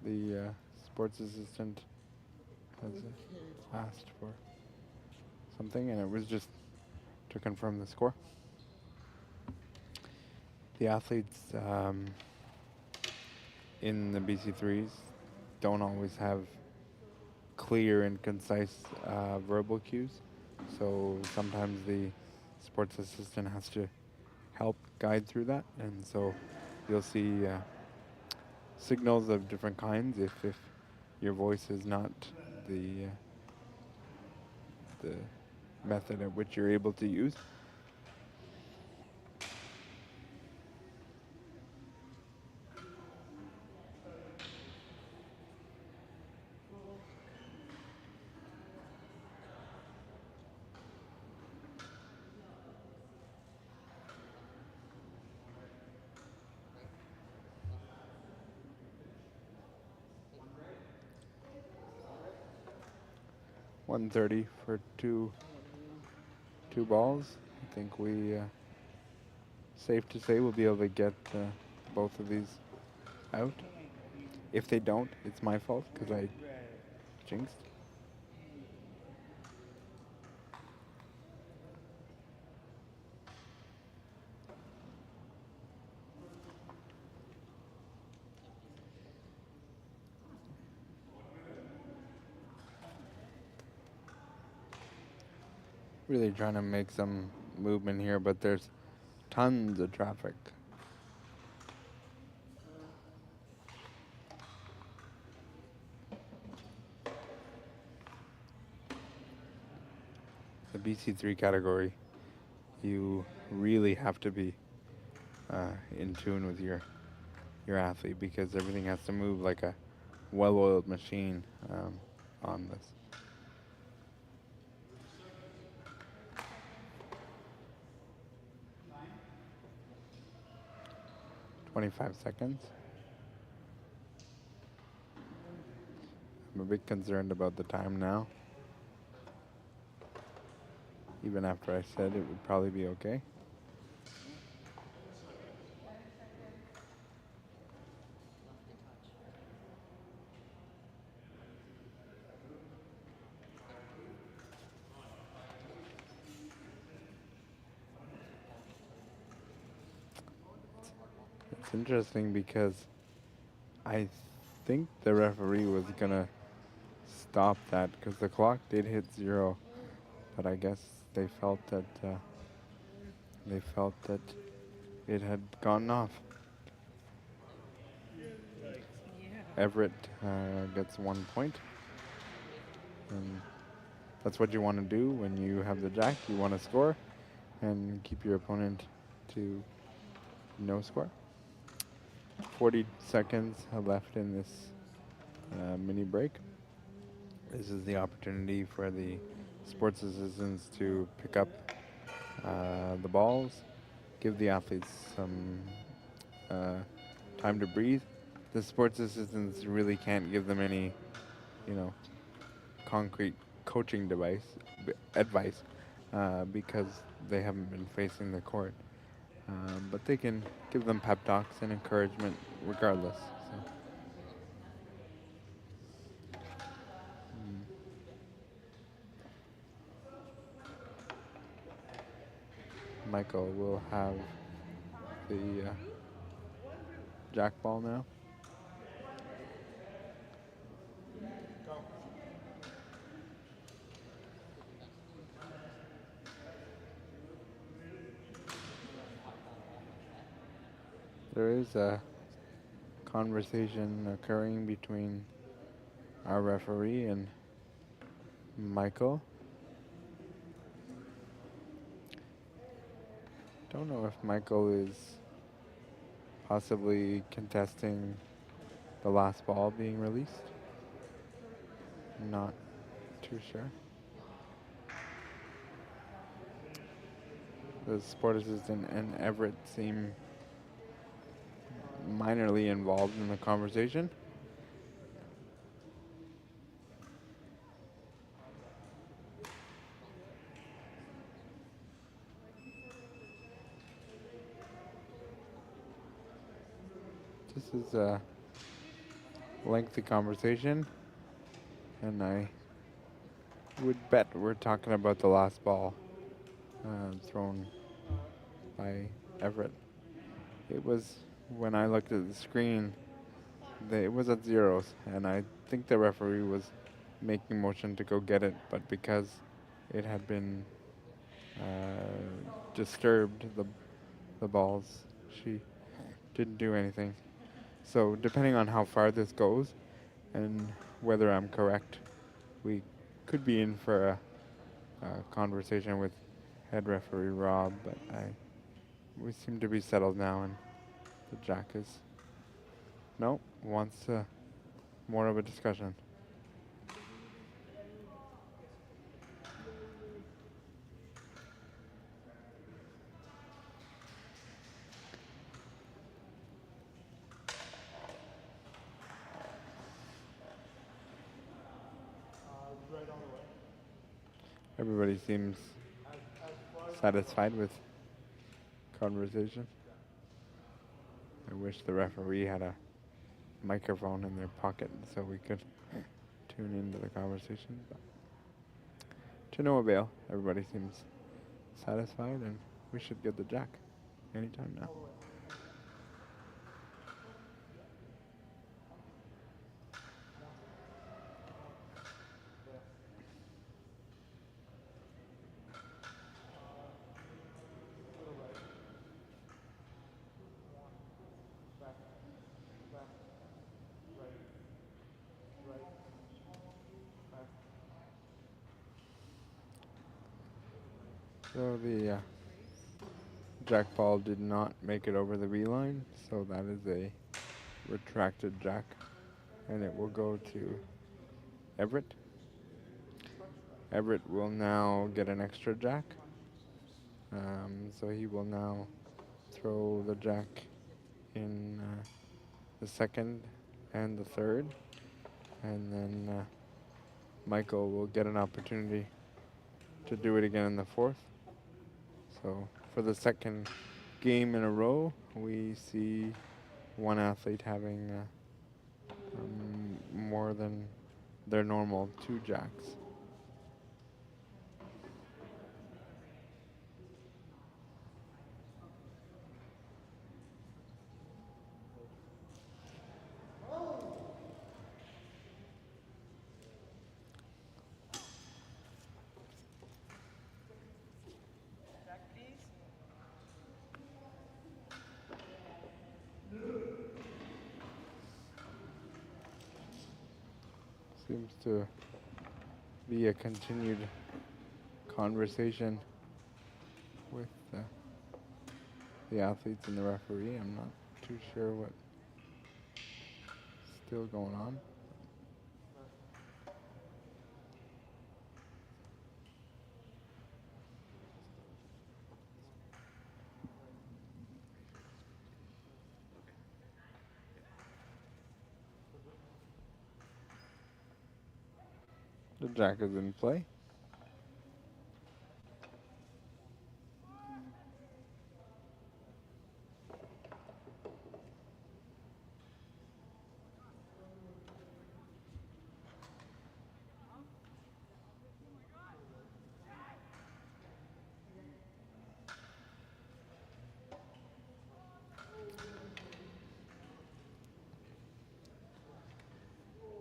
The sports assistant has asked for something, and it was just to confirm the score. The athletes in the BC3s don't always have clear and concise verbal cues, so sometimes the sports assistant has to help guide through that, and so you'll see signals of different kinds if your voice is not the the method at which you're able to use. $130 for two balls. I think we safe to say we'll be able to get both of these out. If they don't, it's my fault because I jinxed. Really trying to make some movement here, but there's tons of traffic. The BC3 category, you really have to be in tune with your athlete because everything has to move like a well-oiled machine on this. 25 seconds. I'm a bit concerned about the time now. Even after I said it would probably be okay. It's interesting because I think the referee was gonna stop that because the clock did hit 0, but I guess they felt that it had gone off. Everett gets 1 point, and that's what you want to do when you have the jack. You want to score and keep your opponent to no score. 40 seconds left in this mini break. This is the opportunity for the sports assistants to pick up the balls, give the athletes some time to breathe. The sports assistants really can't give them any, concrete coaching advice because they haven't been facing the court. But they can give them pep talks and encouragement regardless. So. Michael will have the jack ball now. There is a conversation occurring between our referee and Michael. Don't know if Michael is possibly contesting the last ball being released. Not too sure. the sport assistant and Everett seem minorly involved in the conversation. This is a lengthy conversation, and I would bet we're talking about the last ball thrown by Everett. It was, when I looked at the screen, it was at zeros, and I think the referee was making motion to go get it, but because it had been disturbed, the balls, she didn't do anything. So depending on how far this goes and whether I'm correct, we could be in for a conversation with head referee Rob, but we seem to be settled now, and the jack is wants more of a discussion. Everybody seems satisfied with conversation. I wish the referee had a microphone in their pocket so we could tune into the conversation, but to no avail. Everybody seems satisfied, and we should get the jack anytime now. So the jack ball did not make it over the V line, so that is a retracted jack, and it will go to Everett. Everett will now get an extra jack, so he will now throw the jack in the second and the third, and then Michael will get an opportunity to do it again in the fourth. So for the second game in a row, we see one athlete having more than their normal 2 jacks. Seems to be a continued conversation with the athletes and the referee. I'm not too sure what's still going on. The jack is in play.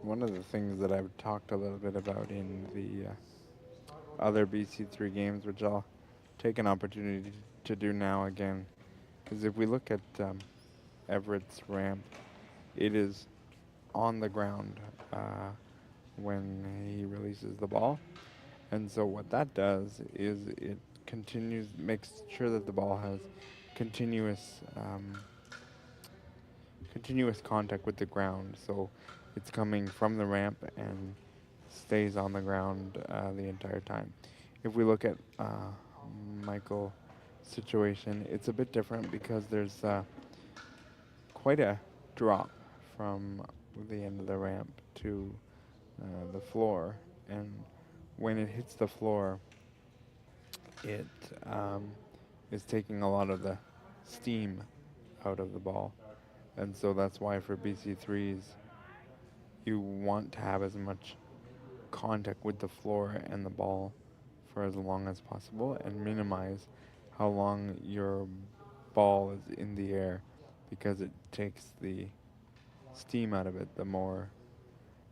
One of the things that I've talked a little bit about in the other BC3 games, which I'll take an opportunity to do now again, because if we look at Everett's ramp, it is on the ground when he releases the ball. And so what that does is it makes sure that the ball has continuous contact with the ground. So it's coming from the ramp and stays on the ground the entire time. If we look at Michael situation, it's a bit different because there's quite a drop from the end of the ramp to the floor, and when it hits the floor, it is taking a lot of the steam out of the ball, and so that's why for BC3s you want to have as much contact with the floor and the ball for as long as possible and minimize how long your ball is in the air, because it takes the steam out of it the more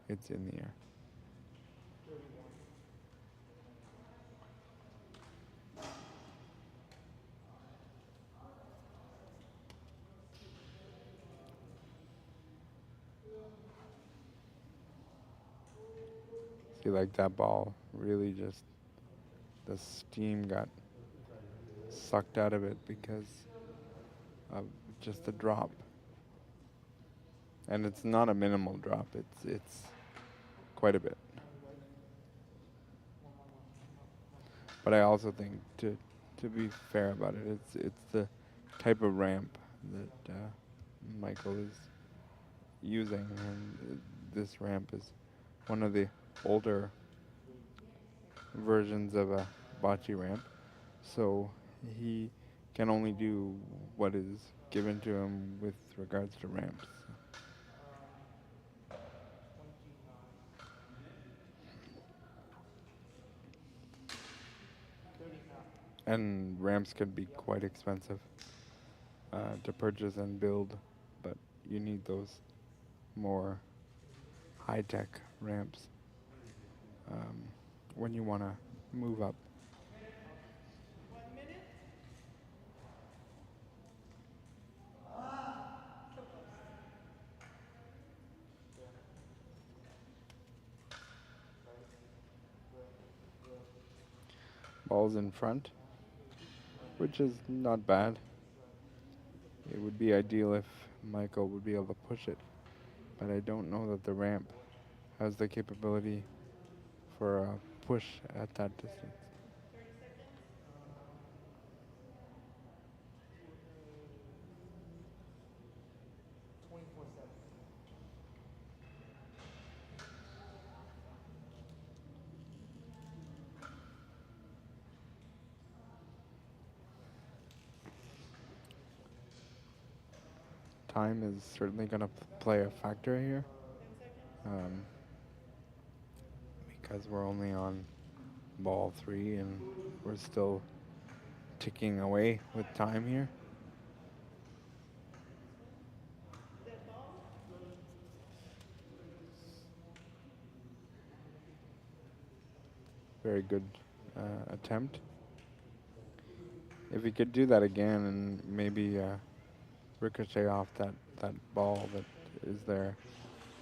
it's in the air. See, like that ball really just, the steam got sucked out of it because of just the drop. And it's not a minimal drop, it's quite a bit. But I also think to be fair about it, it's the type of ramp that Michael is using, and this ramp is one of the older versions of a bocce ramp, so he can only do what is given to him with regards to ramps. And ramps can be quite expensive to purchase and build, but you need those more high-tech ramps when you want to move up. Ball's in front, which is not bad. It would be ideal if Michael would be able to push it, but I don't know that the ramp has the capability for a push at that distance. Time is certainly going to play a factor here, because we're only on ball 3 and we're still ticking away with time here. Very good attempt. If he could do that again and maybe ricochet off that ball that is there,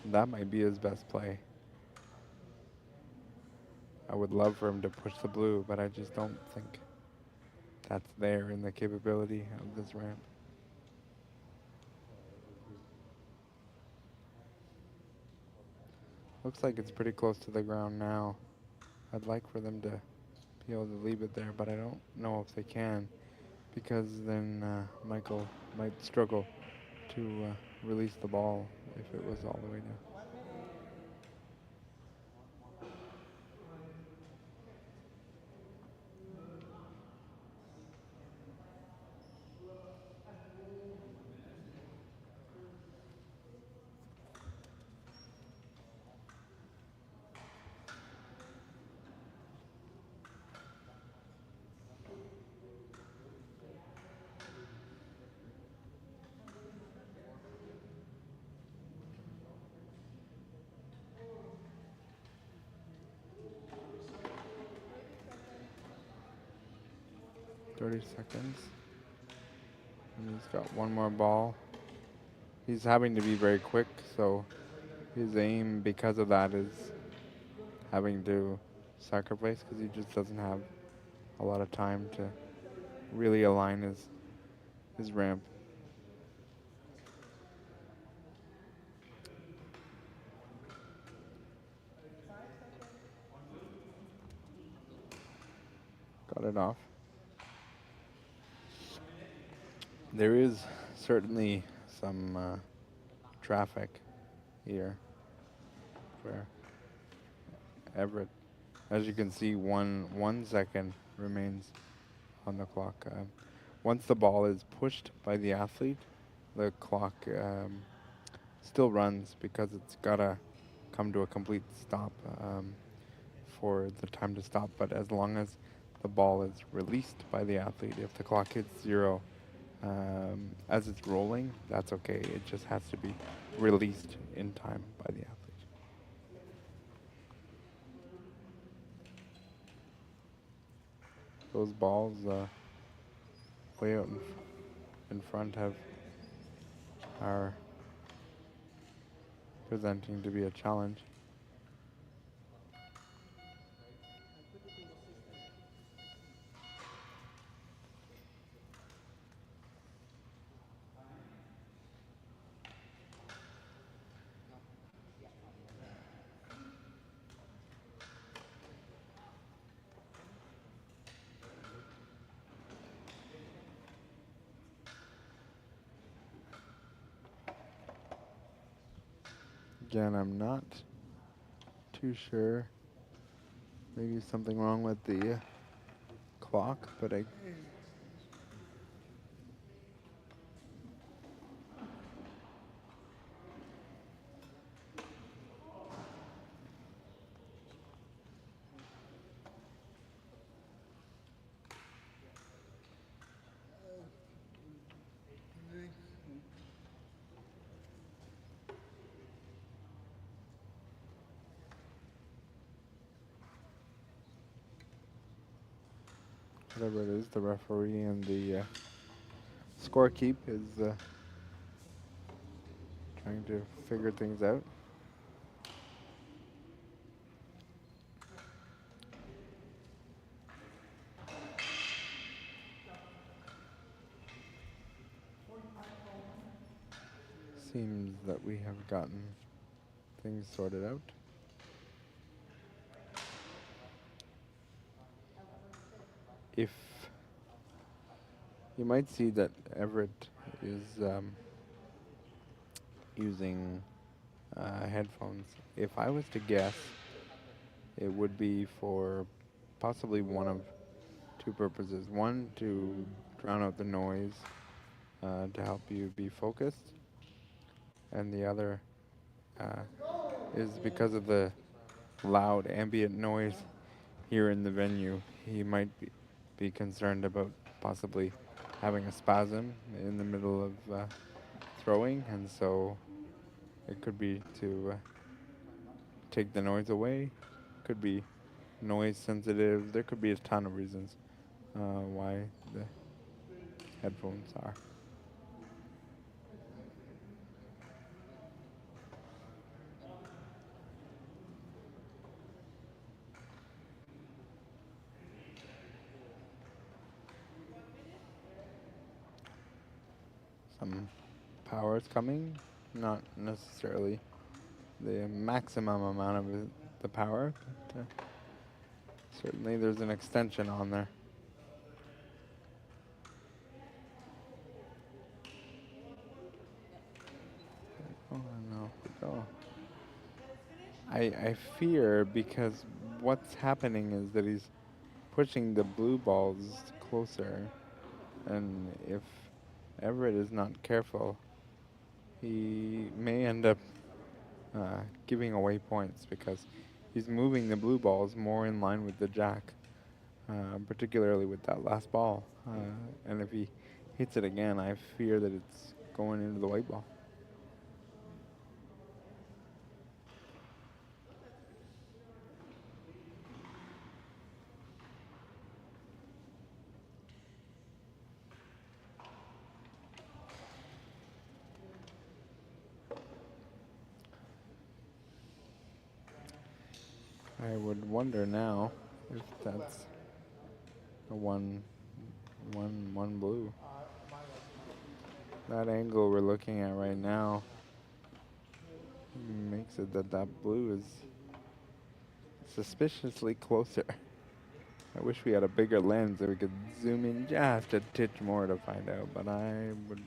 that might be his best play. I would love for him to push the blue, but I just don't think that's there in the capability of this ramp. Looks like it's pretty close to the ground now. I'd like for them to be able to leave it there, but I don't know if they can, because then Michael might struggle to release the ball if it was all the way down. Seconds. And he's got one more ball. He's having to be very quick, so his aim, because of that, is having to sacrifice, because he just doesn't have a lot of time to really align his ramp. Got it off. There is certainly some traffic here for Everett. As you can see, 1 second remains on the clock. Once the ball is pushed by the athlete, the clock still runs because it's gotta come to a complete stop for the time to stop. But as long as the ball is released by the athlete, if the clock hits 0 as it's rolling, that's okay. It just has to be released in time by the athlete. Those balls way out in front are presenting to be a challenge. Again, I'm not too sure. Maybe something wrong with the clock, but I whatever it is, the referee and the scorekeep is trying to figure things out. Seems that we have gotten things sorted out. If you might see that Everett is using headphones. If I was to guess, it would be for possibly one of two purposes. One, to drown out the noise to help you be focused. And the other is because of the loud ambient noise here in the venue. He might be concerned about possibly having a spasm in the middle of throwing, and so it could be to take the noise away. Could be noise sensitive. There could be a ton of reasons why the headphones are. Some power is coming, not necessarily the maximum amount of the power, but certainly there's an extension on there. Oh no, go. I fear because what's happening is that he's pushing the blue balls closer, and if Everett is not careful, he may end up giving away points because he's moving the blue balls more in line with the jack, particularly with that last ball. And if he hits it again, I fear that it's going into the white ball. I would wonder now if that's a one blue. That angle we're looking at right now makes it that blue is suspiciously closer. I wish we had a bigger lens that we could zoom in just a titch more to find out, but I would.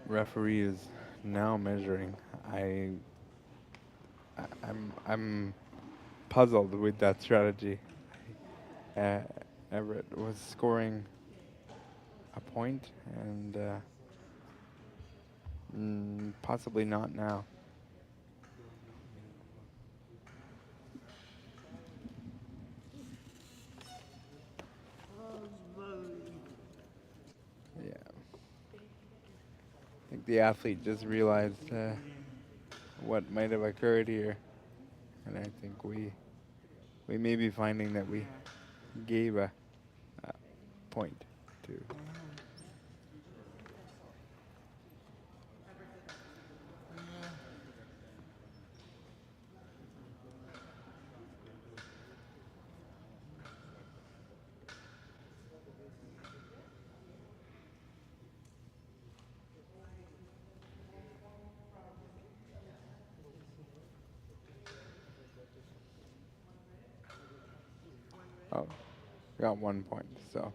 Referee is now measuring. I'm puzzled with that strategy. Uh, Everett was scoring a point, and possibly not now. Yeah. I think the athlete just realized what might have occurred here, and I think we may be finding that we gave a point to. Oh, got 1 point. So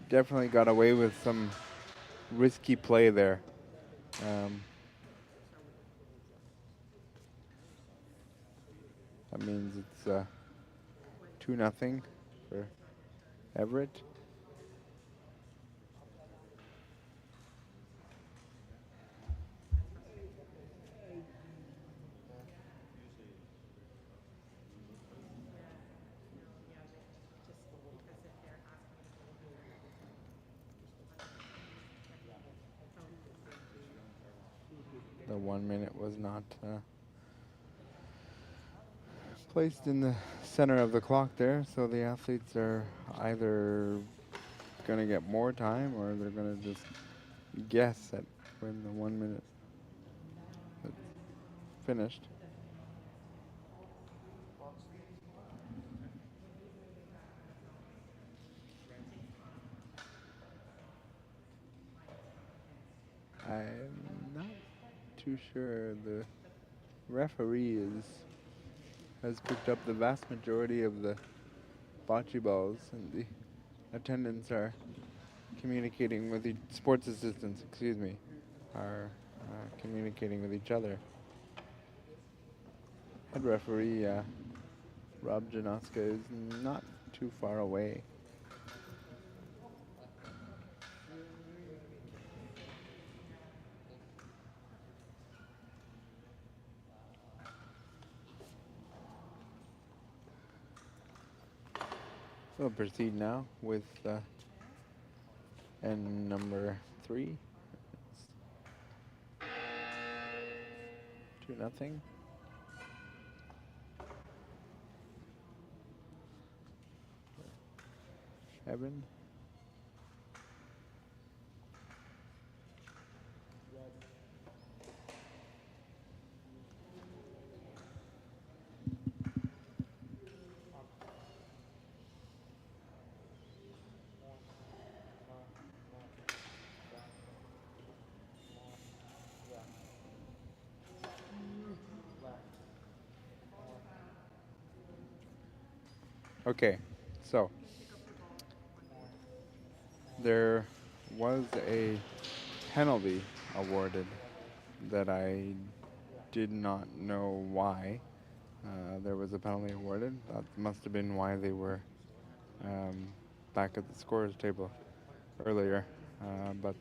definitely got away with some risky play there. That means it's 2-0 for Everett. The 1 minute was not placed in the center of the clock there, so the athletes are either going to get more time or they're going to just guess at when the 1 minute is finished. I'm not too sure. The referee has picked up the vast majority of the bocce balls, and the attendants are communicating with the sports assistants, excuse me, are communicating with each other. Head referee Rob Janoska is not too far away. We'll proceed now with end number 3. 2-0. Evan. Okay, so there was a penalty awarded that I did not know why there was a penalty awarded. That must have been why they were back at the scorer's table earlier. But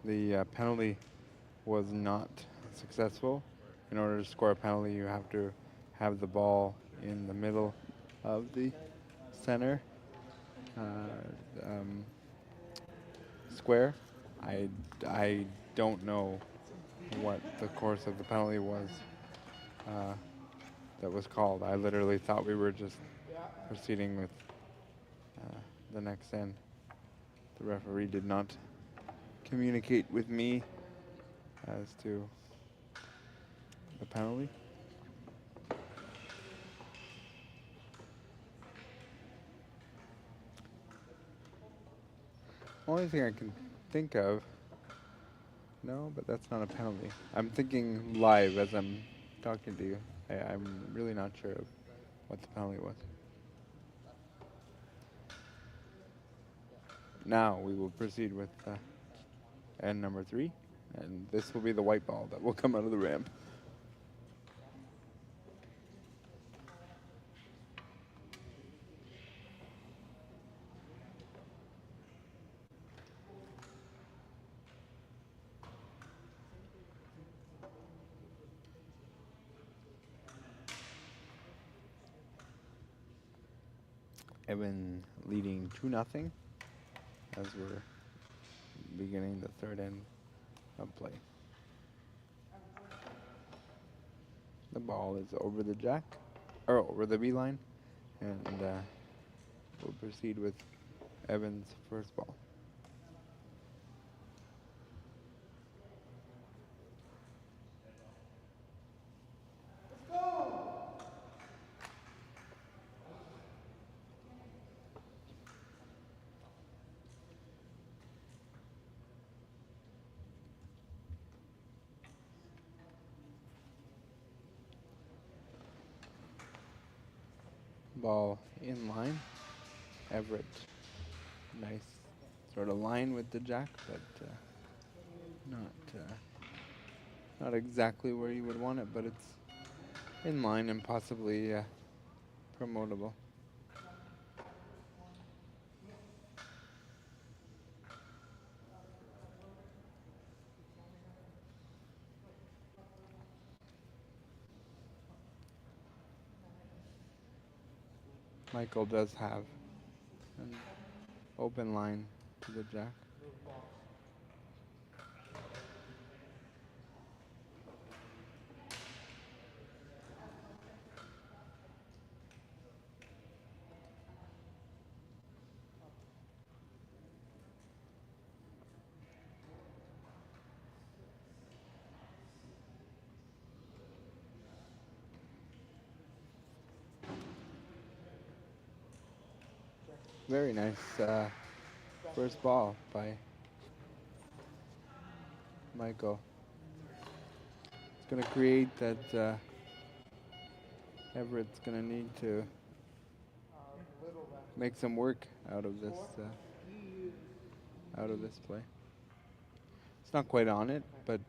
the penalty was not successful. In order to score a penalty, you have to have the ball in the middle of the center square. I don't know what the course of the penalty was that was called. I literally thought we were just proceeding with the next end. The referee did not communicate with me as to the penalty. Only thing I can think of. No, but that's not a penalty. I'm thinking live as I'm talking to you. I'm really not sure of what the penalty was. Now we will proceed with end number 3, and this will be the white ball that will come out of the ramp. Evan leading 2-0 as we're beginning the third end of play. The ball is over the jack, or over the B line, and we'll proceed with Evan's first ball. Ball in line. Everett, nice sort of line with the jack, but not exactly where you would want it, but it's in line and possibly promotable. Michael does have an open line to the jack. Very nice first ball by Michael. It's going to create that Everett's going to need to make some work out of this play. It's not quite on it, but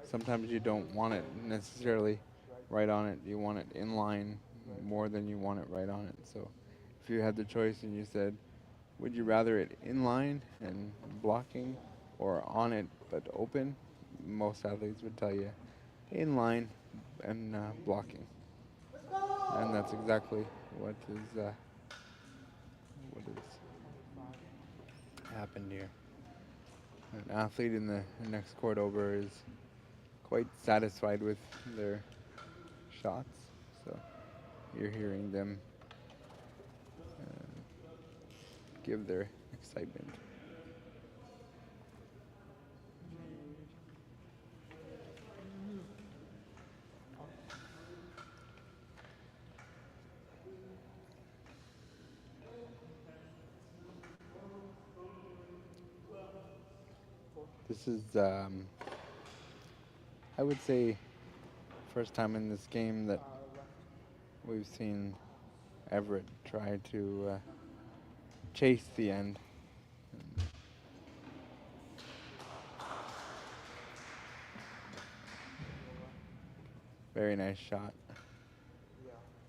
sometimes you don't want it necessarily right on it. You want it in line more than you want it right on it. So if you had the choice and you said, would you rather it in line and blocking or on it but open? Most athletes would tell you in line and blocking. And that's exactly what has happened here. An athlete in the next court over is quite satisfied with their shots, so you're hearing them give their excitement. This is, I would say, first time in this game that we've seen Everett try to chase the end. Very nice shot.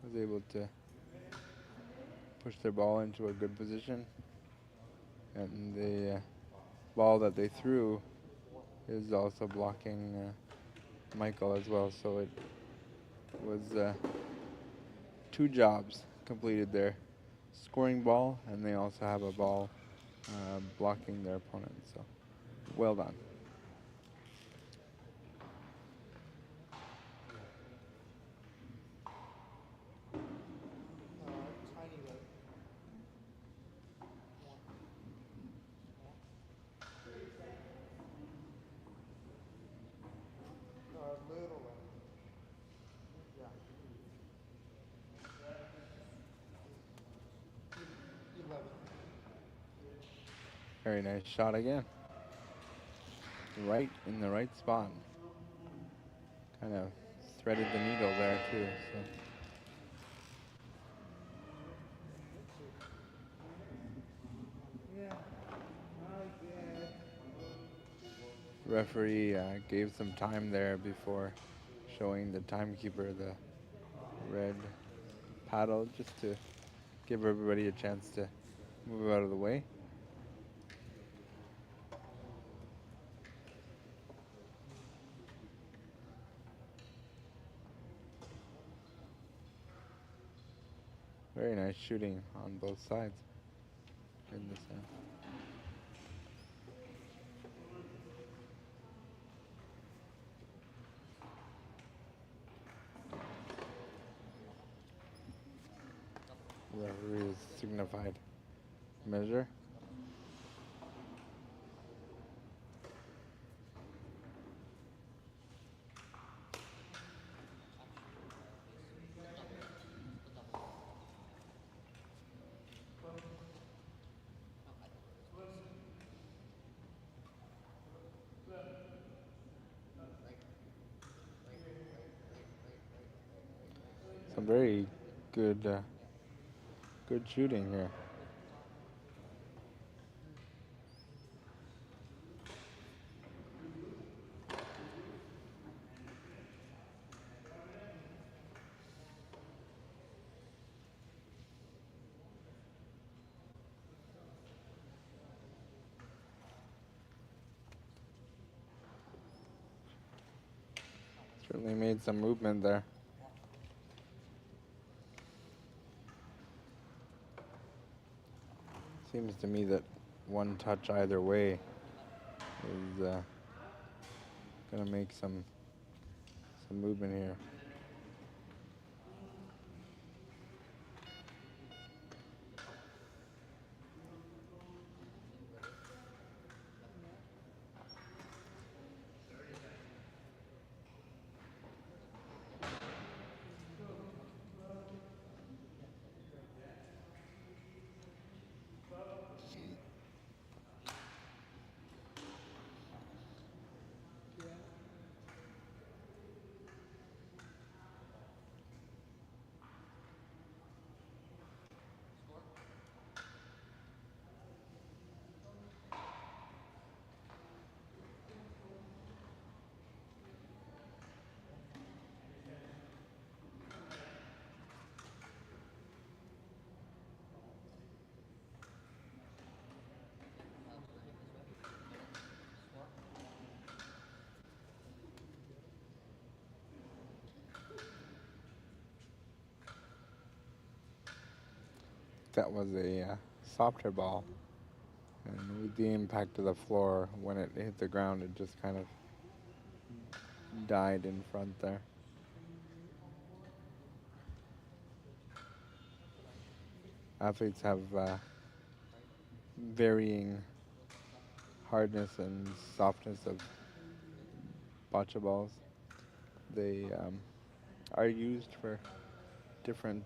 Was able to push their ball into a good position. And the ball that they threw is also blocking Michael as well. So it was 2 jobs completed there. Scoring ball, and they also have a ball blocking their opponent. So well done. Very nice shot again. Right in the right spot. Kind of threaded the needle there too. So. Referee gave some time there before showing the timekeeper the red paddle just to give everybody a chance to move out of the way. Very nice shooting on both sides in this end. Referee has signified measure. Some very good good shooting here. Certainly made some movement there. Seems to me that one touch either way is going to make some movement here. That was a softer ball, and with the impact of the floor, when it hit the ground, it just kind of died in front there. Athletes have varying hardness and softness of boccia balls. They are used for different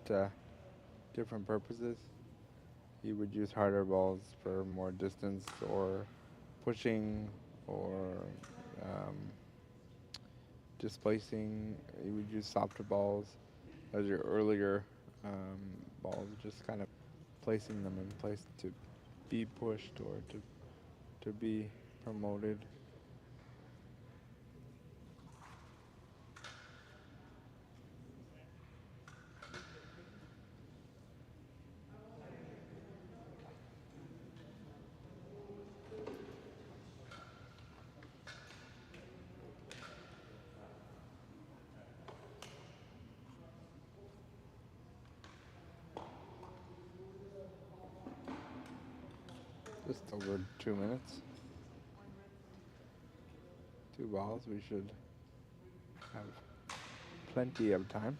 different purposes. You would use harder balls for more distance or pushing or displacing. You would use softer balls as your earlier balls, just kind of placing them in place to be pushed or to be promoted. Just over 2 minutes. 2 balls, we should have plenty of time.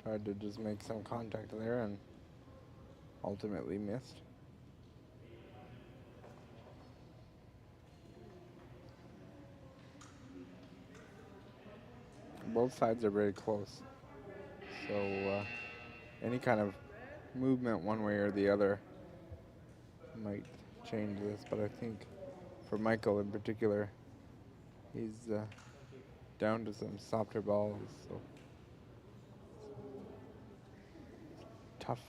Tried to just make some contact there and ultimately missed. both sides are very close. So any kind of movement one way or the other might change this. But I think for Michael in particular, he's down to some softer balls. So tough.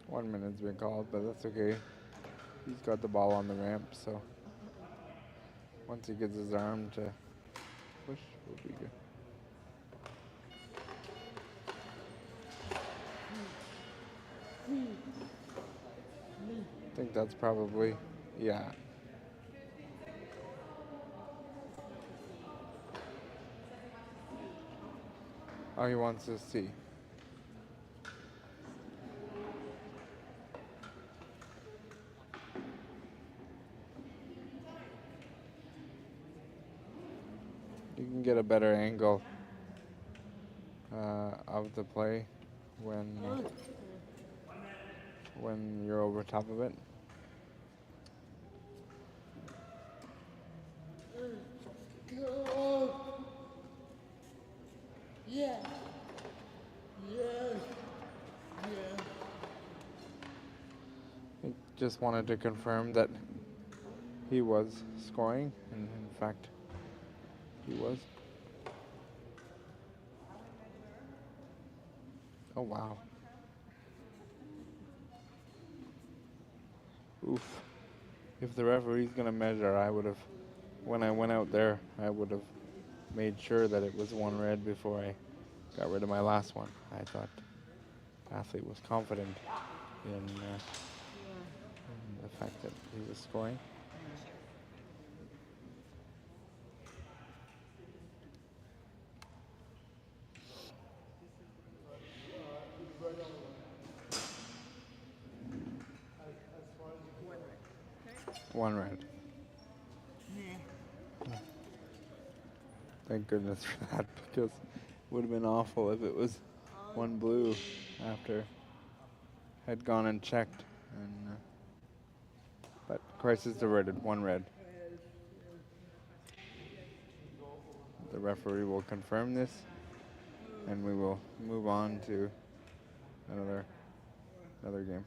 One minute's been called, but that's okay. He's got the ball on the ramp, so once he gets his arm to push, we'll be good. I think that's probably, yeah. Oh, he wants to see. You can get a better angle of the play when you're over top of it. Yeah. He just wanted to confirm that he was scoring, and in fact, he was. Oh, wow. Oof. If the referee's going to measure, I would have, when I went out there, I would have made sure that it was one red before I got rid of my last one. I thought the athlete was confident in the fact that he was scoring. One red. Thank goodness for that, because it would have been awful if it was one blue after had gone and checked. And but crisis averted, one red. The referee will confirm this, and we will move on to another game.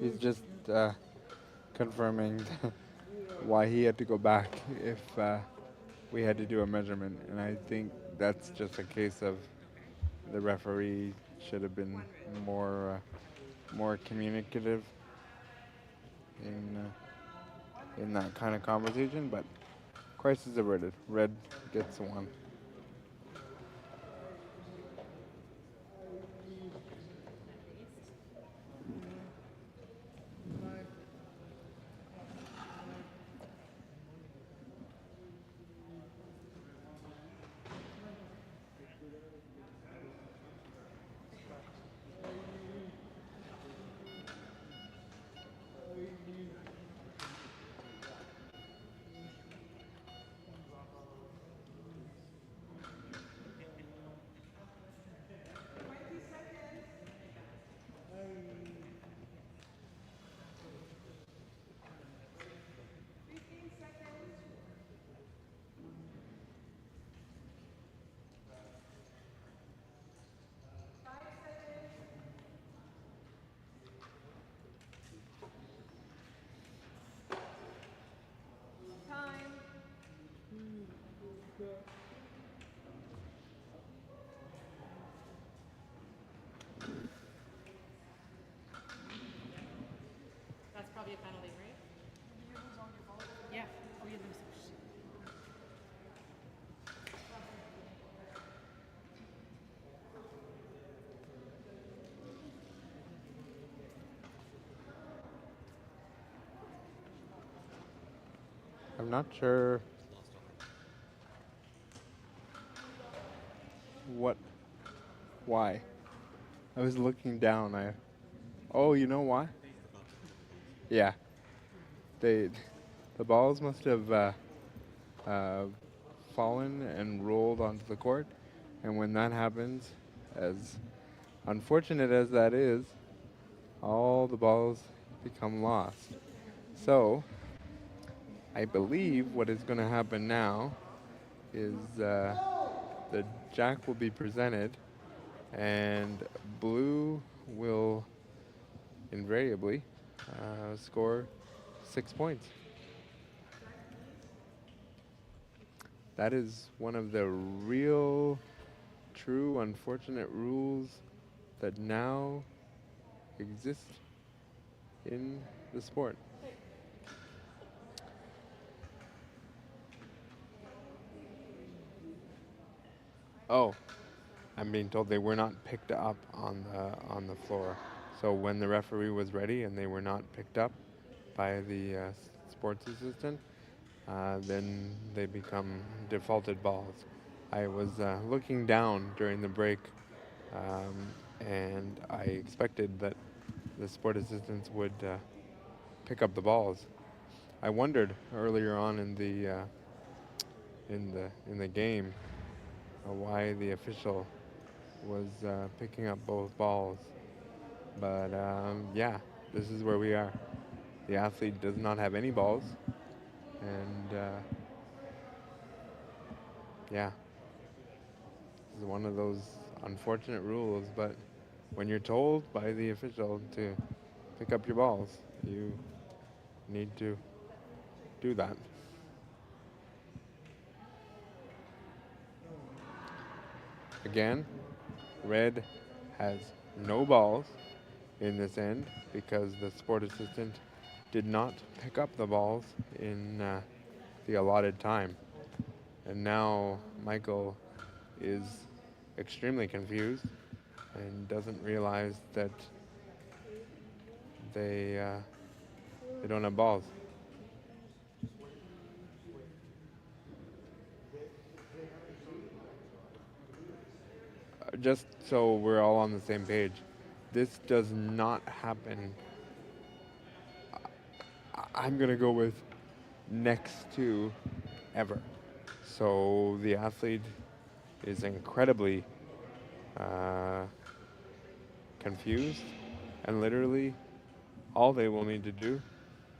He's just confirming why he had to go back if we had to do a measurement, and I think that's just a case of the referee should have been more communicative in that kind of conversation. But crisis averted. Red gets one. not sure what, why. I was looking down. Oh, you know why? Yeah, they, the balls must have uh, fallen and rolled onto the court, and when that happens, as unfortunate as that is, all the balls become lost. So, I believe what is going to happen now is the jack will be presented, and blue will invariably score 6 points. That is one of the real, true, unfortunate rules that now exist in the sport. Oh, I'm being told they were not picked up on the floor. So when the referee was ready and they were not picked up by the sports assistant, then they become defaulted balls. I was looking down during the break, and I expected that the sport assistants would pick up the balls. I wondered earlier on in the game why the official was picking up both balls. But yeah, this is where we are. The athlete does not have any balls, and yeah, this is one of those unfortunate rules. But when you're told by the official to pick up your balls, you need to do that. Again, red has no balls in this end because the sport assistant did not pick up the balls in the allotted time. And now Michael is extremely confused and doesn't realize that they don't have balls. Just so we're all on the same page, this does not happen. I'm gonna go with next to ever. So the athlete is incredibly uh, confused, and literally all they will need to do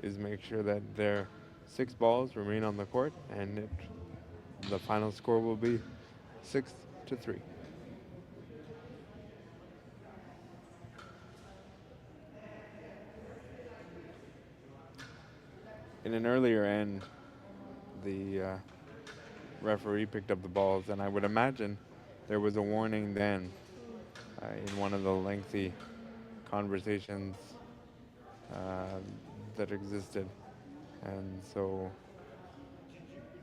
is make sure that their 6 balls remain on the court, and the final score will be 6-3. In an earlier end, the referee picked up the balls, and I would imagine there was a warning then in one of the lengthy conversations uh, that existed. And so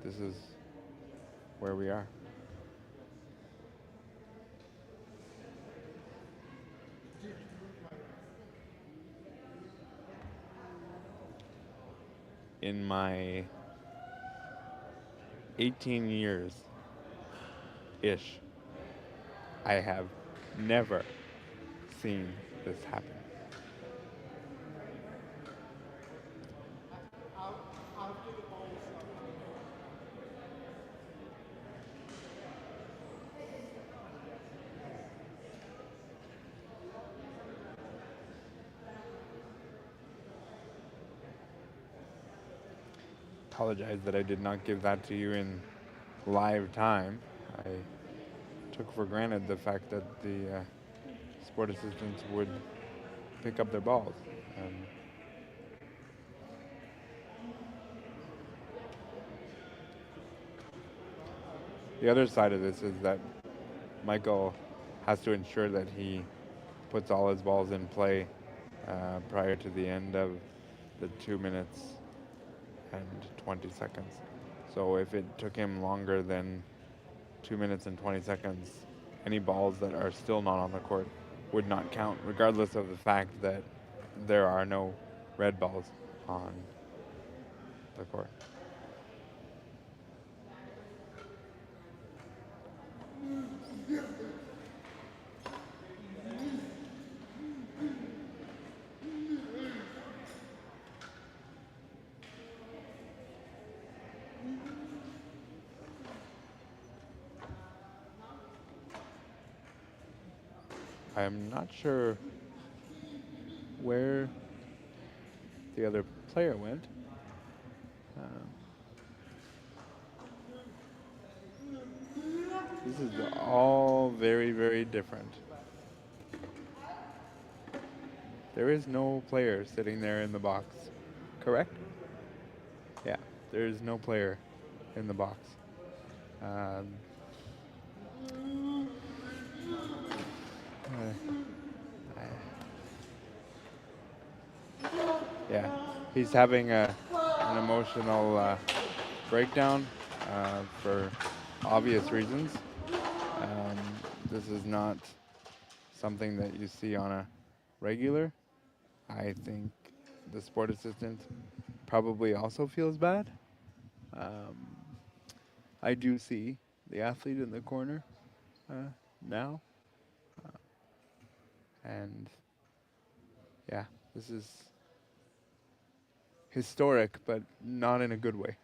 this is where we are. In my 18 years-ish, I have never seen this happen. Apologize that I did not give that to you in live time. I took for granted the fact that the sport assistants would pick up their balls. The other side of this is that Michael has to ensure that he puts all his balls in play prior to the end of the 2 minutes and 20 seconds. So if it took him longer than 2 minutes and 20 seconds, any balls that are still not on the court would not count, regardless of the fact that there are no red balls on the court. I'm not sure where the other player went. This is all very, very different. There is no player sitting there in the box, correct? Yeah, there is no player in the box. Um, yeah, he's having an emotional breakdown for obvious reasons. This is not something that you see on a regular. I think the sport assistant probably also feels bad. Um, I do see the athlete in the corner now, and yeah, this is historic, but not in a good way.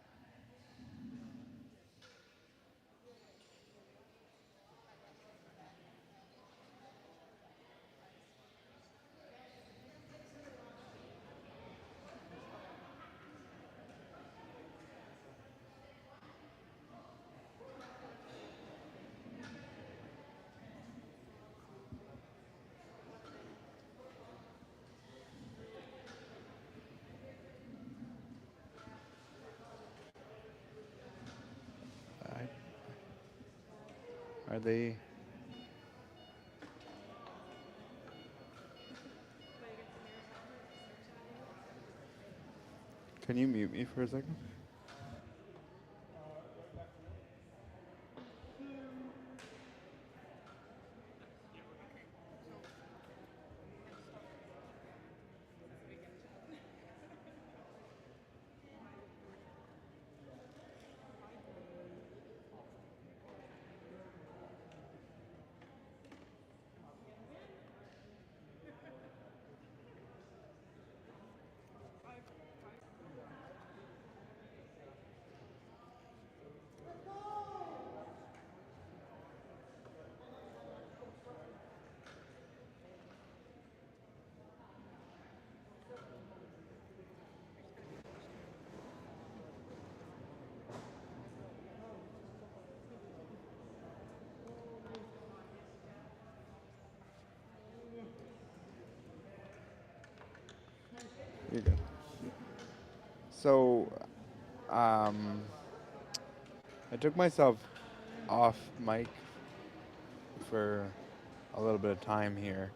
Are they? Can you mute me for a second? You're good. So, um, I took myself off mic for a little bit of time here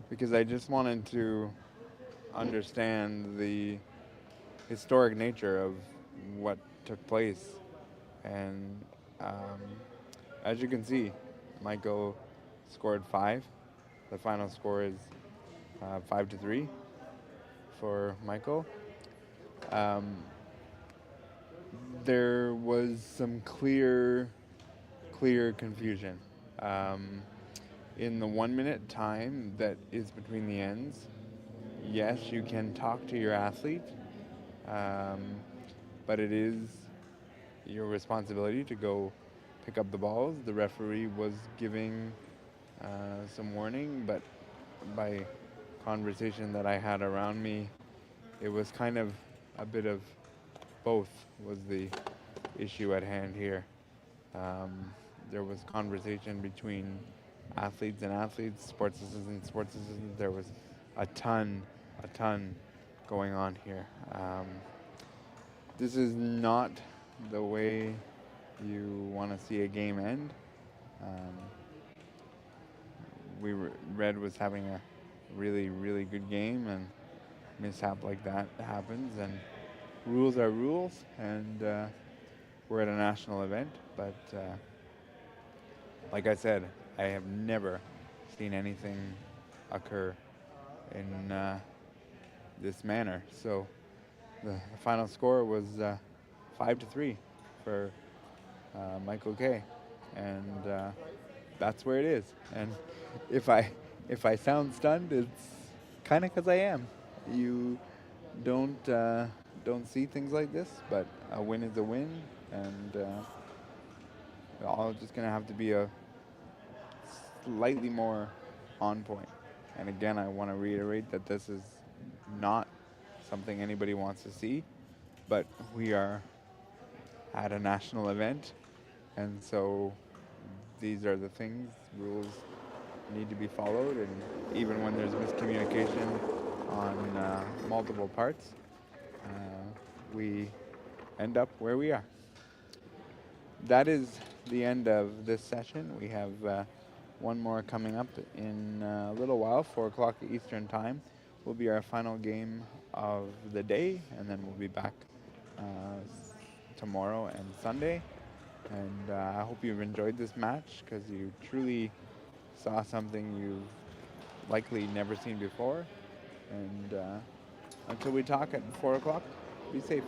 because I just wanted to understand the historic nature of what took place. And um, as you can see, Michael scored 5. The final score is 5-3 for Michael. There was some clear confusion. In the 1 minute time that is between the ends, yes, you can talk to your athlete, um, but it is your responsibility to go pick up the balls. The referee was giving some warning, but by conversation that I had around me, it was kind of a bit of both was the issue at hand here. There was conversation between athletes and athletes, sports assistants, sports assistants. There was a ton going on here. This is not the way you want to see a game end. Red was having a really good game, and mishap like that happens, and rules are rules, and we're at a national event, but like I said, I have never seen anything occur in this manner. So the final score was 5-3 for Michael K. And that's where it is. And if I if I sound stunned, it's kind of because I am. You don't don't see things like this, but a win is a win, and all just gonna have to be a slightly more on point. And again, I want to reiterate that this is not something anybody wants to see, but we are at a national event, and so these are the things, rules need to be followed, and even when there's miscommunication on multiple parts, we end up where we are. That is the end of this session. We have one more coming up in a little while, 4 o'clock Eastern Time. Will be our final game of the day, and then we'll be back tomorrow and Sunday. And I hope you've enjoyed this match, because you truly saw something you've likely never seen before. And until we talk at 4 o'clock, be safe.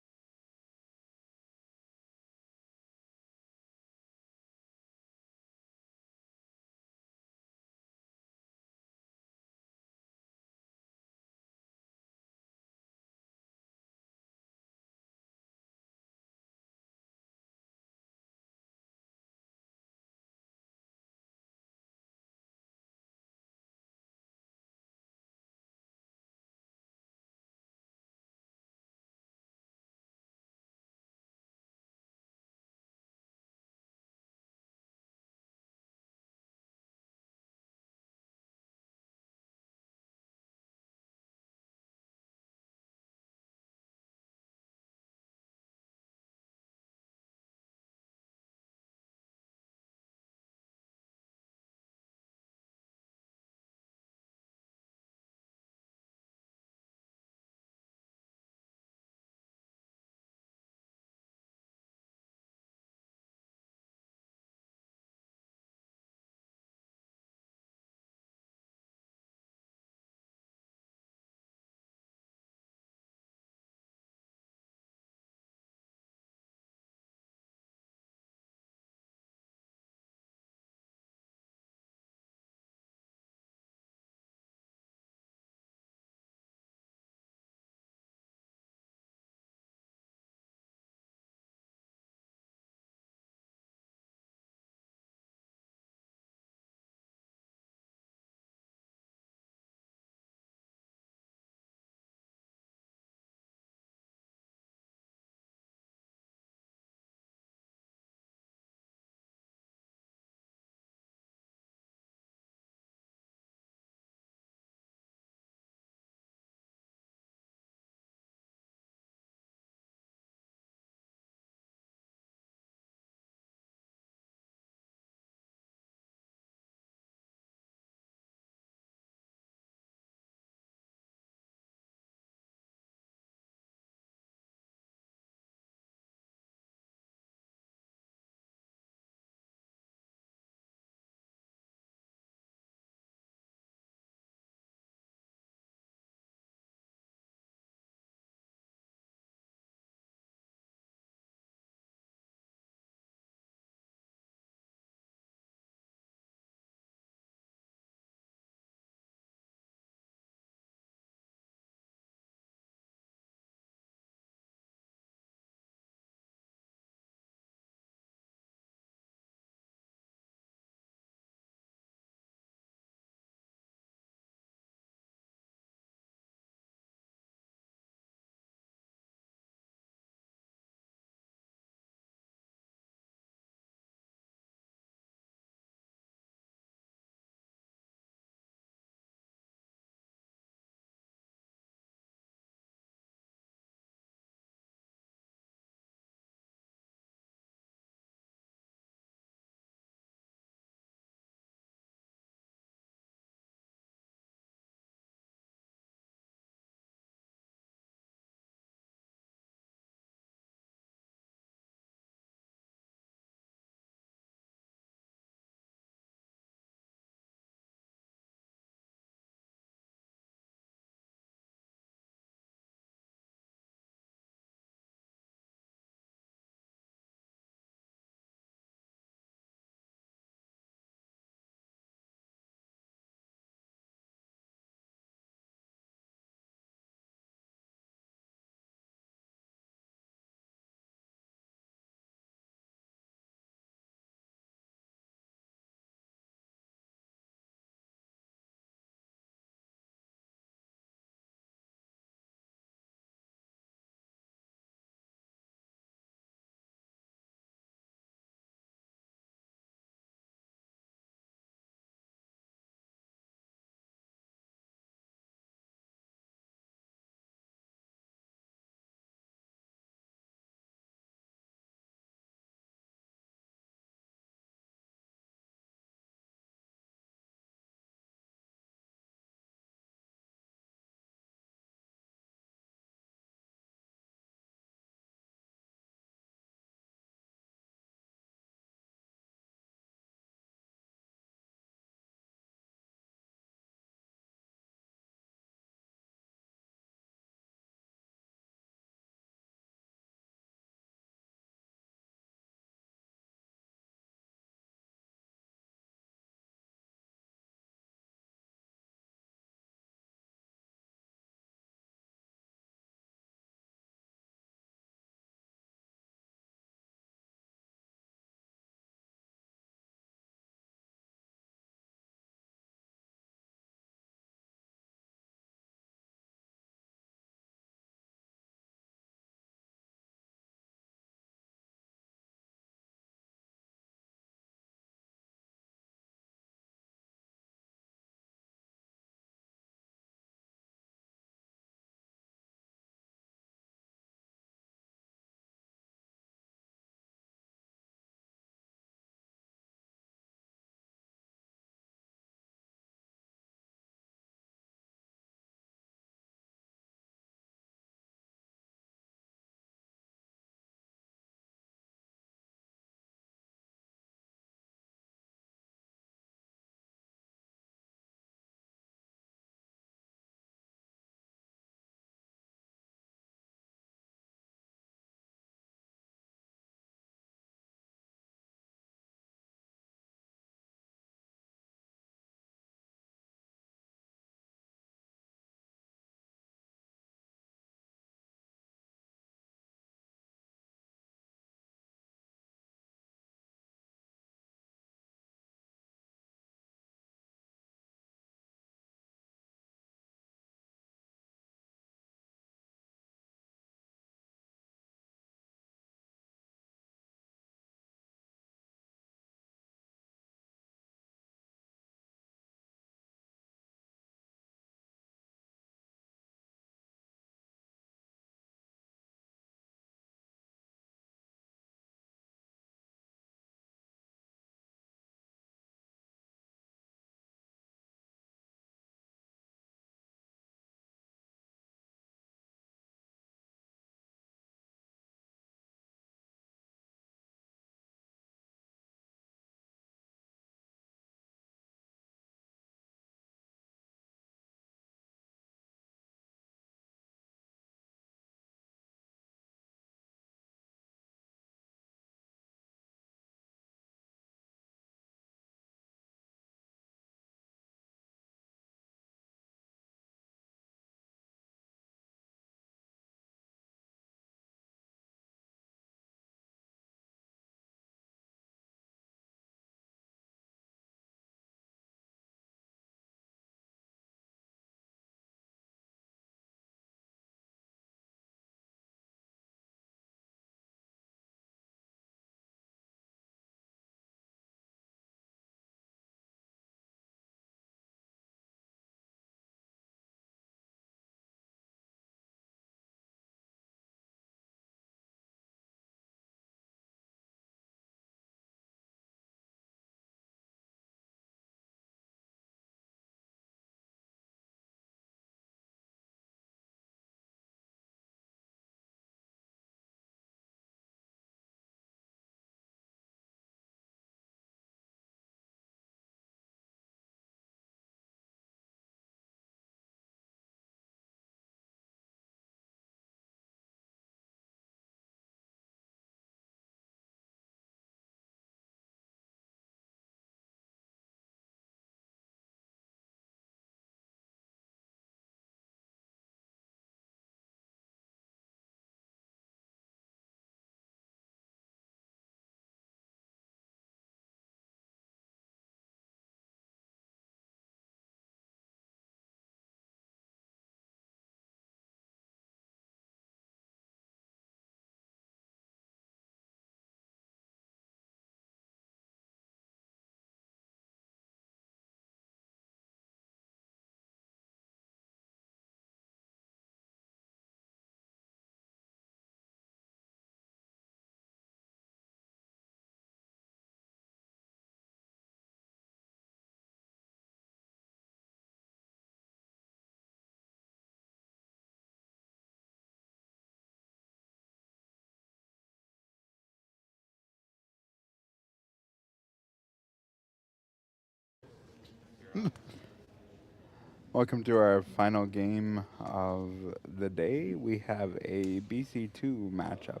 Welcome to our final game of the day. We have a BC2 matchup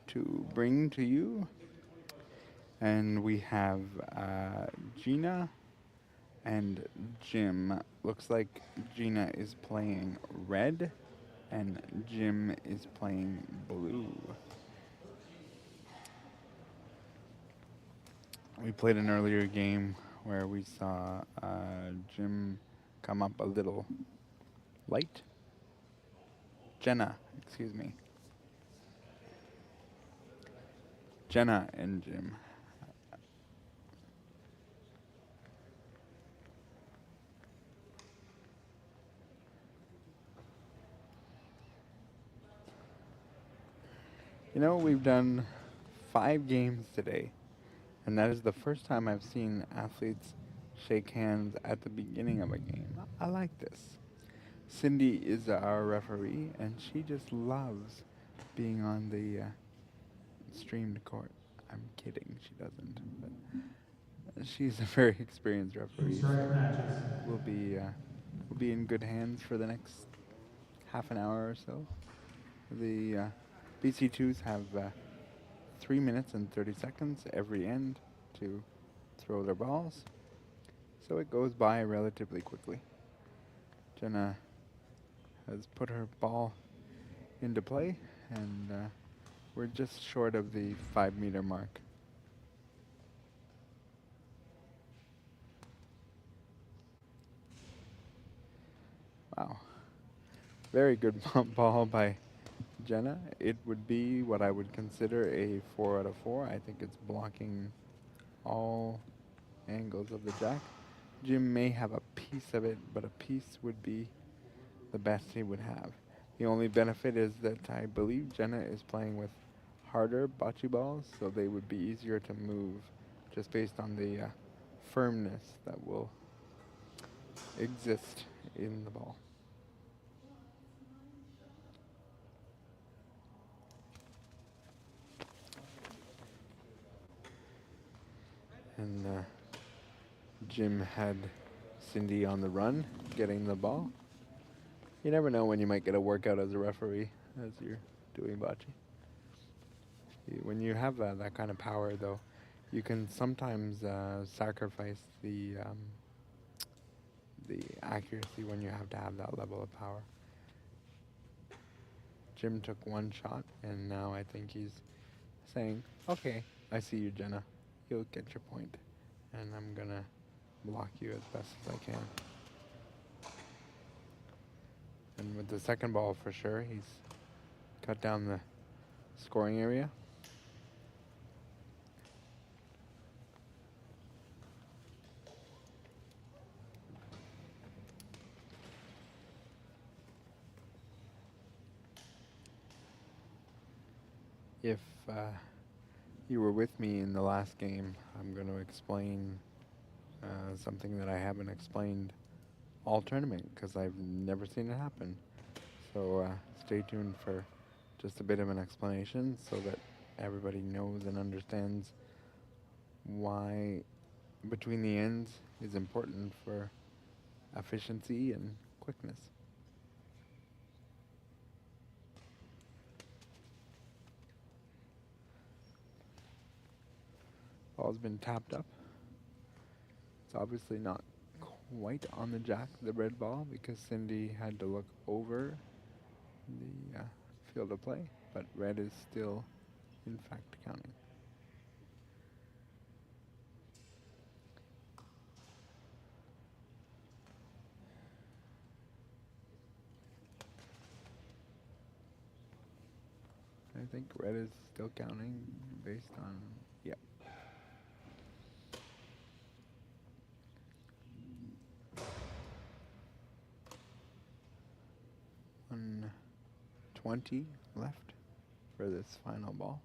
to bring to you. And we have Gina and Jim. Looks like Gina is playing red and Jim is playing blue. We played an earlier game where we saw Jim come up a little light. Jenna, excuse me. Jenna and Jim. You know, we've done 5 games today, and that is the first time I've seen athletes shake hands at the beginning of a game. I like this. Cindy is our referee, and she just loves being on the streamed court. I'm kidding, she doesn't. But she's a very experienced referee, so we'll be in good hands for the next half an hour or so. The BC2s have 3 minutes and 30 seconds every end to throw their balls, so it goes by relatively quickly. Jenna has put her ball into play, and we're just short of the 5-meter mark. Wow. Very good ball by Jenna. It would be what I would consider a 4 out of 4. I think it's blocking all angles of the jack. Jim may have a piece of it, but a piece would be the best he would have. The only benefit is that I believe Jenna is playing with harder bocce balls, so they would be easier to move just based on the firmness that will exist in the ball. And Jim had Cindy on the run, getting the ball. You never know when you might get a workout as a referee as you're doing bocce. When you have that kind of power, though, you can sometimes sacrifice the accuracy when you have to have that level of power. Jim took one shot, and now I think he's saying, okay, I see you, Jenna. You'll get your point, and I'm going to block you as best as I can. And with the second ball, for sure, he's cut down the scoring area. If you were with me in the last game, I'm going to explain something that I haven't explained all tournament because I've never seen it happen. So stay tuned for just a bit of an explanation so that everybody knows and understands why between the ends is important for efficiency and quickness. Ball's been tapped up. It's obviously not quite on the jack, the red ball, because Cindy had to look over the field of play, but red is still, in fact, counting. I think red is still counting based on, yep. 1:20 left for this final ball.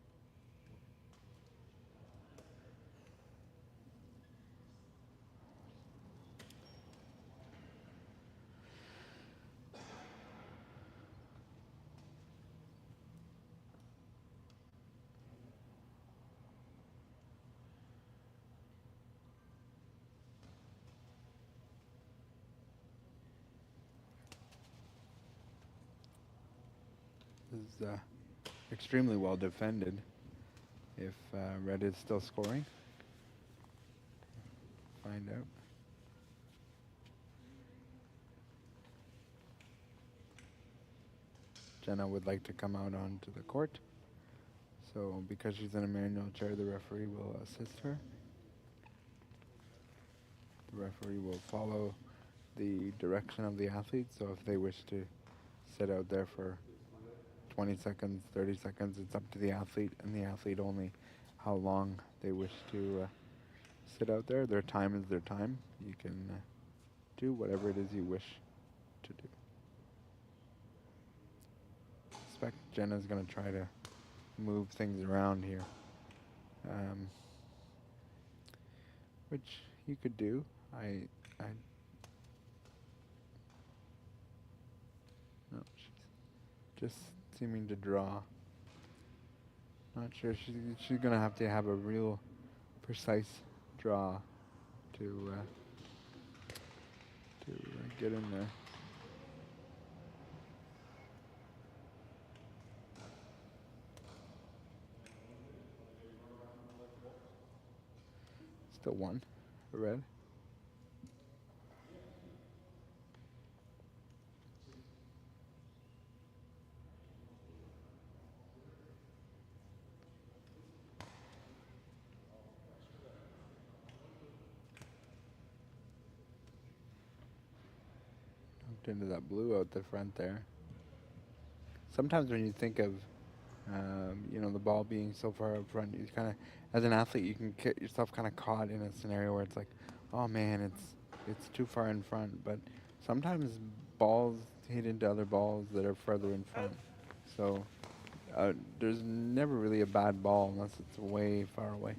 is extremely well defended. If red is still scoring, find out. Jenna would like to come out onto the court. So because she's in a manual chair, the referee will assist her. The referee will follow the direction of the athlete. So if they wish to sit out there for 20 seconds, 30 seconds, it's up to the athlete and the athlete only how long they wish to sit out there. Their time is their time. You can do whatever it is you wish to do. I suspect Jenna's going to try to move things around here, which you could do. No, she's just seeming to draw. Not sure. She's going to have a real precise draw to get in there. Still one, red. Dumped into that blue out the front there. Sometimes when you think of the ball being so far up front, you kind of, as an athlete, you can get yourself kind of caught in a scenario where it's like, oh man, it's too far in front. But sometimes balls hit into other balls that are further in front. So there's never really a bad ball unless it's way far away.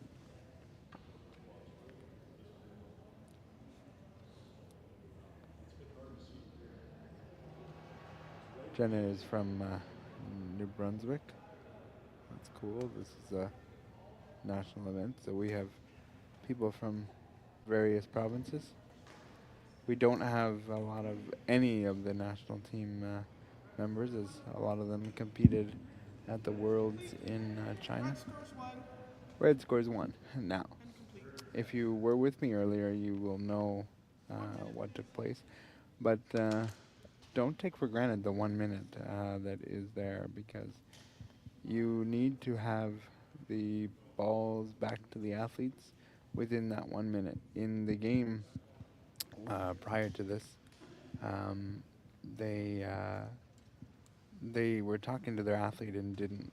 Jenna is from New Brunswick. That's cool. This is a national event, so we have people from various provinces. We don't have a lot of any of the national team members, as a lot of them competed at the Worlds in China. Red scores one. Now, if you were with me earlier, you will know what took place. But don't take for granted the 1 minute that is there, because you need to have the balls back to the athletes within that 1 minute. In the game prior to this, they were talking to their athlete and didn't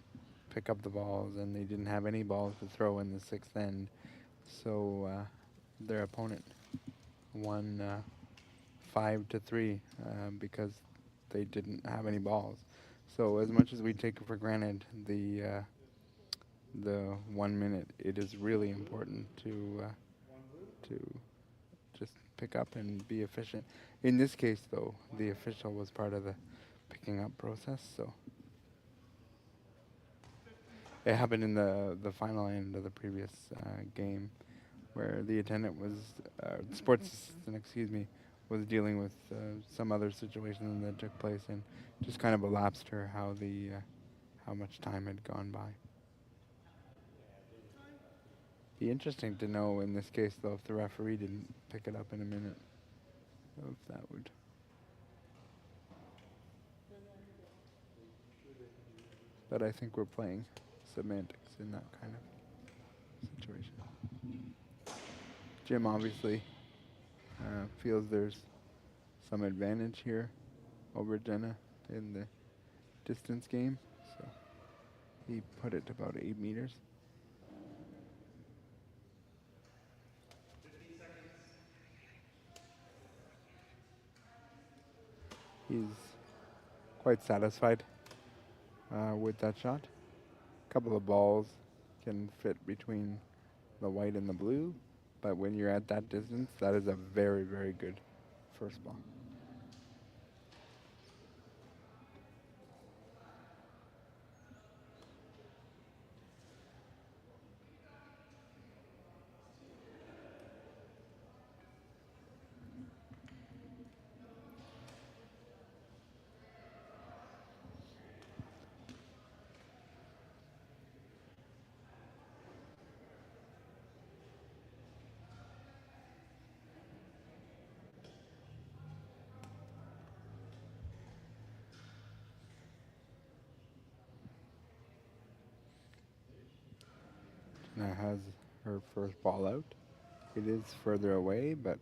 pick up the balls, and they didn't have any balls to throw in the sixth end. So their opponent won 5-3 because they didn't have any balls. So as much as we take for granted the 1 minute, it is really important to just pick up and be efficient. In this case, though, the official was part of the picking up process, so it happened in the final end of the previous game, where the attendant was, sports assistant, excuse me, was dealing with some other situation that took place, and just kind of elapsed her how much time had gone by. Be interesting to know in this case, though, if the referee didn't pick it up in a minute, if that would. But I think we're playing semantics in that kind of situation. Jim obviously feels there's some advantage here over Jenna in the distance game, so he put it about 8 meters. He's quite satisfied with that shot. A couple of balls can fit between the white and the blue, but when you're at that distance, that is a very, very good first ball. Anna has her first ball out. It is further away, but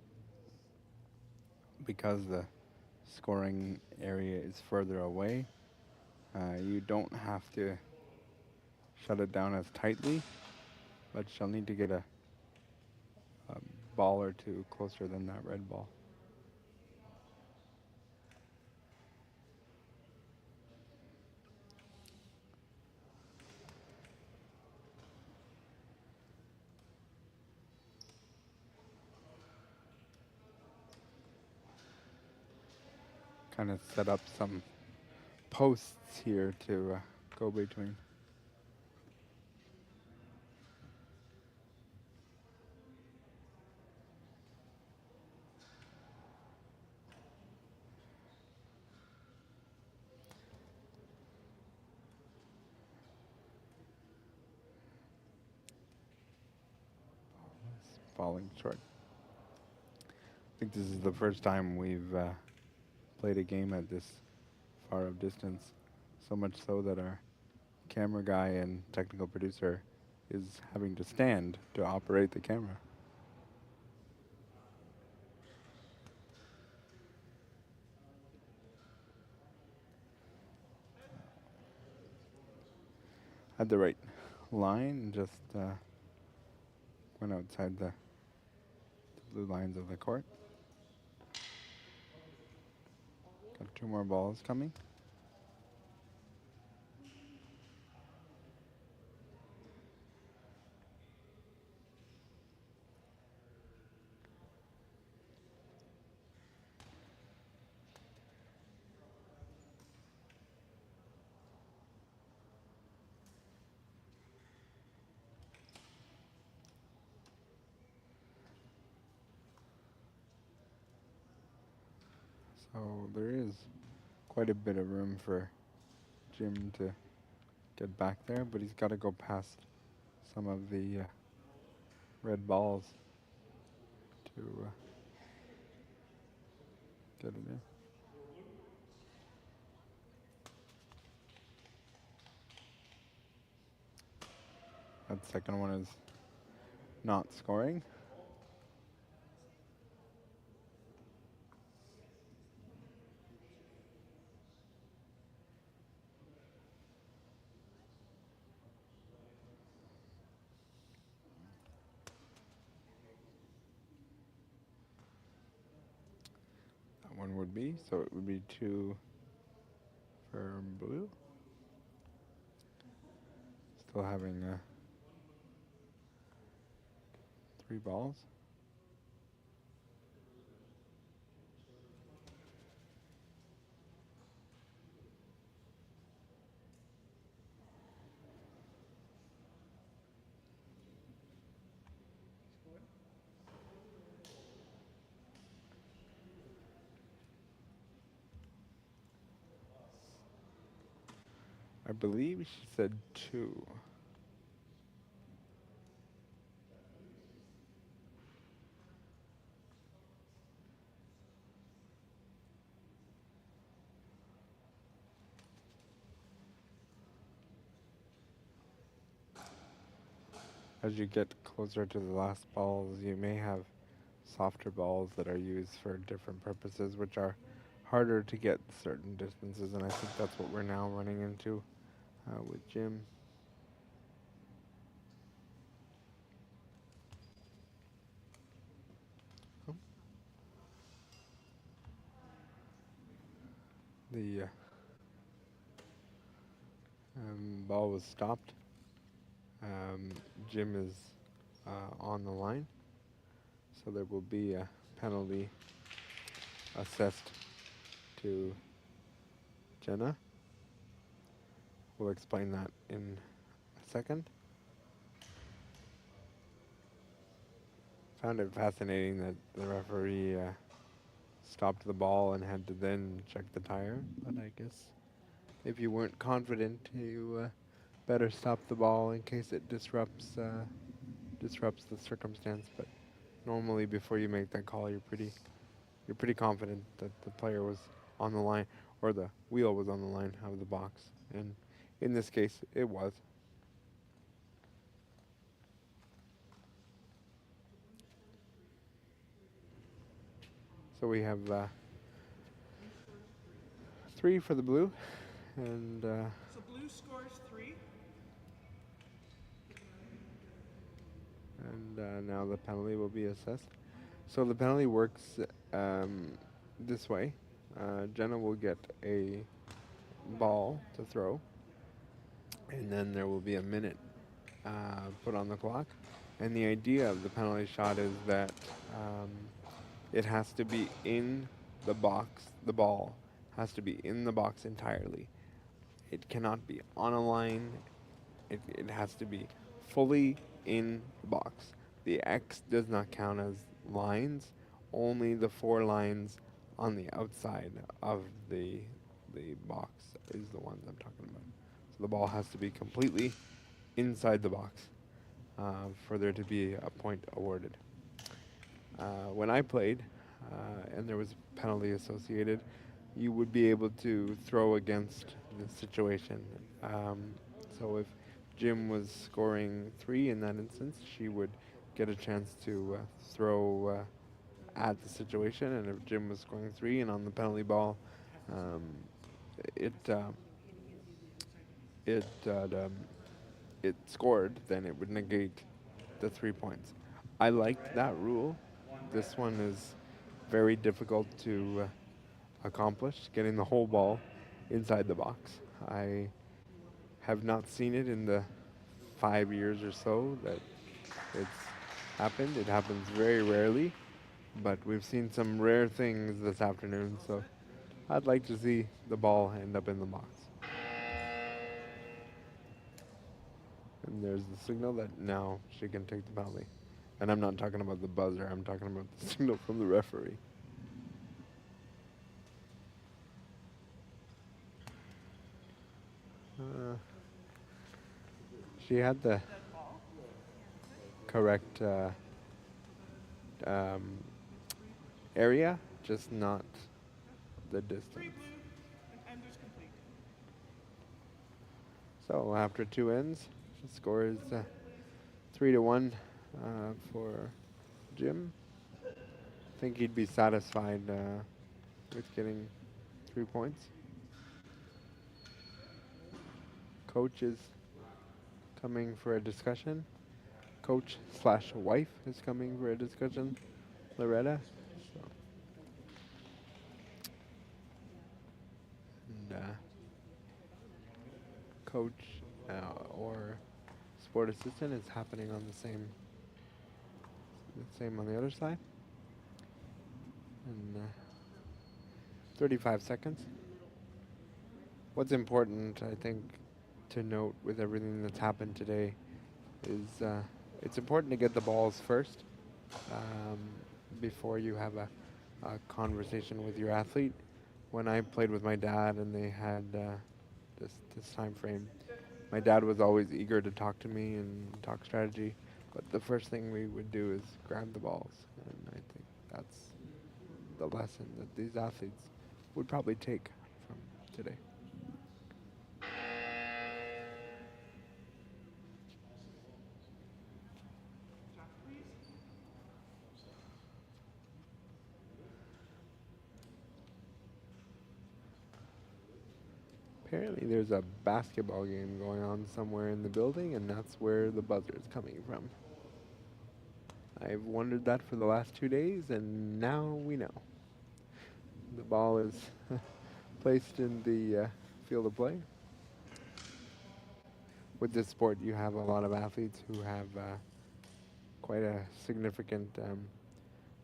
because the scoring area is further away, you don't have to shut it down as tightly, but she'll need to get a ball or two closer than that red ball. Kind of set up some posts here to go between. Falling short. I think this is the first time we've played a game at this far of distance, so much so that our camera guy and technical producer is having to stand to operate the camera. Had the right line, just went outside the blue lines of the court. Got two more balls coming. So there is quite a bit of room for Jim to get back there, but he's got to go past some of the red balls to get it in. That second one is not scoring. That one would be, so it would be two for blue. Still having three balls. I believe she said two. As you get closer to the last balls, you may have softer balls that are used for different purposes, which are harder to get certain distances, and I think that's what we're now running into with Jim. Oh. The ball was stopped. Jim is on the line, so there will be a penalty assessed to Jenna. We'll explain that in a second. Found it fascinating that the referee stopped the ball and had to then check the tire, but I guess if you weren't confident, you better stop the ball in case it disrupts the circumstance. But normally, before you make that call, you're pretty confident that the player was on the line or the wheel was on the line of the box, and in this case, it was. So we have 3 for the blue, and So blue scores 3. now the penalty will be assessed. So the penalty works this way. Jenna will get a ball to throw, and then there will be a minute put on the clock. And the idea of the penalty shot is that it has to be in the box. The ball has to be in the box entirely. It cannot be on a line. It has to be fully in the box. The X does not count as lines. Only the 4 lines on the outside of the box is the ones I'm talking about. So the ball has to be completely inside the box for there to be a point awarded. When I played, and there was a penalty associated, you would be able to throw against the situation. So if Jim was scoring 3 in that instance, she would get a chance to throw at the situation, and if Jim was scoring 3 and on the penalty ball, um, it it it scored, then it would negate the 3 points. I liked that rule. This one is very difficult to accomplish, getting the whole ball inside the box. I have not seen it in the 5 years or so that it's happened. It happens very rarely, but we've seen some rare things this afternoon, so I'd like to see the ball end up in the box. And there's the signal that now she can take the penalty. And I'm not talking about the buzzer, I'm talking about the signal from the referee. She had the correct area, just not the distance. 3 blue, and ender's complete. So after 2 ends, the score is 3-1 for Jim. I think he'd be satisfied with getting 3 points. Coach is coming for a discussion. Coach/wife is coming for a discussion. Loretta. So. And coach or sport assistant is happening on the same on the other side. And 35 seconds. What's important, I think, to note with everything that's happened today is it's important to get the balls first before you have a conversation with your athlete. When I played with my dad and they had this time frame, my dad was always eager to talk to me and talk strategy, but the first thing we would do is grab the balls, and I think that's the lesson that these athletes would probably take from today. Apparently there's a basketball game going on somewhere in the building, and that's where the buzzer is coming from. I've wondered that for the last 2 days, and now we know. The ball is placed in the field of play. With this sport, you have a lot of athletes who have quite a significant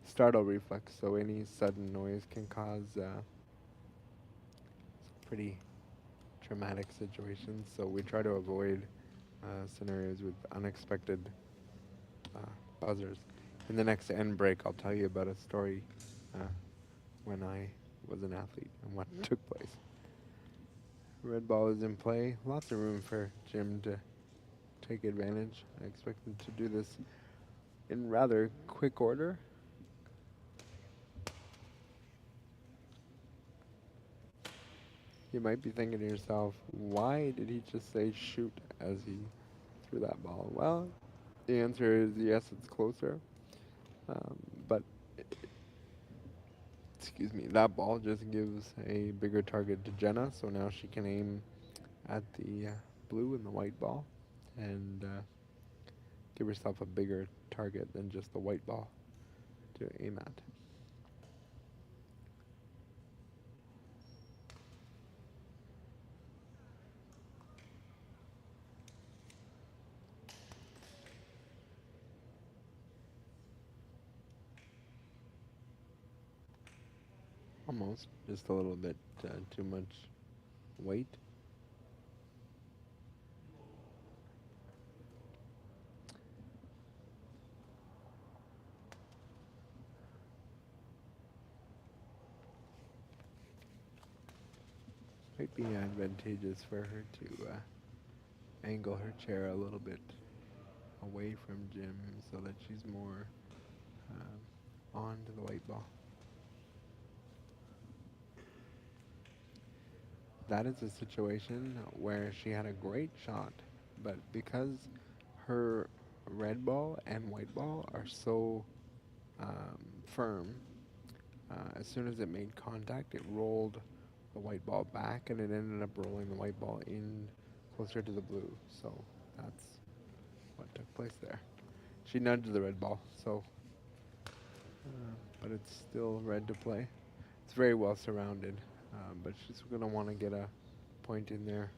startle reflex, so any sudden noise can cause pretty traumatic situations. So we try to avoid scenarios with unexpected buzzers. In the next end break, I'll tell you about a story when I was an athlete and what took place. Red ball is in play. Lots of room for Jim to take advantage. I expect him to do this in rather quick order. You might be thinking to yourself, why did he just say shoot as he threw that ball? Well, the answer is yes, it's closer. But excuse me, that ball just gives a bigger target to Jenna, so now she can aim at the blue and the white ball and give herself a bigger target than just the white ball to aim at. Almost, just a little bit too much weight. Might be advantageous for her to angle her chair a little bit away from Jim so that she's more on to the white ball. That is a situation where she had a great shot, but because her red ball and white ball are so firm, as soon as it made contact, it rolled the white ball back, and it ended up rolling the white ball in closer to the blue. So that's what took place there. She nudged the red ball, so but it's still red to play. It's very well surrounded, but she's going to want to get a point in there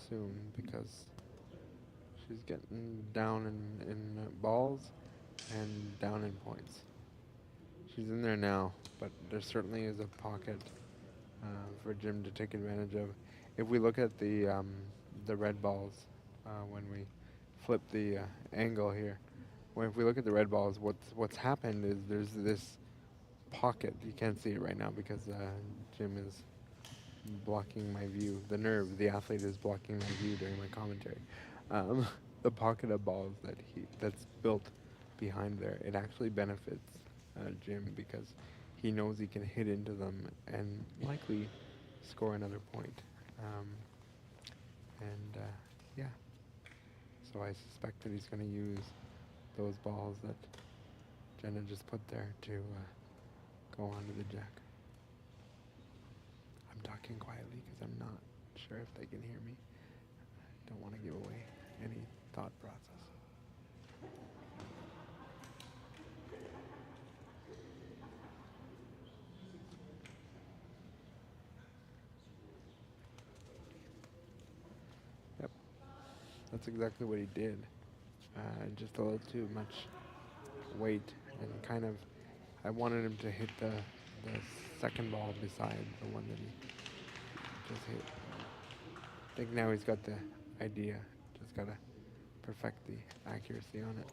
soon because she's getting down in balls and down in points. She's in there now, but there certainly is a pocket for Jim to take advantage of. If we look at the red balls, when we flip the angle here, if we look at the red balls, what's happened is there's this pocket. You can't see it right now because Jim is blocking my view. The athlete is blocking my view during my commentary. The pocket of balls that's built behind there, it actually benefits Jim because he knows he can hit into them and likely score another point. Yeah, so I suspect that he's going to use those balls that Jenna just put there to go on to the jack. I'm talking quietly because I'm not sure if they can hear me. I don't want to give away any thought process. Yep, that's exactly what he did. Just a little too much weight and kind of, I wanted him to hit the second ball beside the one that he just hit. I think now he's got the idea. Just got to perfect the accuracy on it.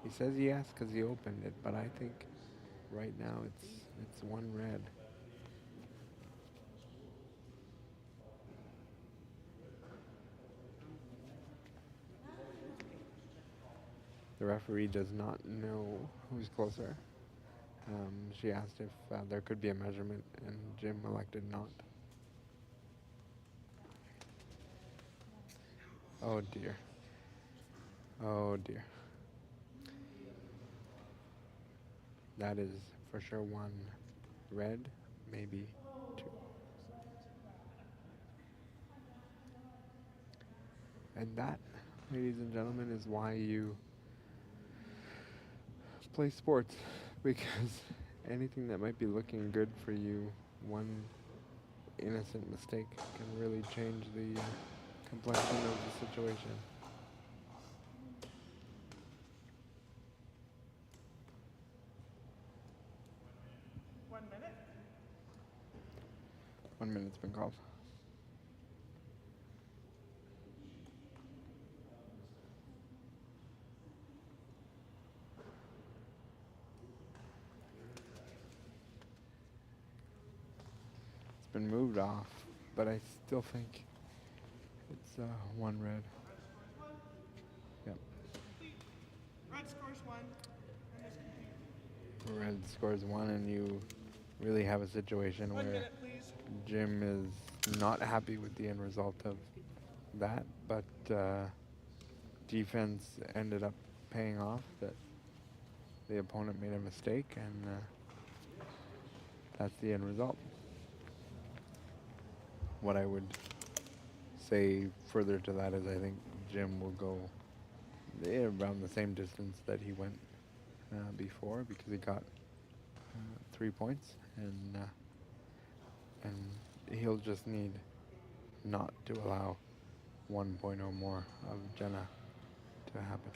He says yes because he opened it, but I think right now it's one red. The referee does not know who's closer. She asked if there could be a measurement, and Jim elected not. Oh dear. Oh dear. That is for sure one red, maybe two. And that, ladies and gentlemen, is why you play sports, because anything that might be looking good for you, one innocent mistake can really change the complexion of the situation. One minute's been called. It's been moved off, but I still think it's one red. Yep. Red scores 1 and is complete. Red scores 1, and you really have a situation 1 where minute, please. Jim is not happy with the end result of that, but defense ended up paying off. That the opponent made a mistake, and that's the end result. What I would say further to that is I think Jim will go around the same distance that he went before, because he got 3 points, and he'll just need not to allow 1 point or more of Jenna to happen.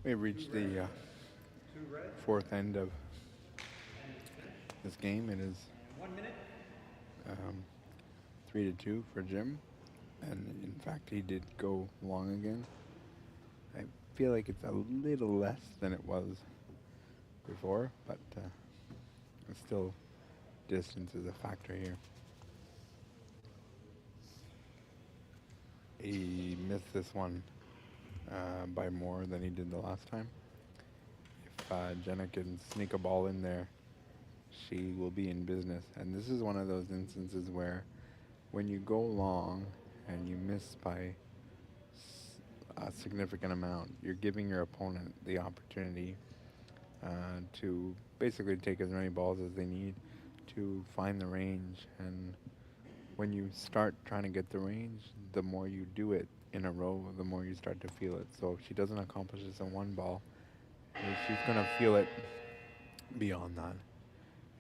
We've reached the fourth end of this game. It is 3-2 for Jim, and in fact he did go long again. I feel like it's a little less than it was before, but it's still, distance is a factor here. He missed this one by more than he did the last time. If Jenna can sneak a ball in there, she will be in business. And this is one of those instances where when you go long and you miss by a significant amount, you're giving your opponent the opportunity to basically take as many balls as they need to find the range. And when you start trying to get the range, the more you do it in a row, the more you start to feel it. So if she doesn't accomplish this in one ball, she's going to feel it beyond that.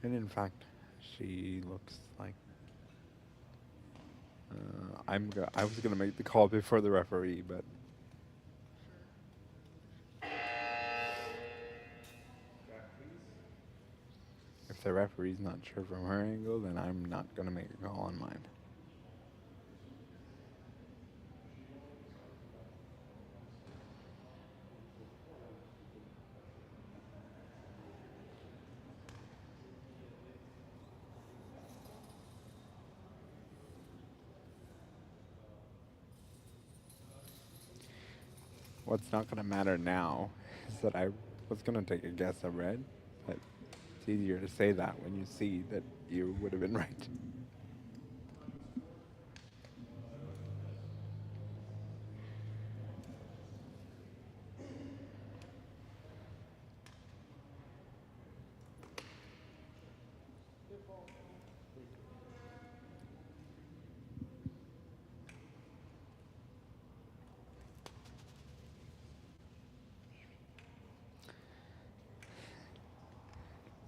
And in fact, she looks like I was going to make the call before the referee, but if the referee's not sure from her angle, then I'm not going to make a call on mine. What's not going to matter now is that I was going to take a guess at red, but it's easier to say that when you see that you would have been right.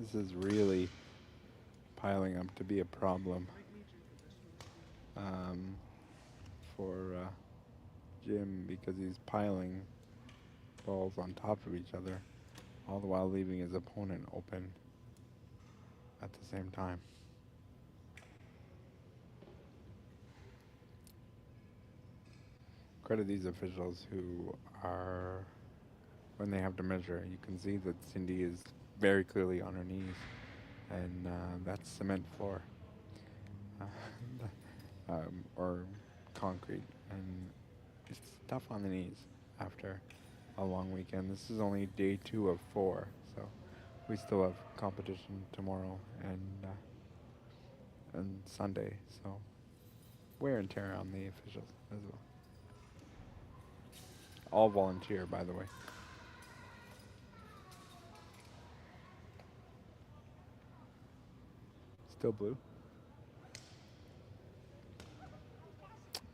This is really piling up to be a problem for Jim, because he's piling balls on top of each other, all the while leaving his opponent open at the same time. Credit these officials who are, when they have to measure, you can see that Cindy is very clearly on her knees, and that's cement floor or concrete, and it's tough on the knees after a long weekend. This is only day 2 of 4, so we still have competition tomorrow and Sunday, so wear and tear on the officials as well. All volunteer, by the way. Still blue.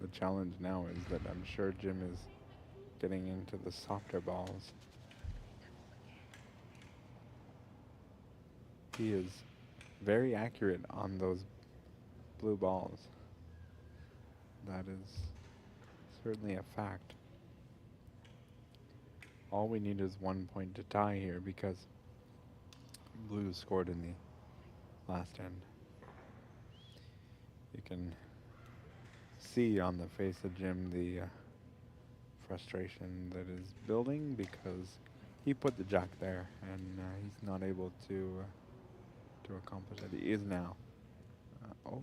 The challenge now is that I'm sure Jim is getting into the softer balls. He is very accurate on those blue balls. That is certainly a fact. All we need is 1 point to tie here, because blue scored in the last end. You can see on the face of Jim the frustration that is building because he put the jack there and he's not able to accomplish it. He is now. Oh,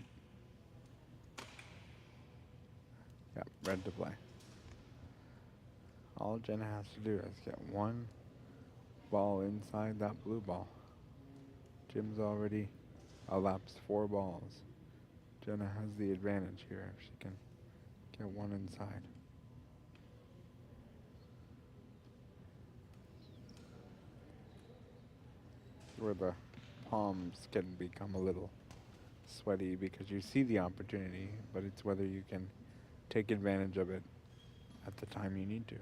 yeah, red to play. All Jenna has to do is get one ball inside that blue ball. Jim's already elapsed 4 balls. Jenna has the advantage here if she can get one inside. Where the palms can become a little sweaty because you see the opportunity, but it's whether you can take advantage of it at the time you need to.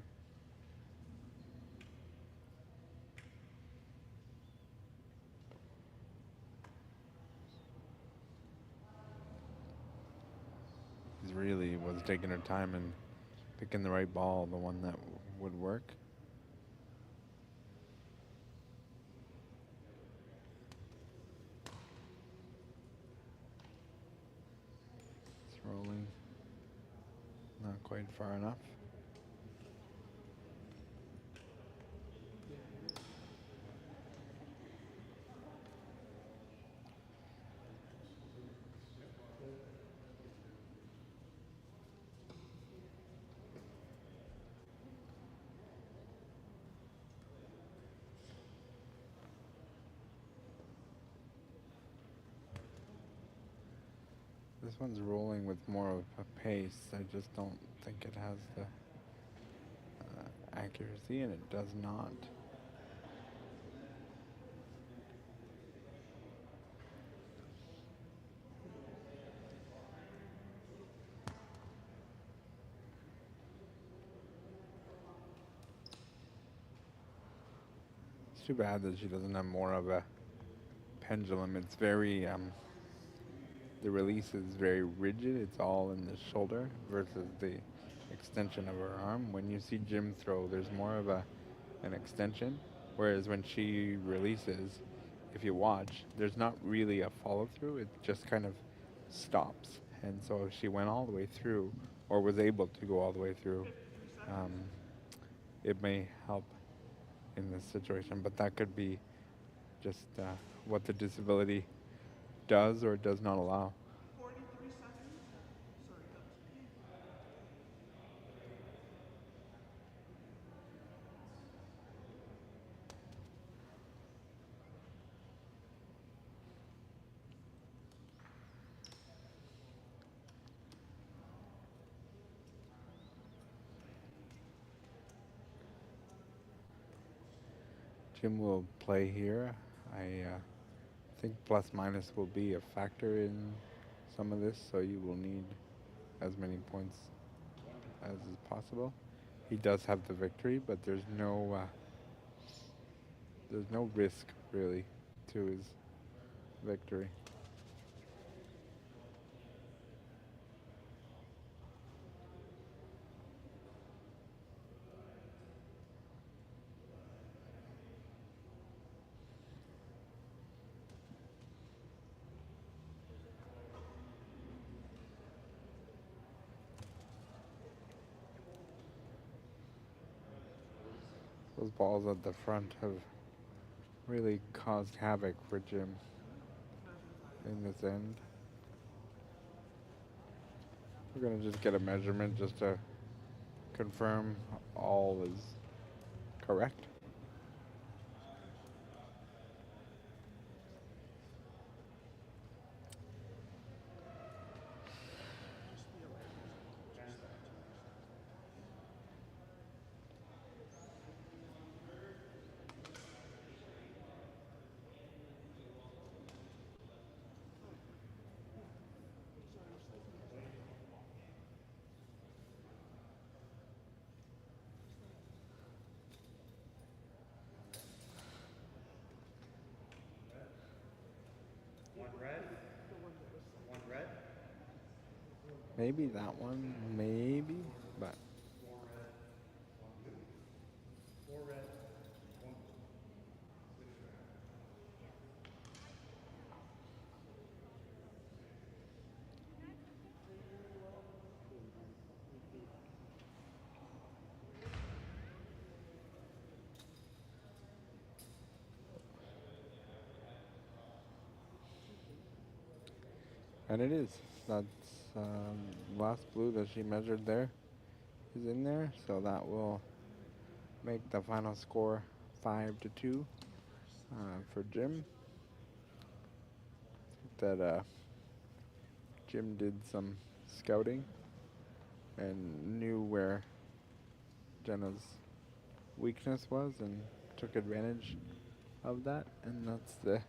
She really was taking her time and picking the right ball, the one that would work. It's rolling. Not quite far enough. This one's rolling with more of a pace. I just don't think it has the accuracy, and it does not. It's too bad that she doesn't have more of a pendulum. It's very, the release is very rigid. It's all in the shoulder versus the extension of her arm. When you see Jim throw, there's more of an extension, whereas when she releases, if you watch, there's not really a follow through. It just kind of stops. And so if she went all the way through, or was able to go all the way through, it may help in this situation. But that could be just what the disability does or does not allow. 43 seconds. Sorry, that was me. Jim will play here. I think plus minus will be a factor in some of this, so you will need as many points as is possible. He does have the victory, but there's no risk really to his victory. Those balls at the front have really caused havoc for Jim in this end. We're going to just get a measurement just to confirm all is correct. Maybe that one, maybe, but And it is. That's last blue that she measured there is in there, so that will make the final score 5-2 for Jim. That Jim did some scouting and knew where Jenna's weakness was and took advantage of that, and that's the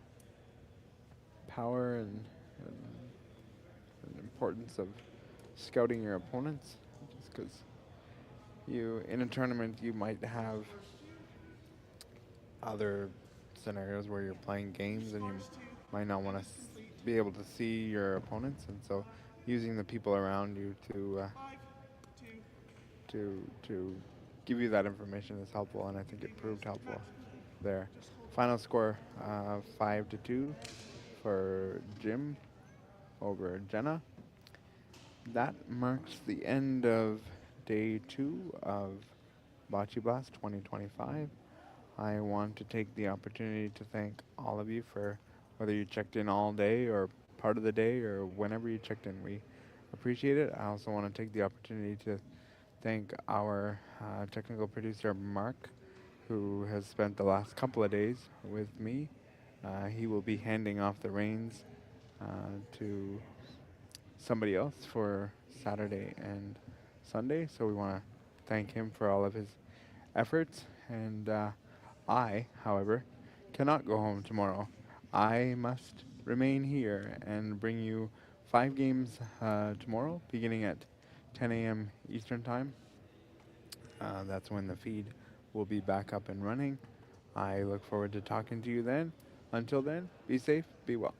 power and importance of scouting your opponents. Just because you, in a tournament, you might have other scenarios where you're playing games and you might not want to be able to see your opponents, and so using the people around you to give you that information is helpful, and I think it proved helpful there. Final score 5-2 for Jim over Jenna. That marks the end of day 2 of Boccia Blast 2025. I want to take the opportunity to thank all of you for whether you checked in all day or part of the day or whenever you checked in. We appreciate it. I also want to take the opportunity to thank our technical producer, Mark, who has spent the last couple of days with me. He will be handing off the reins to somebody else for Saturday and Sunday, so we want to thank him for all of his efforts. And I, however, cannot go home tomorrow. I must remain here and bring you 5 games tomorrow, beginning at 10 a.m. Eastern Time. That's when the feed will be back up and running. I look forward to talking to you then. Until then, be safe, be well.